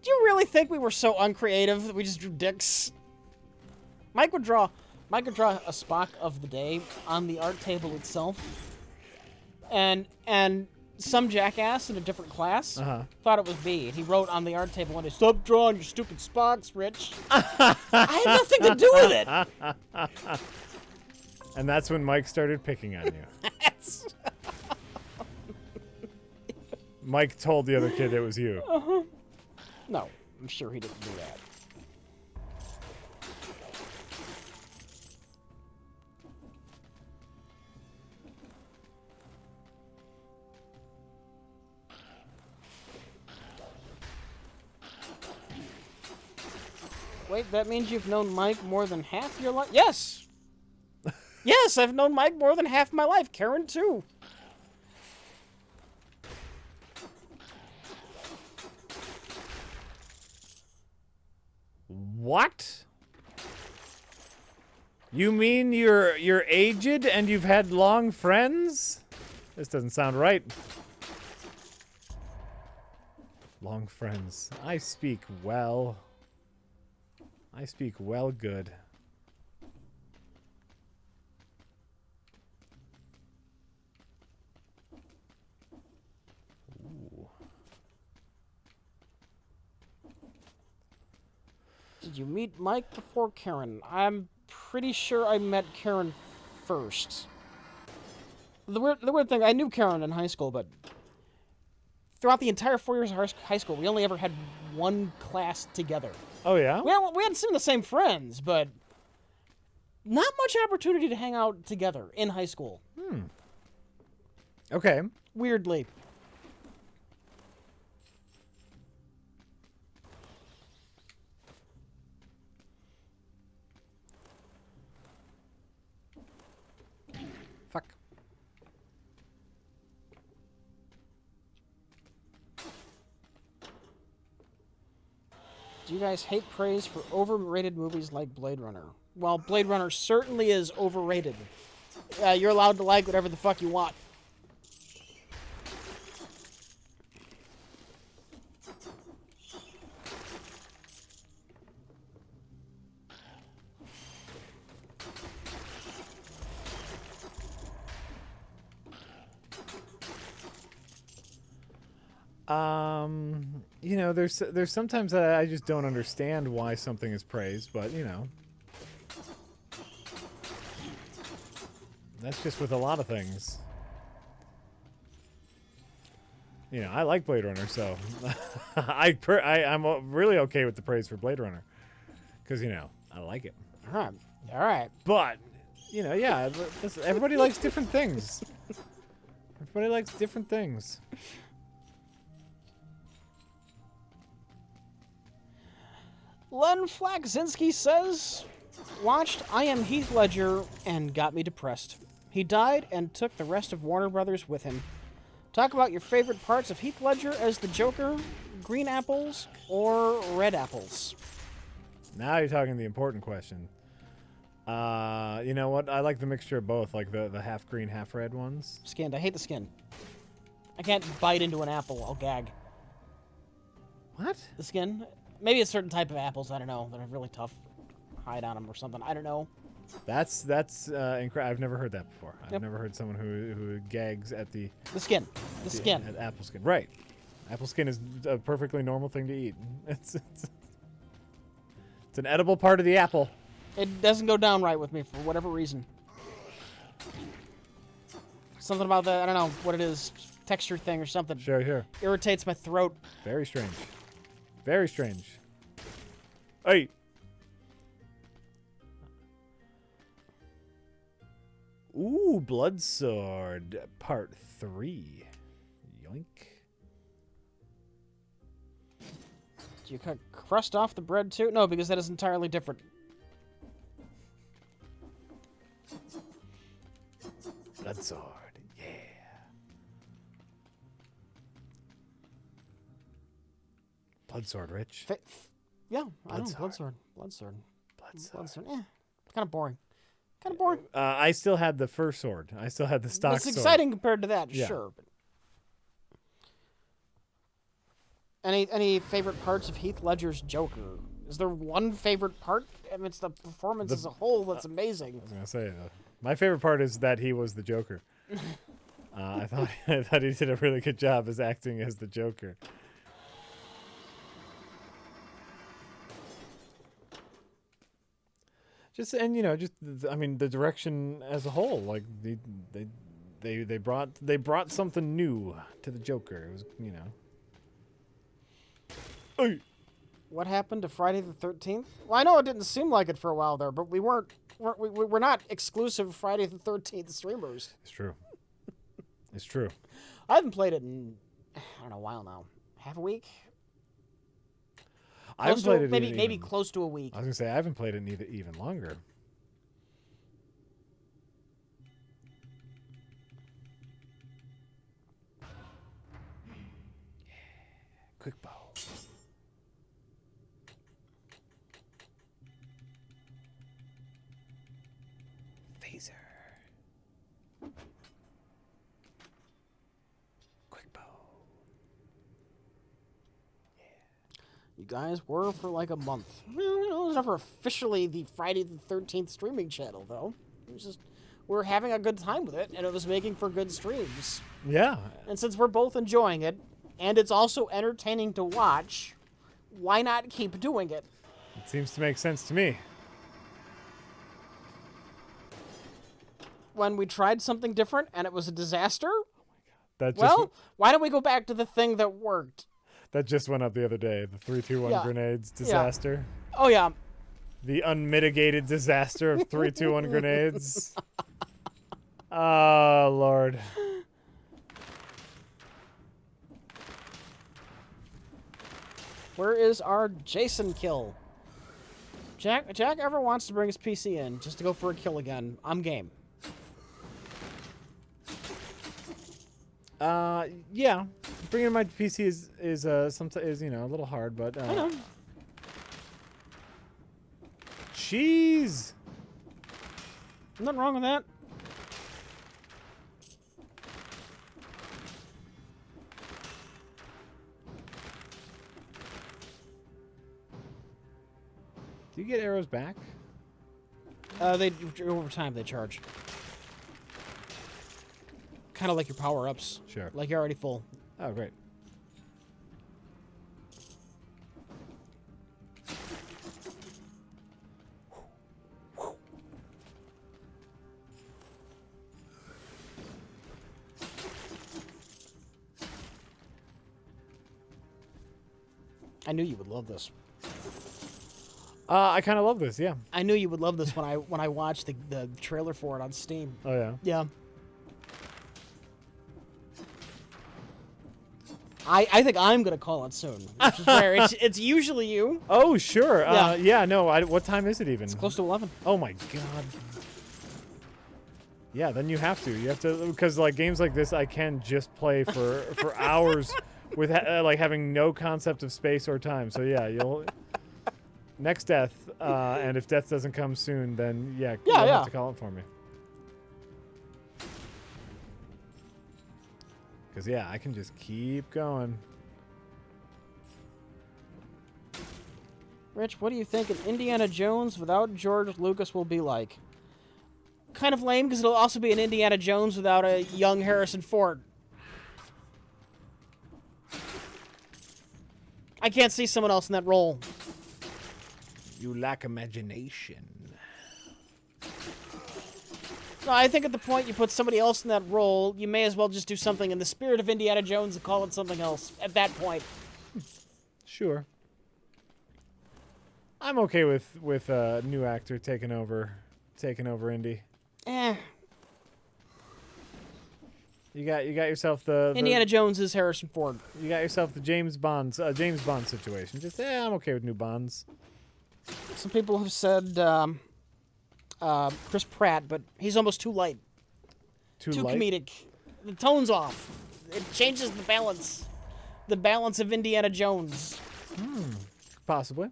Do you really think we were so uncreative that we just drew dicks? Mike would draw a Spock of the day on the art table itself. And some jackass in a different class thought it was me. And he wrote on the art table one day, "Stop drawing your stupid Spocks, Rich." I had nothing to do with it. And that's when Mike started picking on you. Mike told the other kid it was you. No, I'm sure he didn't do that. Wait, that means you've known Mike more than half your life? Yes! Yes, I've known Mike more than half my life. Karen, too. What? You mean you're aged and you've had long friends? This doesn't sound right. Long friends. I speak well. I speak well good. Ooh. Did you meet Mike before Karen? I'm pretty sure I met Karen first. The weird thing, I knew Karen in high school, but throughout the entire 4 years of high school, we only ever had one class together. Oh, yeah? Well, we had some of the same friends, but not much opportunity to hang out together in high school. Okay. Weirdly. Fuck. Do you guys hate praise for overrated movies like Blade Runner? Well, Blade Runner certainly is overrated. You're allowed to like whatever the fuck you want. You know, there's sometimes that I just don't understand why something is praised, but you know, that's just with a lot of things. You know, I like Blade Runner, so I'm really okay with the praise for Blade Runner, because you know I like it. All right. But you know, yeah, everybody likes different things. Everybody likes different things. Len Flakzinski says, watched I Am Heath Ledger and got me depressed. He died and took the rest of Warner Brothers with him. Talk about your favorite parts of Heath Ledger as the Joker, green apples, or red apples. Now you're talking the important question. You know what? I like the mixture of both, like the half green, half red ones. Skinned. I hate the skin. I can't bite into an apple. I'll gag. What? The skin? Maybe a certain type of apples, I don't know, that have really tough hide on them or something. I don't know. That's incredible. I've never heard that before. I've never heard someone who gags at the skin. The skin. At apple skin. Right. Apple skin is a perfectly normal thing to eat. It's an edible part of the apple. It doesn't go down right with me for whatever reason. Something about the, I don't know what it is, texture thing or something. Sure. Irritates my throat. Very strange. Very strange. Hey. Ooh, Blood Sword, Part 3. Yoink. Do you cut crust off the bread too? No, because that is entirely different. Blood Sword, yeah. Bloodsword, Rich. Yeah, I know. Bloodsword. Bloodsword. Kind of boring. I still had the first sword. I still had the stock It's sword. exciting compared to that, Yeah. sure. But any favorite parts of Heath Ledger's Joker? Is there one favorite part? I mean, it's the performance as a whole that's amazing. I was gonna say my favorite part is that he was the Joker. I thought he did a really good job as acting as the Joker. I mean, the direction as a whole, like they brought something new to the Joker. It was, Hey. What happened to Friday the 13th? Well, I know it didn't seem like it for a while there, but we're not exclusive Friday the 13th streamers. It's true. It's true. I haven't played it in, I don't know, a while now. Half a week? I haven't played it maybe close to a week. I was gonna say I haven't played it even longer. Quick bow. Phaser. Quick bow. You guys were for like a month. Well, it was never officially the Friday the 13th streaming channel, though. It was just, we were having a good time with it, and it was making for good streams. Yeah. And since we're both enjoying it, and it's also entertaining to watch, why not keep doing it? It seems to make sense to me. When we tried something different and it was a disaster, That why don't we go back to the thing that worked? That just went up the other day. The 3-2-1 Yeah. grenades disaster. Oh, yeah. The unmitigated disaster of 3-2-1 grenades. Oh, Lord. Where is our Jason kill? Jack ever wants to bring his PC in just to go for a kill again. I'm game. Yeah. Bringing my PC is sometimes a little hard, but I know. Cheese. Nothing wrong with that. Do you get arrows back? They over time they charge. Kind of like your power-ups. Sure. Like you're already full. Oh, great. I knew you would love this. I kind of love this, yeah. I knew you would love this when I watched the trailer for it on Steam. Oh, yeah. Yeah. I think I'm gonna call it soon, which is rare. It's usually you. Oh, sure. Yeah. Yeah, no, what time is it even? It's close to 11. Oh, my God. Yeah, then you have to. You have to, because like games like this, I can just play for hours with like having no concept of space or time. So yeah, you'll next death, and if death doesn't come soon, then you'll have to call it for me. Because yeah, I can just keep going. Rich, what do you think an Indiana Jones without George Lucas will be like? Kind of lame because it'll also be an Indiana Jones without a young Harrison Ford. I can't see someone else in that role. You lack imagination. No, I think at the point you put somebody else in that role, you may as well just do something in the spirit of Indiana Jones and call it something else at that point. Sure. I'm okay with a new actor taking over Indy. You got yourself the Indiana Jones is Harrison Ford. You got yourself the James Bond situation. Just I'm okay with new Bonds. Some people have said Chris Pratt, but he's almost too light. Too light? comedic. The tone's off. It changes the balance. The balance of Indiana Jones. Possibly.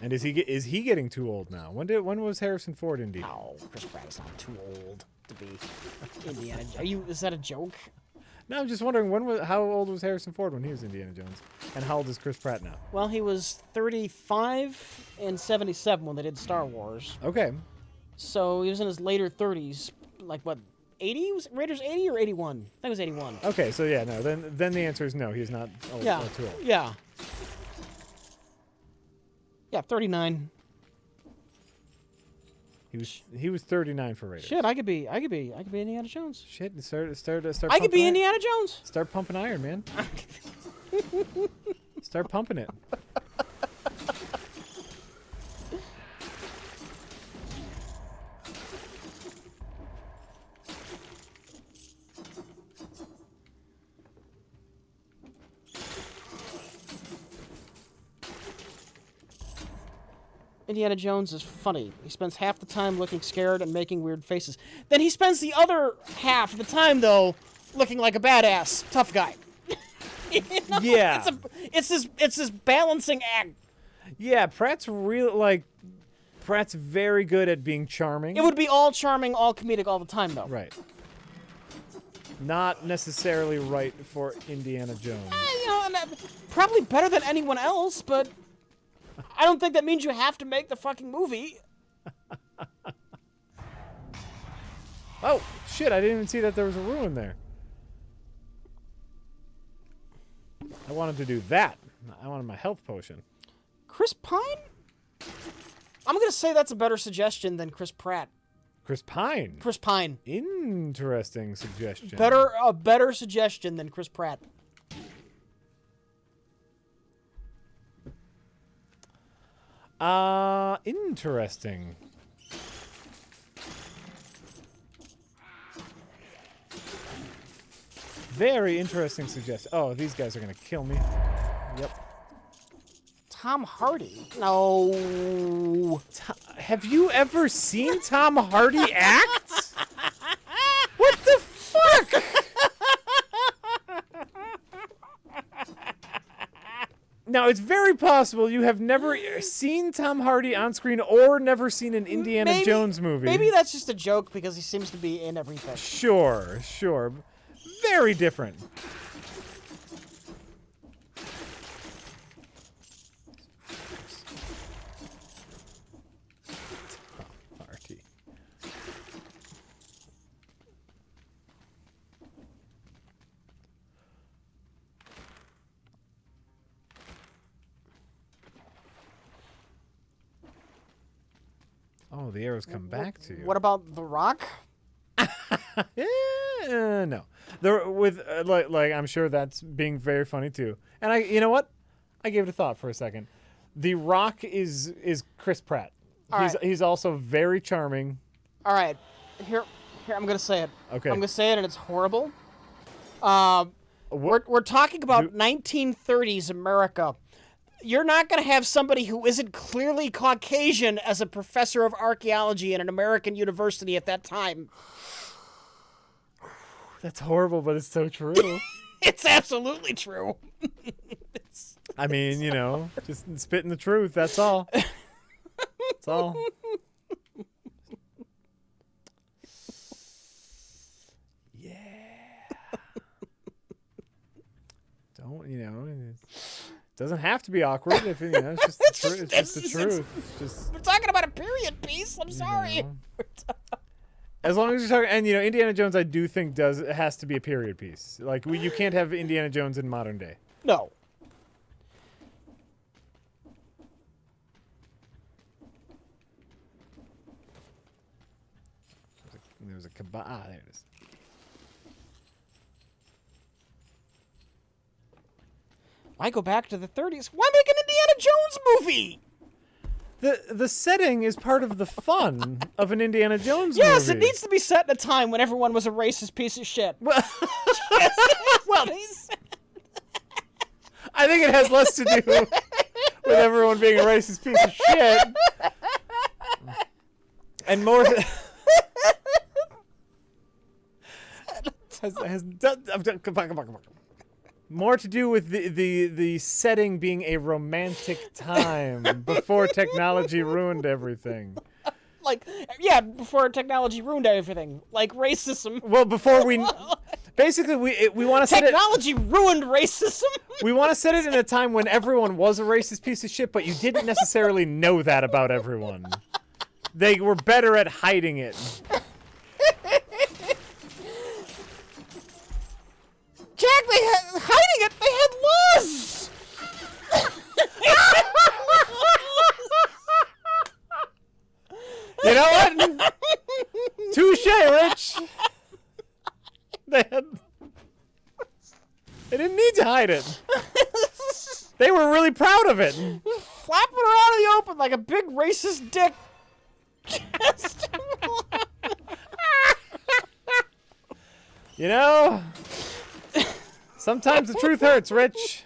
And is he getting too old now? When was Harrison Ford Indy? No, Chris Pratt is not too old to be Indiana. Is that a joke? No, I'm just wondering how old was Harrison Ford when he was Indiana Jones, and how old is Chris Pratt now? Well, he was 35 and 77 when they did Star Wars. Okay. So he was in his later 30s, like what, 80? Was Raiders 80 or 81? I think it was 81. Okay, so yeah, no, then the answer is no, he's not old, Yeah. or too old. Yeah. Yeah, 39. He was 39 for Raiders. Shit, I could be Indiana Jones. Shit, start I could be pumping Indiana Jones. Start pumping iron, man. Start pumping it. Indiana Jones is funny. He spends half the time looking scared and making weird faces. Then he spends the other half of the time, though, looking like a badass, tough guy. You know? Yeah. It's this balancing act. Yeah, Pratt's very good at being charming. It would be all charming, all comedic all the time, though. Right. Not necessarily right for Indiana Jones. Probably better than anyone else, but I don't think that means you have to make the fucking movie. Oh, shit, I didn't even see that there was a ruin there. I wanted to do that. I wanted my health potion. Chris Pine? I'm going to say that's a better suggestion than Chris Pratt. Chris Pine. Chris Pine. Interesting suggestion. A better suggestion than Chris Pratt. Interesting. Very interesting suggestion. Oh, these guys are gonna kill me. Yep. Tom Hardy? No. Have you ever seen Tom Hardy act? What the fuck? Now, it's very possible you have never seen Tom Hardy on screen or never seen an Indiana Jones movie. Maybe that's just a joke because he seems to be in everything. Sure. Very different. Tom Hardy. Oh, the arrows come back to you. What about The Rock? No. I'm sure that's being very funny too. And you know what? I gave it a thought for a second. The Rock is Chris Pratt. He's also very charming. All right, here I'm gonna say it. Okay. I'm gonna say it, and it's horrible. We're talking about 1930s America. You're not going to have somebody who isn't clearly Caucasian as a professor of archaeology in an American university at that time. That's horrible, but it's so true. It's absolutely true. I mean, just spitting the truth, that's all. That's all. Yeah. Don't, it doesn't have to be awkward if it's just the truth. It's just the truth. It's just, we're talking about a period piece. I'm sorry. As long as you're talking, and Indiana Jones, I do think has to be a period piece. Like you can't have Indiana Jones in modern day. No. There was a cabal. There it is. Why go back to the 30s? Why make an Indiana Jones movie? The setting is part of the fun of an Indiana Jones movie. Yes, it needs to be set in a time when everyone was a racist piece of shit. Well, well, I think it has less to do with everyone being a racist piece of shit, and more. Come on. More to do with the setting being a romantic time before technology ruined everything. Like, yeah, before technology ruined everything. Like racism. Well, before we... Basically, we want to set it... Technology ruined racism? We want to set it in a time when everyone was a racist piece of shit, but you didn't necessarily know that about everyone. They were better at hiding it. Jack, hiding it, they had laws! You know what? Touche, Rich. They didn't need to hide it. They were really proud of it. Flapping around in the open like a big racist dick. You know, sometimes the truth hurts, Rich.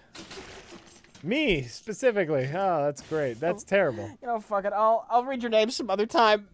Me, specifically. Oh, that's great. That's terrible. You know, fuck it. I'll read your name some other time.